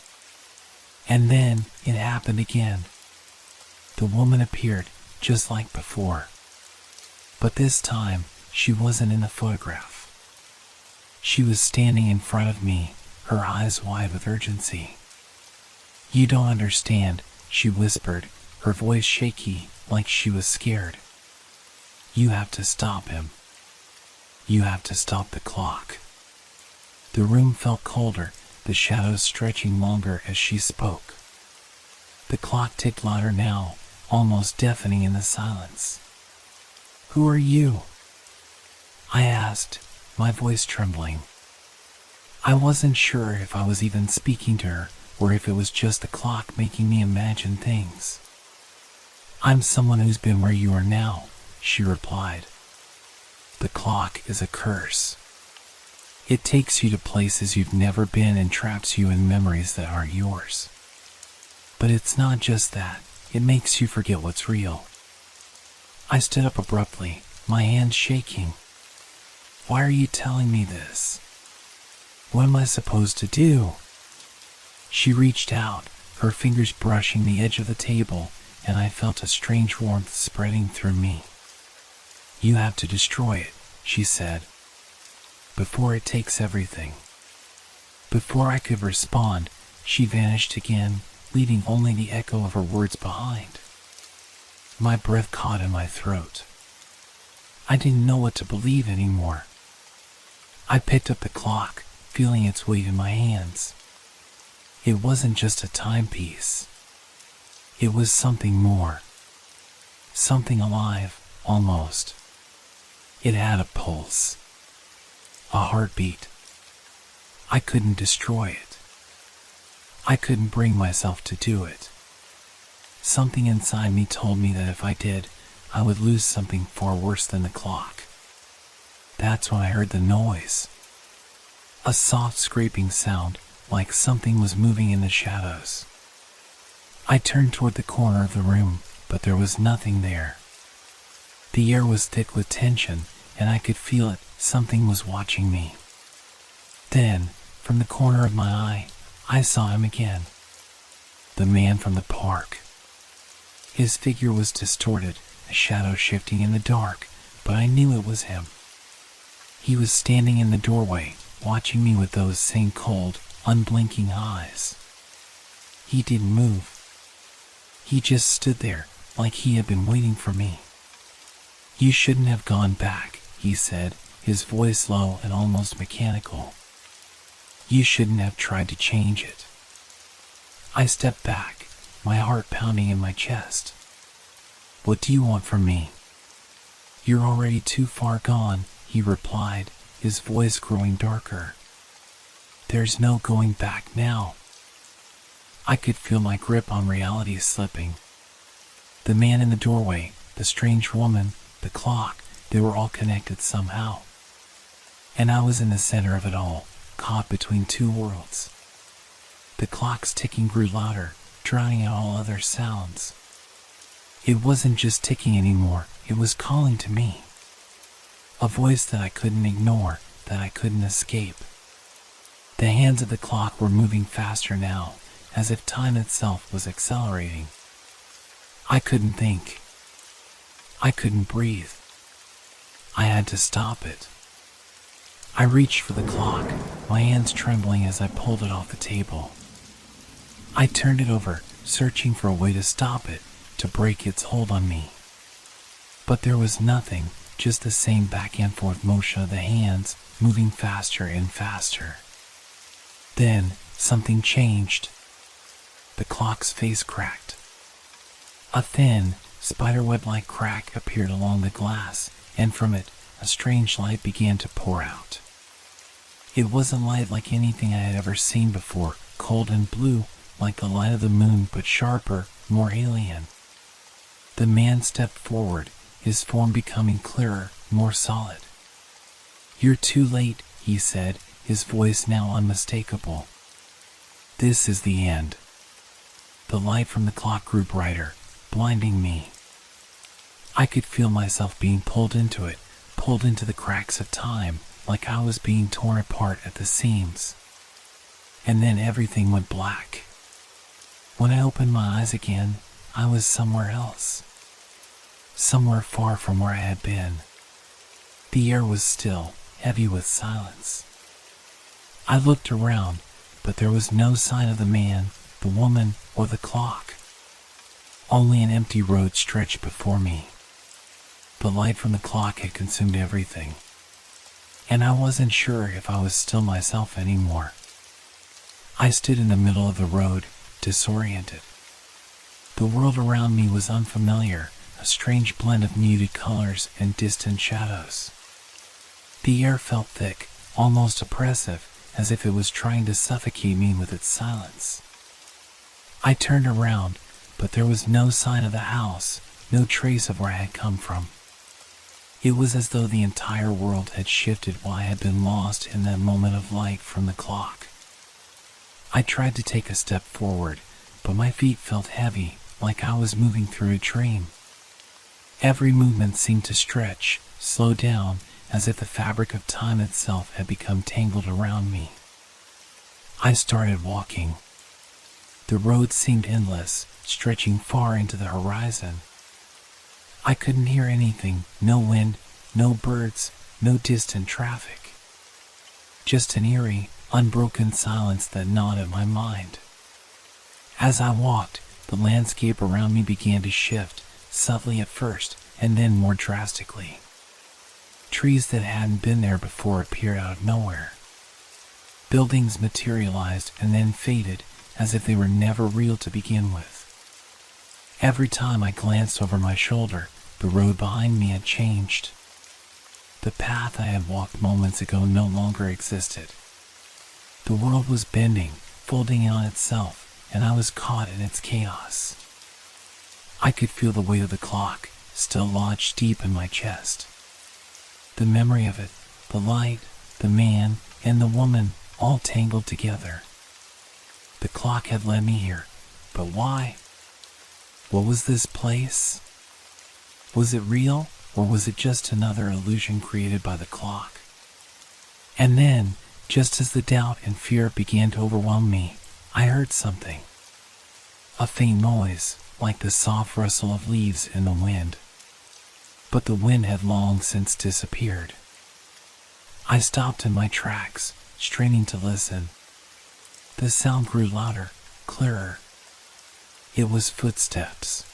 And then it happened again. The woman appeared, just like before. But this time, she wasn't in the photograph. She was standing in front of me, her eyes wide with urgency. "You don't understand," she whispered, her voice shaky, like she was scared. "You have to stop him. You have to stop the clock." The room felt colder, the shadows stretching longer as she spoke. The clock ticked louder now, almost deafening in the silence. "Who are you?" I asked, my voice trembling. I wasn't sure if I was even speaking to her, or if it was just the clock making me imagine things. "I'm someone who's been where you are now," she replied. "The clock is a curse. It takes you to places you've never been and traps you in memories that aren't yours. But it's not just that, it makes you forget what's real." I stood up abruptly, my hands shaking. "Why are you telling me this? What am I supposed to do?" She reached out, her fingers brushing the edge of the table, and I felt a strange warmth spreading through me. "You have to destroy it," she said, "before it takes everything." Before I could respond, she vanished again, leaving only the echo of her words behind. My breath caught in my throat. I didn't know what to believe anymore. I picked up the clock, feeling its weight in my hands. It wasn't just a timepiece. It was something more. Something alive, almost. It had a pulse. A heartbeat. I couldn't destroy it. I couldn't bring myself to do it. Something inside me told me that if I did, I would lose something far worse than the clock. That's when I heard the noise. A soft scraping sound, like something was moving in the shadows. I turned toward the corner of the room, but there was nothing there. The air was thick with tension, and I could feel it, something was watching me. Then, from the corner of my eye, I saw him again. The man from the park. His figure was distorted, a shadow shifting in the dark, but I knew it was him. He was standing in the doorway, watching me with those same cold, unblinking eyes. He didn't move. He just stood there, like he had been waiting for me. "You shouldn't have gone back," he said, his voice low and almost mechanical. "You shouldn't have tried to change it." I stepped back, my heart pounding in my chest. "What do you want from me?" "You're already too far gone," he replied, his voice growing darker. "There's no going back now." I could feel my grip on reality slipping. The man in the doorway, the strange woman, the clock, they were all connected somehow. And I was in the center of it all, caught between two worlds. The clock's ticking grew louder, drowning out all other sounds. It wasn't just ticking anymore, it was calling to me. A voice that I couldn't ignore, that I couldn't escape. The hands of the clock were moving faster now, as if time itself was accelerating. I couldn't think. I couldn't breathe. I had to stop it. I reached for the clock, my hands trembling as I pulled it off the table. I turned it over, searching for a way to stop it, to break its hold on me. But there was nothing, just the same back and forth motion of the hands, moving faster and faster. Then, something changed. The clock's face cracked. A thin, spiderweb-like crack appeared along the glass, and from it, a strange light began to pour out. It wasn't light like anything I had ever seen before, cold and blue, like the light of the moon, but sharper, more alien. The man stepped forward, his form becoming clearer, more solid. "You're too late," he said, his voice now unmistakable. "This is the end." The light from the clock grew brighter, blinding me. I could feel myself being pulled into it, pulled into the cracks of time, like I was being torn apart at the seams. And then everything went black. When I opened my eyes again, I was somewhere else. Somewhere far from where I had been. The air was still, heavy with silence. I looked around, but there was no sign of the man, the woman, or the clock. Only an empty road stretched before me. The light from the clock had consumed everything, and I wasn't sure if I was still myself anymore. I stood in the middle of the road, disoriented. The world around me was unfamiliar, a strange blend of muted colors and distant shadows. The air felt thick, almost oppressive, as if it was trying to suffocate me with its silence. I turned around, but there was no sign of the house, no trace of where I had come from. It was as though the entire world had shifted while I had been lost in that moment of light from the clock. I tried to take a step forward, but my feet felt heavy, like I was moving through a dream. Every movement seemed to stretch, slow down, as if the fabric of time itself had become tangled around me. I started walking. The road seemed endless, stretching far into the horizon. I couldn't hear anything, no wind, no birds, no distant traffic. Just an eerie, unbroken silence that gnawed at my mind. As I walked, the landscape around me began to shift, subtly at first, and then more drastically. Trees that hadn't been there before appeared out of nowhere. Buildings materialized and then faded, as if they were never real to begin with. Every time I glanced over my shoulder, the road behind me had changed. The path I had walked moments ago no longer existed. The world was bending, folding in on itself, and I was caught in its chaos. I could feel the weight of the clock, still lodged deep in my chest. The memory of it, the light, the man, and the woman, all tangled together. The clock had led me here, but why? What was this place? Was it real, or was it just another illusion created by the clock? And then, just as the doubt and fear began to overwhelm me, I heard something. A faint noise, like the soft rustle of leaves in the wind. But the wind had long since disappeared. I stopped in my tracks, straining to listen. The sound grew louder, clearer. It was footsteps.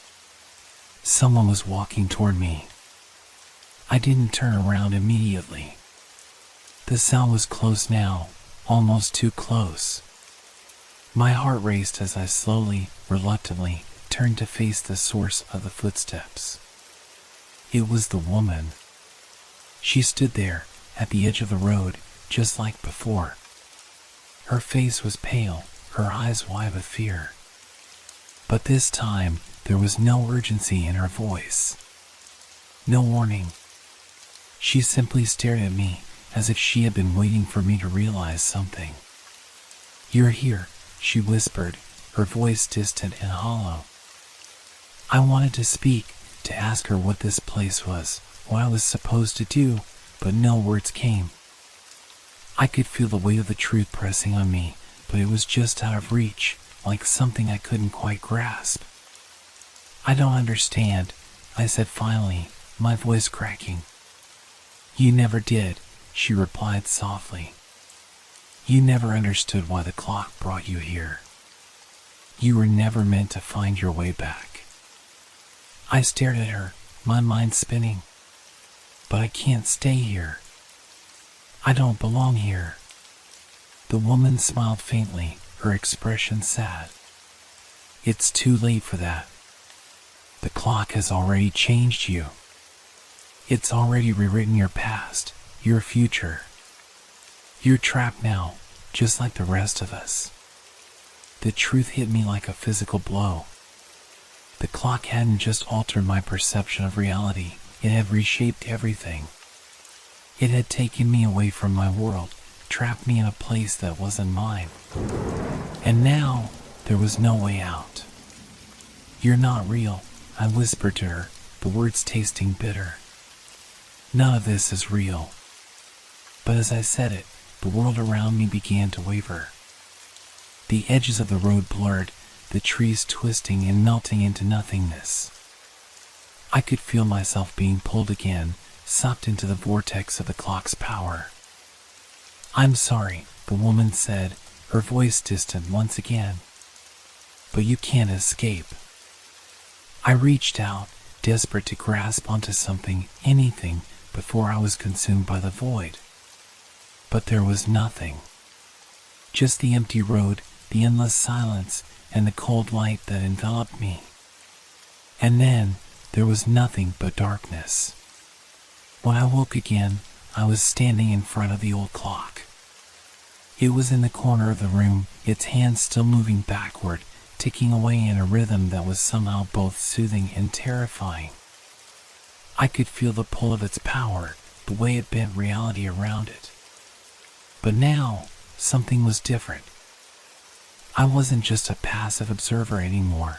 Someone was walking toward me. I didn't turn around immediately. The sound was close now, almost too close. My heart raced as I slowly, reluctantly, turned to face the source of the footsteps. It was the woman. She stood there, at the edge of the road, just like before. Her face was pale, her eyes wide with fear. But this time, there was no urgency in her voice. No warning. She simply stared at me, as if she had been waiting for me to realize something. "You're here," she whispered, her voice distant and hollow. I wanted to speak, to ask her what this place was, what I was supposed to do, but no words came. I could feel the weight of the truth pressing on me, but it was just out of reach, like something I couldn't quite grasp. "I don't understand," I said finally, my voice cracking. "You never did," she replied softly. "You never understood why the clock brought you here. You were never meant to find your way back." I stared at her, my mind spinning. "But I can't stay here. I don't belong here." The woman smiled faintly, her expression sad. It's too late for that. The clock has already changed you. It's already rewritten your past, your future. You're trapped now, just like the rest of us. The truth hit me like a physical blow. The clock hadn't just altered my perception of reality, it had reshaped everything. It had taken me away from my world, trapped me in a place that wasn't mine. And now, there was no way out. You're not real, I whispered to her, the words tasting bitter. None of this is real. But as I said it, the world around me began to waver. The edges of the road blurred, the trees twisting and melting into nothingness. I could feel myself being pulled again, sucked into the vortex of the clock's power. I'm sorry, the woman said, her voice distant once again. But you can't escape. I reached out, desperate to grasp onto something, anything, before I was consumed by the void. But there was nothing. Just the empty road, the endless silence, and the cold light that enveloped me. And then, there was nothing but darkness. When I woke again, I was standing in front of the old clock. It was in the corner of the room, its hands still moving backward, ticking away in a rhythm that was somehow both soothing and terrifying. I could feel the pull of its power, the way it bent reality around it. But now, something was different. I wasn't just a passive observer anymore.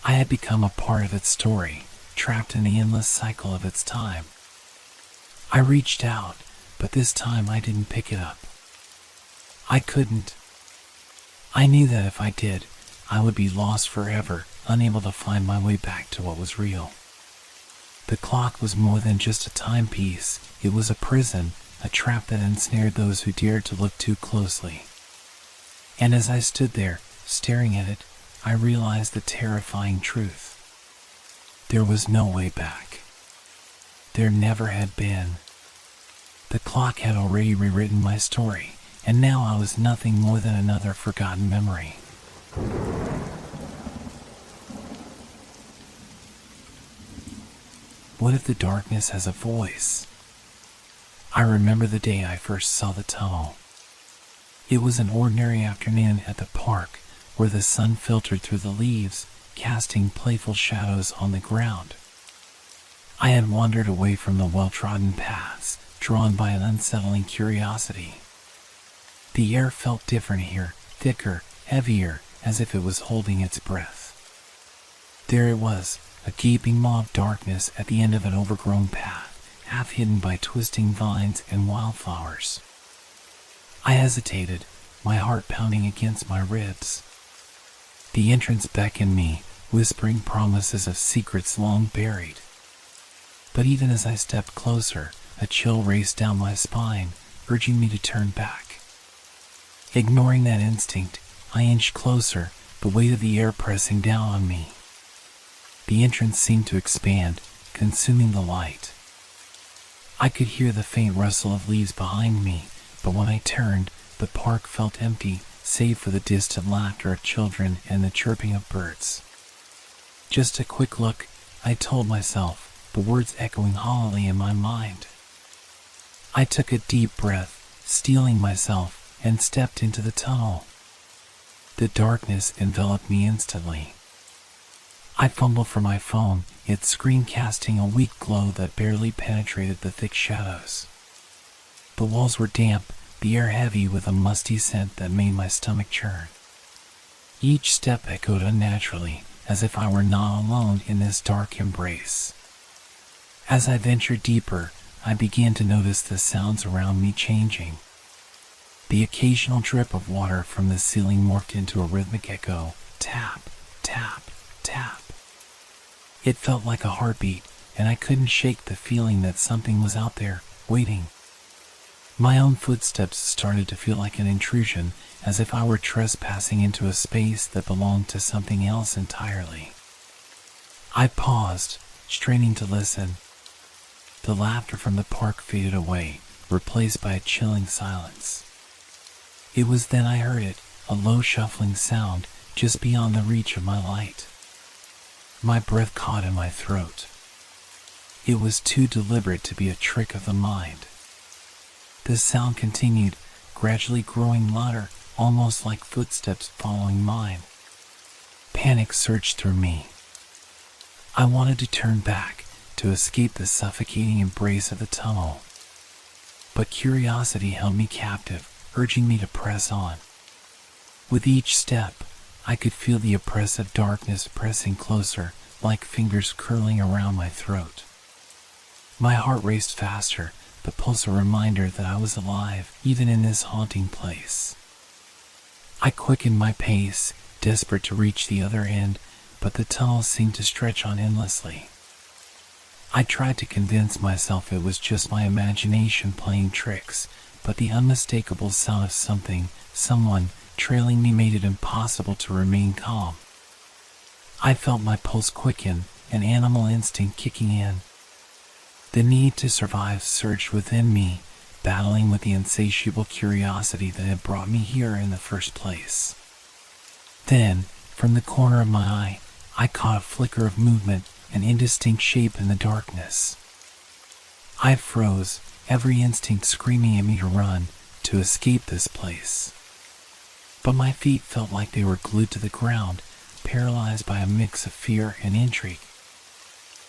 I had become a part of its story, trapped in the endless cycle of its time. I reached out, but this time I didn't pick it up. I couldn't. I knew that if I did, I would be lost forever, unable to find my way back to what was real. The clock was more than just a timepiece, it was a prison, a trap that ensnared those who dared to look too closely. And as I stood there, staring at it, I realized the terrifying truth. There was no way back. There never had been. The clock had already rewritten my story, and now I was nothing more than another forgotten memory. What if the darkness has a voice? I remember the day I first saw the tunnel. It was an ordinary afternoon at the park, where the sun filtered through the leaves, casting playful shadows on the ground. I had wandered away from the well-trodden paths, drawn by an unsettling curiosity. The air felt different here, thicker, heavier, as if it was holding its breath. There it was, a gaping maw of darkness at the end of an overgrown path, half hidden by twisting vines and wildflowers. I hesitated, my heart pounding against my ribs. The entrance beckoned me, whispering promises of secrets long buried. But even as I stepped closer, a chill raced down my spine, urging me to turn back. Ignoring that instinct, I inched closer, the weight of the air pressing down on me. The entrance seemed to expand, consuming the light. I could hear the faint rustle of leaves behind me, but when I turned, the park felt empty, save for the distant laughter of children and the chirping of birds. Just a quick look, I told myself, the words echoing hollowly in my mind. I took a deep breath, steeling myself, and stepped into the tunnel. The darkness enveloped me instantly. I fumbled for my phone, its screen casting a weak glow that barely penetrated the thick shadows. The walls were damp, the air heavy with a musty scent that made my stomach churn. Each step echoed unnaturally, as if I were not alone in this dark embrace. As I ventured deeper, I began to notice the sounds around me changing. The occasional drip of water from the ceiling morphed into a rhythmic echo, tap, tap, tap. It felt like a heartbeat, and I couldn't shake the feeling that something was out there, waiting. My own footsteps started to feel like an intrusion, as if I were trespassing into a space that belonged to something else entirely. I paused, straining to listen. The laughter from the park faded away, replaced by a chilling silence. It was then I heard it, a low shuffling sound just beyond the reach of my light. My breath caught in my throat. It was too deliberate to be a trick of the mind. The sound continued, gradually growing louder, almost like footsteps following mine. Panic surged through me. I wanted to turn back, to escape the suffocating embrace of the tunnel. But curiosity held me captive, urging me to press on. With each step, I could feel the oppressive darkness pressing closer, like fingers curling around my throat. My heart raced faster, the pulse a reminder that I was alive, even in this haunting place. I quickened my pace, desperate to reach the other end, but the tunnel seemed to stretch on endlessly. I tried to convince myself it was just my imagination playing tricks, but the unmistakable sound of someone, trailing me made it impossible to remain calm. I felt my pulse quicken, an animal instinct kicking in. The need to survive surged within me, battling with the insatiable curiosity that had brought me here in the first place. Then, from the corner of my eye, I caught a flicker of movement, an indistinct shape in the darkness. I froze, every instinct screaming at me to run, to escape this place. But my feet felt like they were glued to the ground, paralyzed by a mix of fear and intrigue.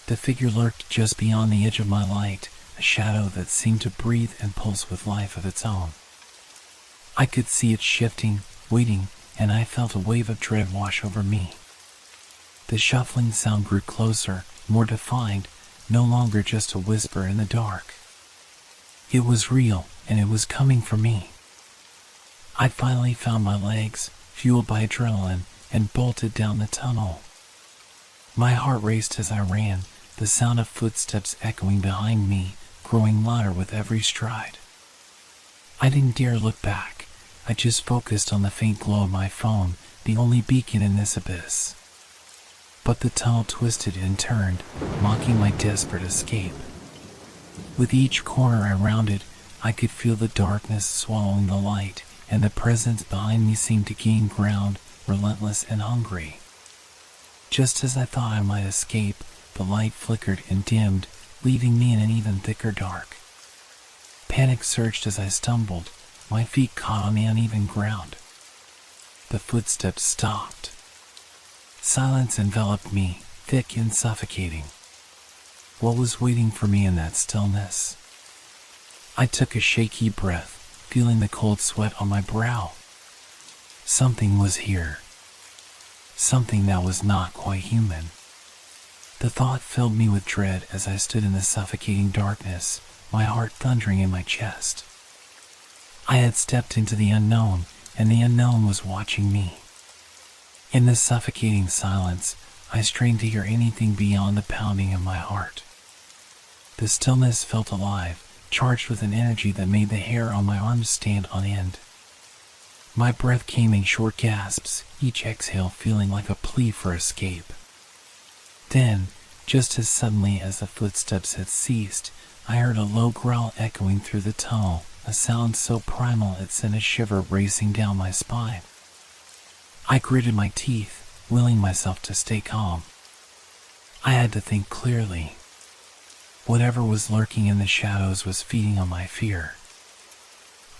The figure lurked just beyond the edge of my light, a shadow that seemed to breathe and pulse with life of its own. I could see it shifting, waiting, and I felt a wave of dread wash over me. The shuffling sound grew closer, more defined, no longer just a whisper in the dark. It was real, and it was coming for me. I finally found my legs, fueled by adrenaline, and bolted down the tunnel. My heart raced as I ran, the sound of footsteps echoing behind me, growing louder with every stride. I didn't dare look back. I just focused on the faint glow of my phone, the only beacon in this abyss. But the tunnel twisted and turned, mocking my desperate escape. With each corner I rounded, I could feel the darkness swallowing the light, and the presence behind me seemed to gain ground, relentless and hungry. Just as I thought I might escape, the light flickered and dimmed, leaving me in an even thicker dark. Panic surged as I stumbled, my feet caught on the uneven ground. The footsteps stopped. Silence enveloped me, thick and suffocating. What was waiting for me in that stillness? I took a shaky breath, feeling the cold sweat on my brow. Something was here. Something that was not quite human. The thought filled me with dread as I stood in the suffocating darkness, my heart thundering in my chest. I had stepped into the unknown, and the unknown was watching me. In the suffocating silence, I strained to hear anything beyond the pounding of my heart. The stillness felt alive, charged with an energy that made the hair on my arms stand on end. My breath came in short gasps, each exhale feeling like a plea for escape. Then, just as suddenly as the footsteps had ceased, I heard a low growl echoing through the tunnel, a sound so primal it sent a shiver racing down my spine. I gritted my teeth, willing myself to stay calm. I had to think clearly. Whatever was lurking in the shadows was feeding on my fear.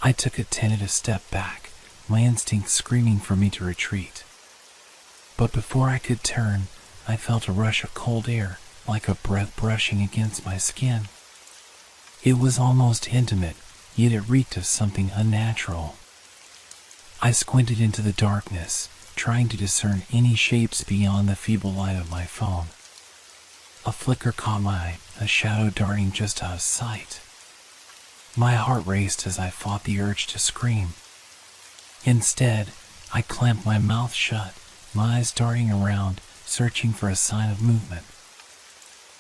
I took a tentative step back, my instinct screaming for me to retreat. But before I could turn, I felt a rush of cold air, like a breath brushing against my skin. It was almost intimate, yet it reeked of something unnatural. I squinted into the darkness, trying to discern any shapes beyond the feeble light of my phone. A flicker caught my eye, a shadow darting just out of sight. My heart raced as I fought the urge to scream. Instead, I clamped my mouth shut, my eyes darting around, searching for a sign of movement.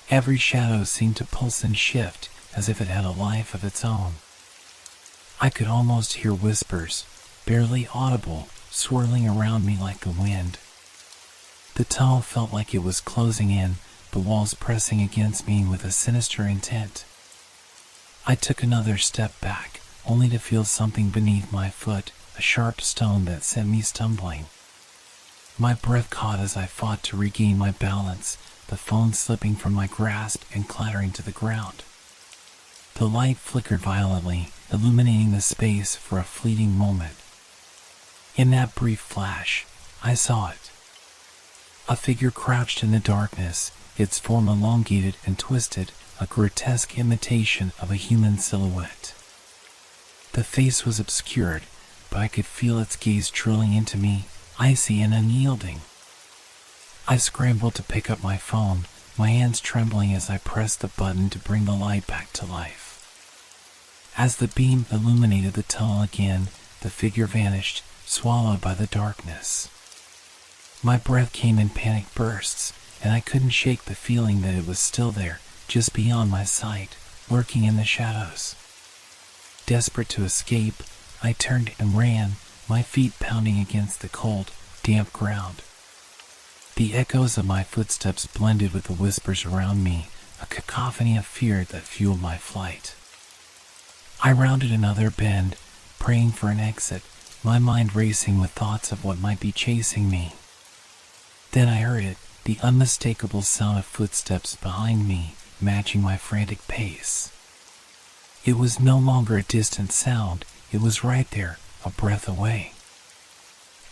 Every shadow seemed to pulse and shift, as if it had a life of its own. I could almost hear whispers, barely audible, swirling around me like the wind. The tunnel felt like it was closing in, the walls pressing against me with a sinister intent. I took another step back, only to feel something beneath my foot, a sharp stone that sent me stumbling. My breath caught as I fought to regain my balance, the phone slipping from my grasp and clattering to the ground. The light flickered violently, illuminating the space for a fleeting moment. In that brief flash, I saw it. A figure crouched in the darkness, its form elongated and twisted, a grotesque imitation of a human silhouette. The face was obscured, but I could feel its gaze drilling into me, icy and unyielding. I scrambled to pick up my phone, my hands trembling as I pressed the button to bring the light back to life. As the beam illuminated the tunnel again, the figure vanished, swallowed by the darkness. My breath came in panic bursts, and I couldn't shake the feeling that it was still there, just beyond my sight, lurking in the shadows. Desperate to escape, I turned and ran, my feet pounding against the cold, damp ground. The echoes of my footsteps blended with the whispers around me, a cacophony of fear that fueled my flight. I rounded another bend, praying for an exit, my mind racing with thoughts of what might be chasing me. Then I heard it, the unmistakable sound of footsteps behind me, matching my frantic pace. It was no longer a distant sound, it was right there, a breath away.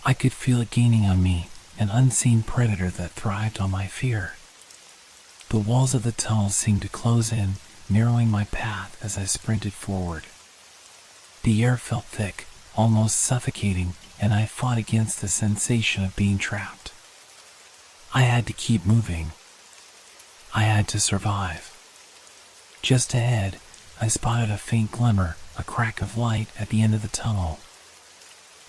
I could feel it gaining on me, an unseen predator that thrived on my fear. The walls of the tunnel seemed to close in, narrowing my path as I sprinted forward. The air felt thick, almost suffocating, and I fought against the sensation of being trapped. I had to keep moving. I had to survive. Just ahead, I spotted a faint glimmer, a crack of light at the end of the tunnel.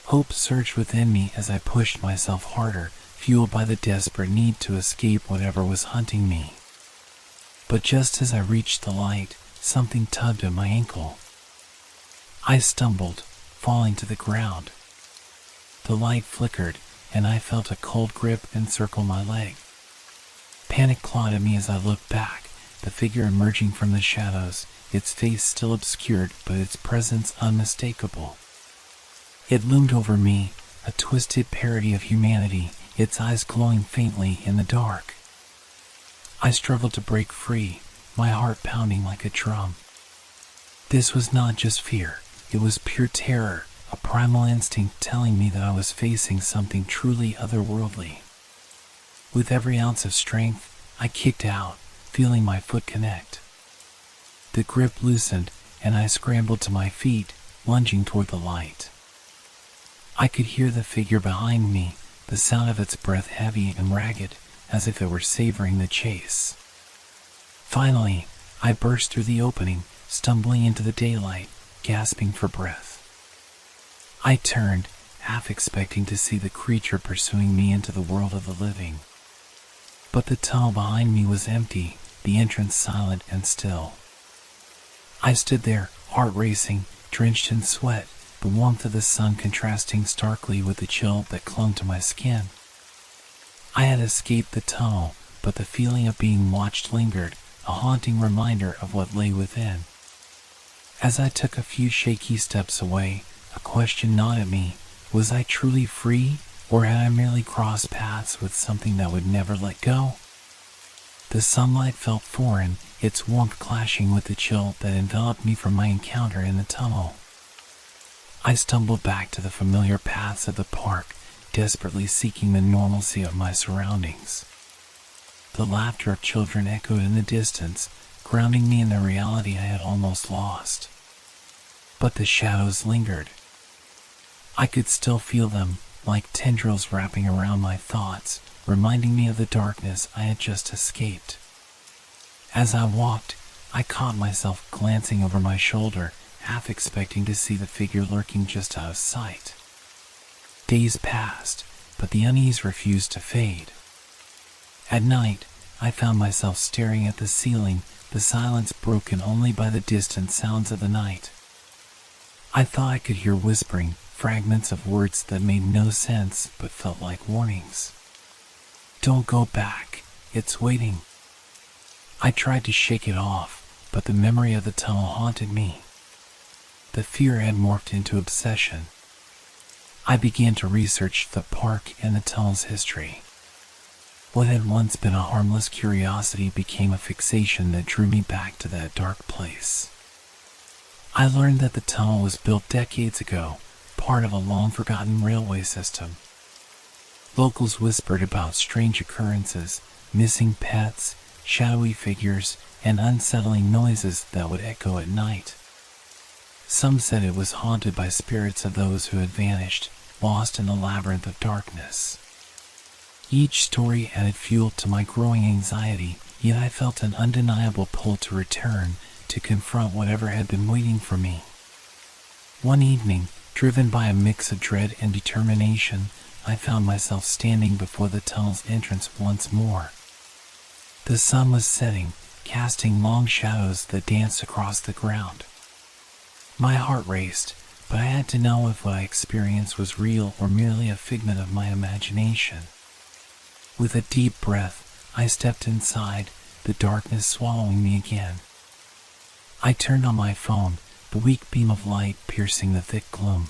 Hope surged within me as I pushed myself harder, fueled by the desperate need to escape whatever was hunting me. But just as I reached the light, something tugged at my ankle. I stumbled, falling to the ground. The light flickered, and I felt a cold grip encircle my leg. Panic clawed at me as I looked back, the figure emerging from the shadows, its face still obscured but its presence unmistakable. It loomed over me, a twisted parody of humanity, its eyes glowing faintly in the dark. I struggled to break free, my heart pounding like a drum. This was not just fear, it was pure terror, a primal instinct telling me that I was facing something truly otherworldly. With every ounce of strength, I kicked out, feeling my foot connect. The grip loosened, and I scrambled to my feet, lunging toward the light. I could hear the figure behind me, the sound of its breath heavy and ragged, as if it were savoring the chase. Finally, I burst through the opening, stumbling into the daylight, gasping for breath. I turned, half expecting to see the creature pursuing me into the world of the living. But the tunnel behind me was empty, the entrance silent and still. I stood there, heart racing, drenched in sweat, the warmth of the sun contrasting starkly with the chill that clung to my skin. I had escaped the tunnel, but the feeling of being watched lingered, a haunting reminder of what lay within. As I took a few shaky steps away, a question gnawed at me. Was I truly free, or had I merely crossed paths with something that would never let go? The sunlight felt foreign, its warmth clashing with the chill that enveloped me from my encounter in the tunnel. I stumbled back to the familiar paths of the park, desperately seeking the normalcy of my surroundings. The laughter of children echoed in the distance, grounding me in the reality I had almost lost. But the shadows lingered. I could still feel them, like tendrils wrapping around my thoughts, reminding me of the darkness I had just escaped. As I walked, I caught myself glancing over my shoulder, half expecting to see the figure lurking just out of sight. Days passed, but the unease refused to fade. At night, I found myself staring at the ceiling, the silence broken only by the distant sounds of the night. I thought I could hear whispering, fragments of words that made no sense but felt like warnings. Don't go back, it's waiting. I tried to shake it off, but the memory of the tunnel haunted me. The fear had morphed into obsession. I began to research the park and the tunnel's history. What had once been a harmless curiosity became a fixation that drew me back to that dark place. I learned that the tunnel was built decades ago, part of a long-forgotten railway system. Locals whispered about strange occurrences, missing pets, shadowy figures, and unsettling noises that would echo at night. Some said it was haunted by spirits of those who had vanished, lost in the labyrinth of darkness. Each story added fuel to my growing anxiety, yet I felt an undeniable pull to return, to confront whatever had been waiting for me. One evening, driven by a mix of dread and determination, I found myself standing before the tunnel's entrance once more. The sun was setting, casting long shadows that danced across the ground. My heart raced, but I had to know if what I experienced was real or merely a figment of my imagination. With a deep breath, I stepped inside, the darkness swallowing me again. I turned on my phone, the weak beam of light piercing the thick gloom.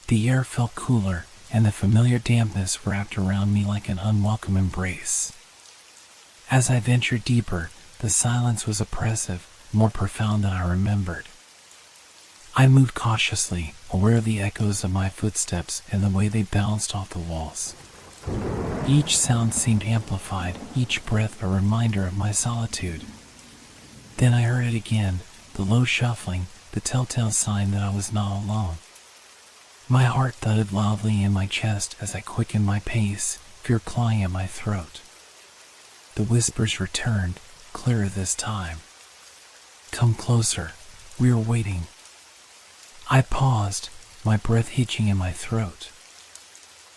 The air felt cooler, and the familiar dampness wrapped around me like an unwelcome embrace. As I ventured deeper, the silence was oppressive, more profound than I remembered. I moved cautiously, aware of the echoes of my footsteps and the way they bounced off the walls. Each sound seemed amplified, each breath a reminder of my solitude. Then I heard it again, the low shuffling, the telltale sign that I was not alone. My heart thudded loudly in my chest as I quickened my pace, fear clawing at my throat. The whispers returned, clearer this time. "Come closer, we are waiting." I paused, my breath hitching in my throat.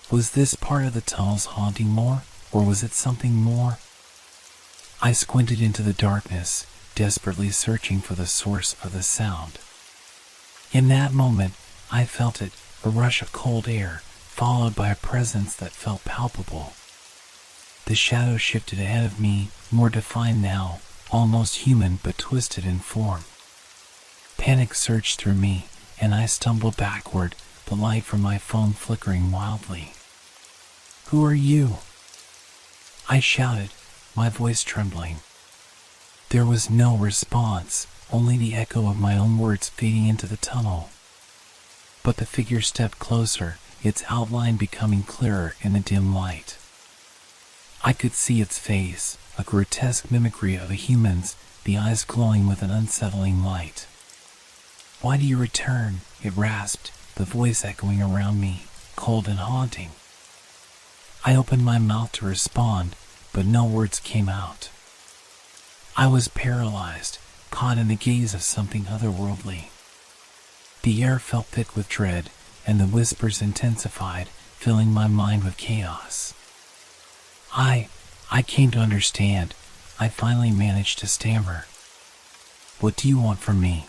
Was this part of the tunnel's haunting more, or was it something more? I squinted into the darkness, desperately searching for the source of the sound. In that moment, I felt it, a rush of cold air, followed by a presence that felt palpable. The shadow shifted ahead of me, more defined now, almost human but twisted in form. Panic surged through me, and I stumbled backward, the light from my phone flickering wildly. "Who are you?" I shouted, my voice trembling. There was no response, only the echo of my own words fading into the tunnel. But the figure stepped closer, its outline becoming clearer in the dim light. I could see its face, a grotesque mimicry of a human's, the eyes glowing with an unsettling light. "Why do you return?" it rasped, the voice echoing around me, cold and haunting. I opened my mouth to respond, but no words came out. I was paralyzed, caught in the gaze of something otherworldly. The air felt thick with dread, and the whispers intensified, filling my mind with chaos. I came to understand. I finally managed to stammer. "What do you want from me?"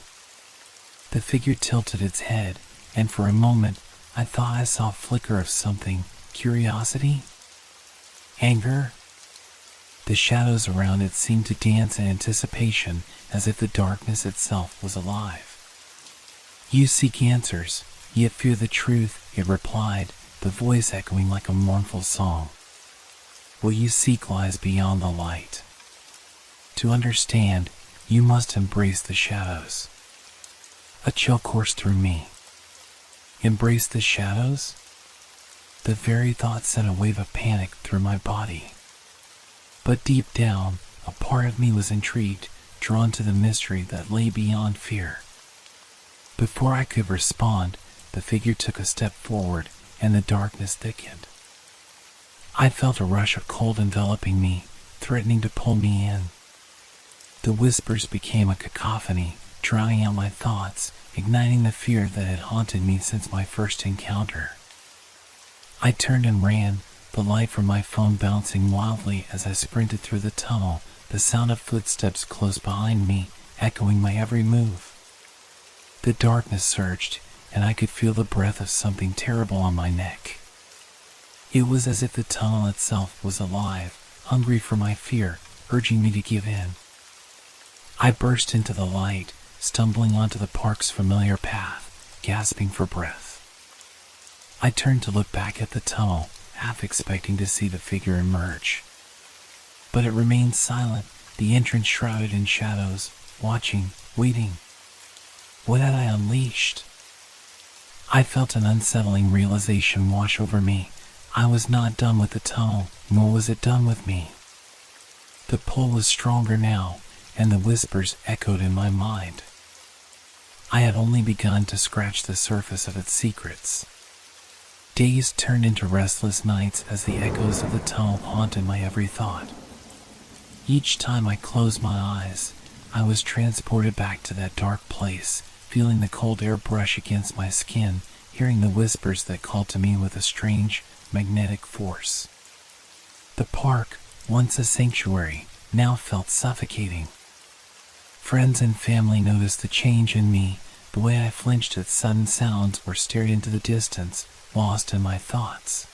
The figure tilted its head, and for a moment, I thought I saw a flicker of something. Curiosity? Anger? The shadows around it seemed to dance in anticipation, as if the darkness itself was alive. "You seek answers, yet fear the truth," it replied, the voice echoing like a mournful song. "What you seek lies beyond the light. To understand, you must embrace the shadows." A chill coursed through me. Embrace the shadows? The very thought sent a wave of panic through my body. But deep down, a part of me was intrigued, drawn to the mystery that lay beyond fear. Before I could respond, the figure took a step forward, and the darkness thickened. I felt a rush of cold enveloping me, threatening to pull me in. The whispers became a cacophony, drowning out my thoughts, igniting the fear that had haunted me since my first encounter. I turned and ran, the light from my phone bouncing wildly as I sprinted through the tunnel, the sound of footsteps close behind me, echoing my every move. The darkness surged, and I could feel the breath of something terrible on my neck. It was as if the tunnel itself was alive, hungry for my fear, urging me to give in. I burst into the light, stumbling onto the park's familiar path, gasping for breath. I turned to look back at the tunnel, half expecting to see the figure emerge. But it remained silent, the entrance shrouded in shadows, watching, waiting. What had I unleashed? I felt an unsettling realization wash over me. I was not done with the tunnel, nor was it done with me. The pull was stronger now, and the whispers echoed in my mind. I had only begun to scratch the surface of its secrets. Days turned into restless nights as the echoes of the tunnel haunted my every thought. Each time I closed my eyes, I was transported back to that dark place, feeling the cold air brush against my skin, hearing the whispers that called to me with a strange, magnetic force. The park, once a sanctuary, now felt suffocating. Friends and family noticed the change in me, the way I flinched at sudden sounds or stared into the distance, lost in my thoughts.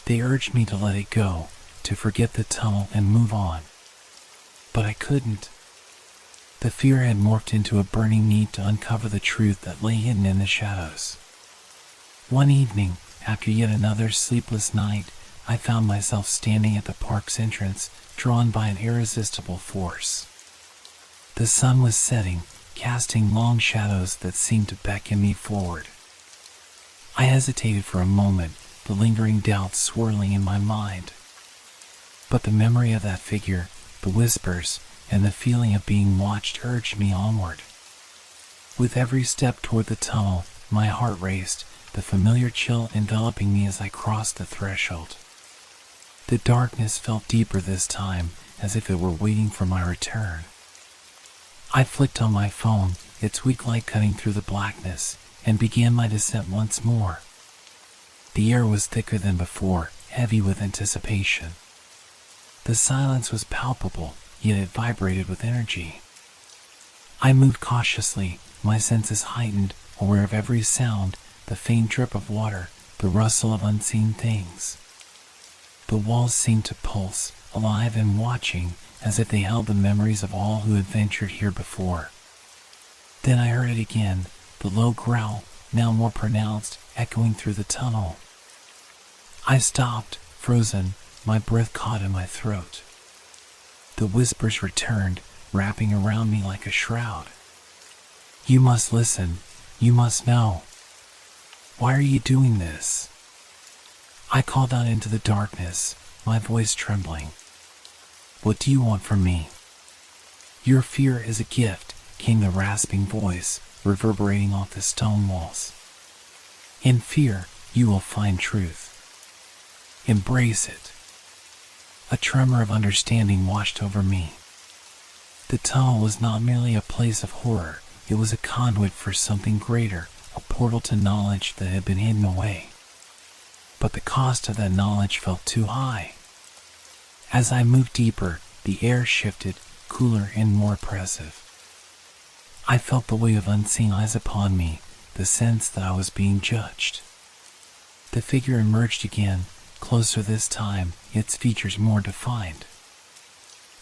They urged me to let it go, to forget the tunnel and move on. But I couldn't. The fear had morphed into a burning need to uncover the truth that lay hidden in the shadows. One evening, after yet another sleepless night, I found myself standing at the park's entrance, drawn by an irresistible force. The sun was setting, casting long shadows that seemed to beckon me forward. I hesitated for a moment, the lingering doubts swirling in my mind. But the memory of that figure, the whispers, and the feeling of being watched urged me onward. With every step toward the tunnel, my heart raced, the familiar chill enveloping me as I crossed the threshold. The darkness felt deeper this time, as if it were waiting for my return. I flicked on my phone, its weak light cutting through the blackness, and began my descent once more. The air was thicker than before, heavy with anticipation. The silence was palpable, yet it vibrated with energy. I moved cautiously, my senses heightened, aware of every sound, the faint drip of water, the rustle of unseen things. The walls seemed to pulse, alive and watching, as if they held the memories of all who had ventured here before. Then I heard it again, the low growl, now more pronounced, echoing through the tunnel. I stopped, frozen, my breath caught in my throat. The whispers returned, wrapping around me like a shroud. You must listen. You must know. Why are you doing this? I called out into the darkness, my voice trembling. What do you want from me? Your fear is a gift, came the rasping voice, reverberating off the stone walls. In fear, you will find truth. Embrace it. A tremor of understanding washed over me. The tunnel was not merely a place of horror, it was a conduit for something greater, a portal to knowledge that had been hidden away. But the cost of that knowledge felt too high. As I moved deeper, the air shifted, cooler and more oppressive. I felt the weight of unseen eyes upon me, the sense that I was being judged. The figure emerged again, closer this time, its features more defined.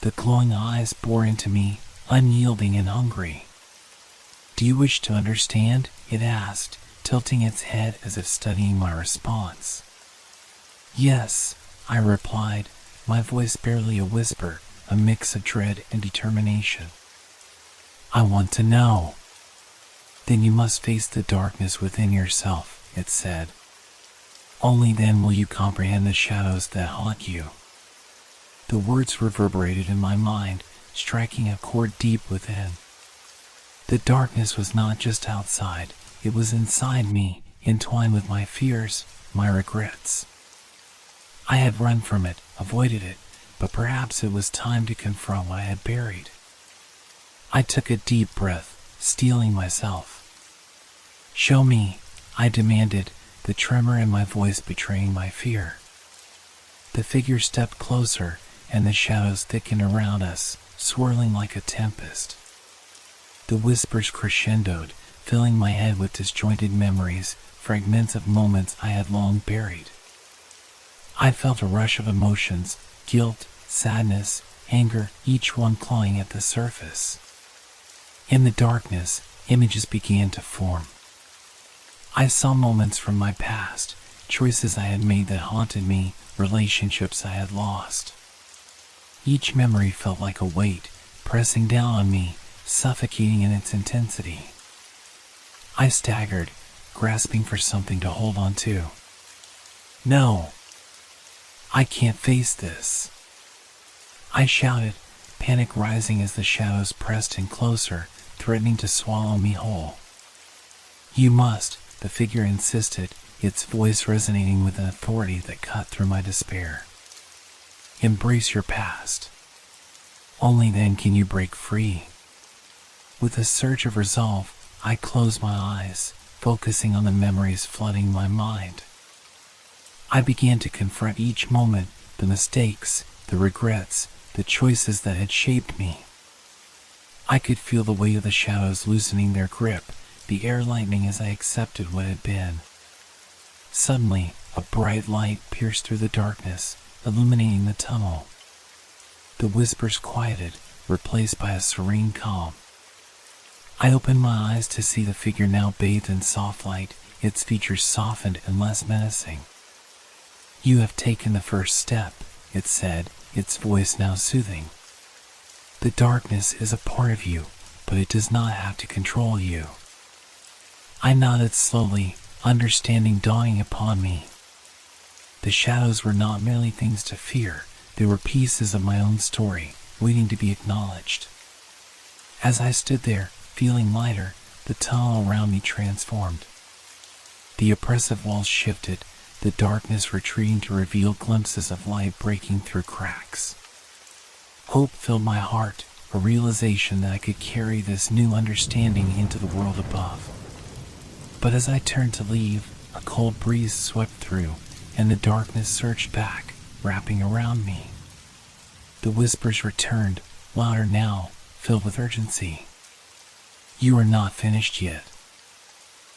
The glowing eyes bore into me, unyielding and hungry. Do you wish to understand? It asked, tilting its head as if studying my response. Yes, I replied, my voice barely a whisper, a mix of dread and determination. I want to know. Then you must face the darkness within yourself, it said. Only then will you comprehend the shadows that haunt you. The words reverberated in my mind, striking a chord deep within. The darkness was not just outside, it was inside me, entwined with my fears, my regrets. I had run from it, avoided it, but perhaps it was time to confront what I had buried. I took a deep breath, steeling myself. Show me, I demanded, the tremor in my voice betraying my fear. The figure stepped closer, and the shadows thickened around us, swirling like a tempest. The whispers crescendoed, filling my head with disjointed memories, fragments of moments I had long buried. I felt a rush of emotions, guilt, sadness, anger, each one clawing at the surface. In the darkness, images began to form. I saw moments from my past, choices I had made that haunted me, relationships I had lost. Each memory felt like a weight, pressing down on me, suffocating in its intensity. I staggered, grasping for something to hold on to. No! I can't face this! I shouted, panic rising as the shadows pressed in closer, threatening to swallow me whole. You must, the figure insisted, its voice resonating with an authority that cut through my despair. Embrace your past. Only then can you break free. With a surge of resolve, I closed my eyes, focusing on the memories flooding my mind. I began to confront each moment, the mistakes, the regrets, the choices that had shaped me. I could feel the weight of the shadows loosening their grip, the air lightening as I accepted what had been. Suddenly, a bright light pierced through the darkness, illuminating the tunnel. The whispers quieted, replaced by a serene calm. I opened my eyes to see the figure now bathed in soft light, its features softened and less menacing. You have taken the first step, it said, its voice now soothing. The darkness is a part of you, but it does not have to control you. I nodded slowly, understanding dawning upon me. The shadows were not merely things to fear, they were pieces of my own story, waiting to be acknowledged. As I stood there, feeling lighter, the tunnel around me transformed. The oppressive walls shifted, the darkness retreating to reveal glimpses of light breaking through cracks. Hope filled my heart, a realization that I could carry this new understanding into the world above. But as I turned to leave, a cold breeze swept through, and the darkness surged back, wrapping around me. The whispers returned, louder now, filled with urgency. You are not finished yet.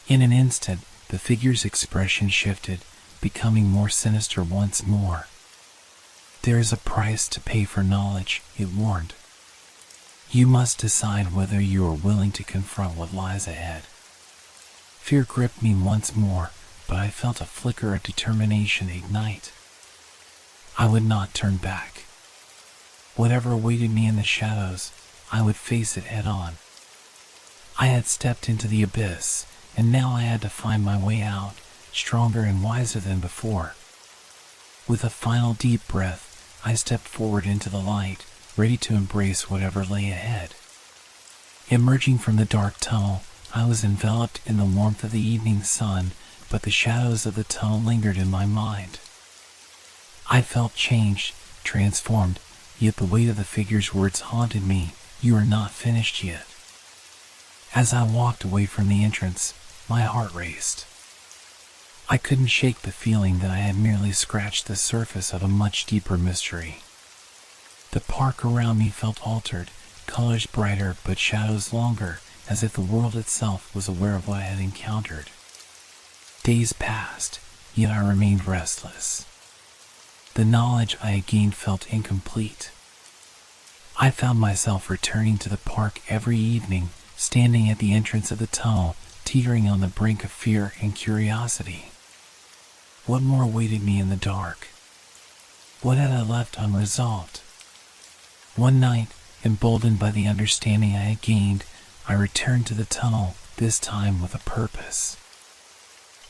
In an instant, the figure's expression shifted, becoming more sinister once more. There is a price to pay for knowledge, it warned. You must decide whether you are willing to confront what lies ahead. Fear gripped me once more, but I felt a flicker of determination ignite. I would not turn back. Whatever awaited me in the shadows, I would face it head on. I had stepped into the abyss, and now I had to find my way out, stronger and wiser than before. With a final deep breath, I stepped forward into the light, ready to embrace whatever lay ahead. Emerging from the dark tunnel, I was enveloped in the warmth of the evening sun, but the shadows of the tunnel lingered in my mind. I felt changed, transformed, yet the weight of the figure's words haunted me. You are not finished yet. As I walked away from the entrance, my heart raced. I couldn't shake the feeling that I had merely scratched the surface of a much deeper mystery. The park around me felt altered, colors brighter but shadows longer, as if the world itself was aware of what I had encountered. Days passed, yet I remained restless. The knowledge I had gained felt incomplete. I found myself returning to the park every evening, standing at the entrance of the tunnel, teetering on the brink of fear and curiosity. What more awaited me in the dark? What had I left unresolved? One night, emboldened by the understanding I had gained, I returned to the tunnel, this time with a purpose.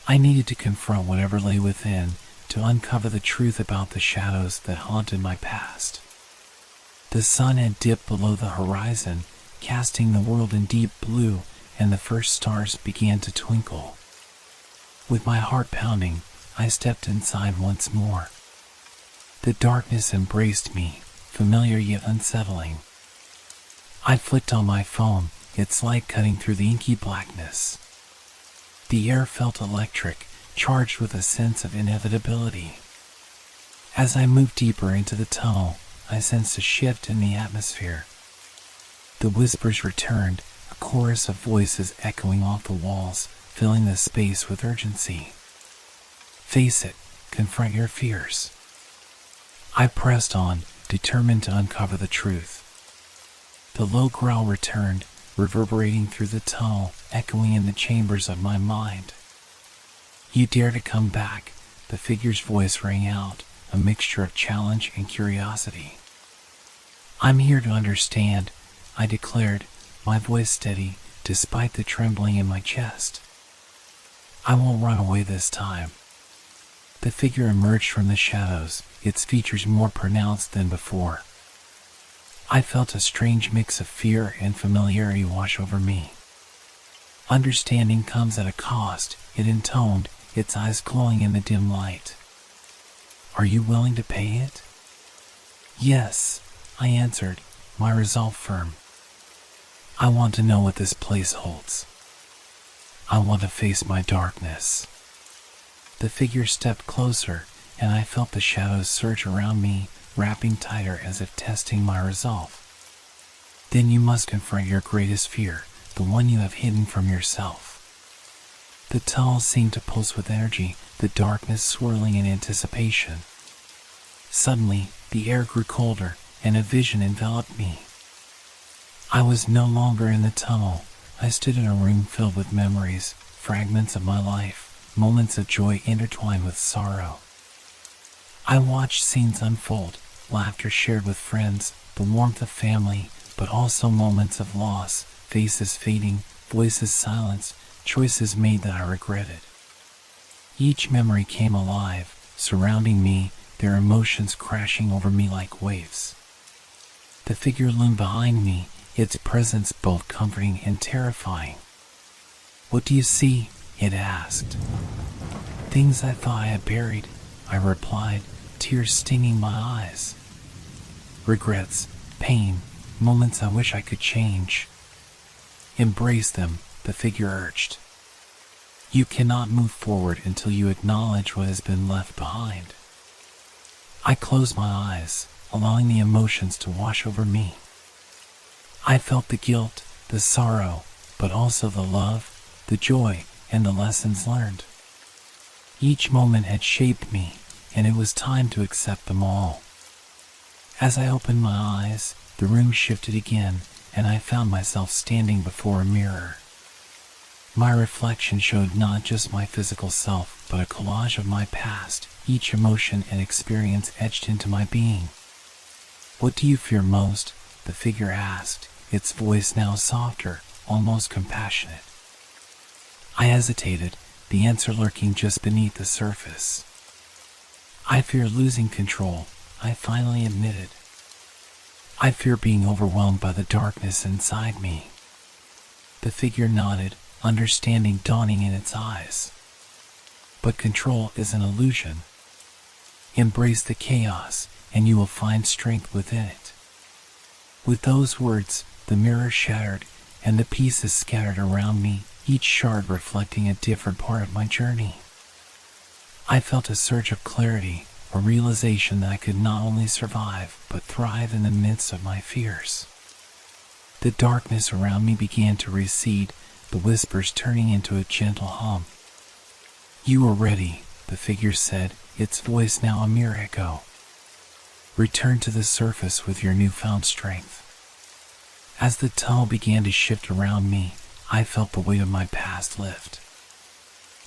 I needed to confront whatever lay within, to uncover the truth about the shadows that haunted my past. The sun had dipped below the horizon, casting the world in deep blue, and the first stars began to twinkle. With my heart pounding, I stepped inside once more. The darkness embraced me, familiar yet unsettling. I flicked on my phone, its light cutting through the inky blackness. The air felt electric, charged with a sense of inevitability. As I moved deeper into the tunnel, I sensed a shift in the atmosphere. The whispers returned, a chorus of voices echoing off the walls, filling the space with urgency. Face it, confront your fears. I pressed on, determined to uncover the truth. The low growl returned, reverberating through the tunnel, echoing in the chambers of my mind. You dare to come back? The figure's voice rang out, a mixture of challenge and curiosity. I'm here to understand, I declared, my voice steady despite the trembling in my chest. I won't run away this time. The figure emerged from the shadows, its features more pronounced than before. I felt a strange mix of fear and familiarity wash over me. Understanding comes at a cost, it intoned, its eyes glowing in the dim light. Are you willing to pay it? Yes, I answered, my resolve firm. I want to know what this place holds. I want to face my darkness. The figure stepped closer, and I felt the shadows surge around me, wrapping tighter as if testing my resolve. Then you must confront your greatest fear, the one you have hidden from yourself. The tunnel seemed to pulse with energy, the darkness swirling in anticipation. Suddenly, the air grew colder, and a vision enveloped me. I was no longer in the tunnel. I stood in a room filled with memories, fragments of my life, moments of joy intertwined with sorrow. I watched scenes unfold, laughter shared with friends, the warmth of family, but also moments of loss, faces fading, voices silenced, choices made that I regretted. Each memory came alive, surrounding me, their emotions crashing over me like waves. The figure loomed behind me, its presence both comforting and terrifying. What do you see? It asked. Things I thought I had buried, I replied, tears stinging my eyes. Regrets, pain, moments I wish I could change. Embrace them, the figure urged. You cannot move forward until you acknowledge what has been left behind. I closed my eyes, allowing the emotions to wash over me. I felt the guilt, the sorrow, but also the love, the joy, and the lessons learned. Each moment had shaped me, and it was time to accept them all. As I opened my eyes, the room shifted again, and I found myself standing before a mirror. My reflection showed not just my physical self, but a collage of my past, each emotion and experience etched into my being. What do you fear most? The figure asked, its voice now softer, almost compassionate. I hesitated, the answer lurking just beneath the surface. I fear losing control, I finally admitted. I fear being overwhelmed by the darkness inside me. The figure nodded, understanding dawning in its eyes. But control is an illusion. Embrace the chaos, and you will find strength within it. With those words, the mirror shattered, and the pieces scattered around me, each shard reflecting a different part of my journey. I felt a surge of clarity, a realization that I could not only survive, but thrive in the midst of my fears. The darkness around me began to recede, the whispers turning into a gentle hum. You are ready, the figure said, its voice now a mere echo. Return to the surface with your newfound strength. As the tunnel began to shift around me, I felt the weight of my past lift.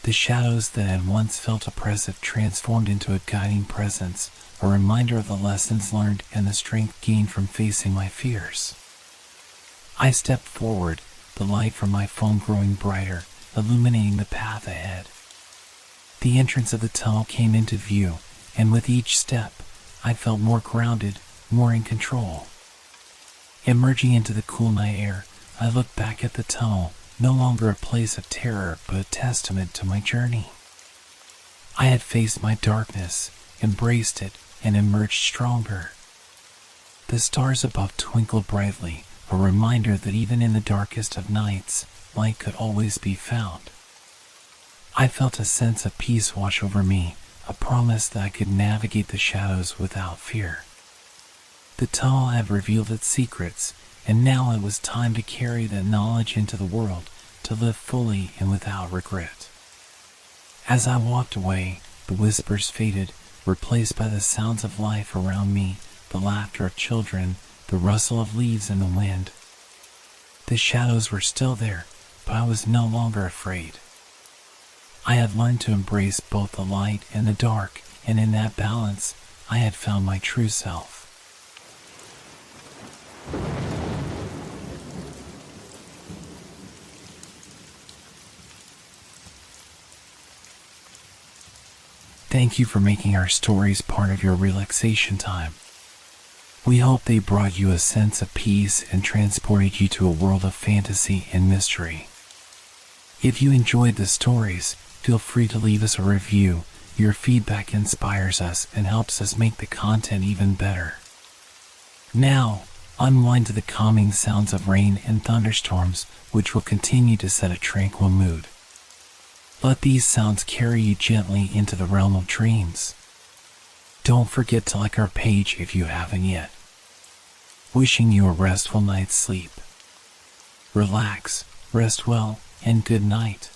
The shadows that had once felt oppressive transformed into a guiding presence, a reminder of the lessons learned and the strength gained from facing my fears. I stepped forward, the light from my phone growing brighter, illuminating the path ahead. The entrance of the tunnel came into view, and with each step, I felt more grounded, more in control. Emerging into the cool night air, I looked back at the tunnel, no longer a place of terror but a testament to my journey. I had faced my darkness, embraced it, and emerged stronger. The stars above twinkled brightly, a reminder that even in the darkest of nights, light could always be found. I felt a sense of peace wash over me, a promise that I could navigate the shadows without fear. The tunnel had revealed its secrets, and now it was time to carry that knowledge into the world, to live fully and without regret. As I walked away, the whispers faded, replaced by the sounds of life around me, the laughter of children, the rustle of leaves in the wind. The shadows were still there, but I was no longer afraid. I had learned to embrace both the light and the dark, and in that balance, I had found my true self. Thank you for making our stories part of your relaxation time. We hope they brought you a sense of peace and transported you to a world of fantasy and mystery. If you enjoyed the stories, feel free to leave us a review. Your feedback inspires us and helps us make the content even better. Now, unwind to the calming sounds of rain and thunderstorms, which will continue to set a tranquil mood. Let these sounds carry you gently into the realm of dreams. Don't forget to like our page if you haven't yet. Wishing you a restful night's sleep. Relax, rest well, and good night.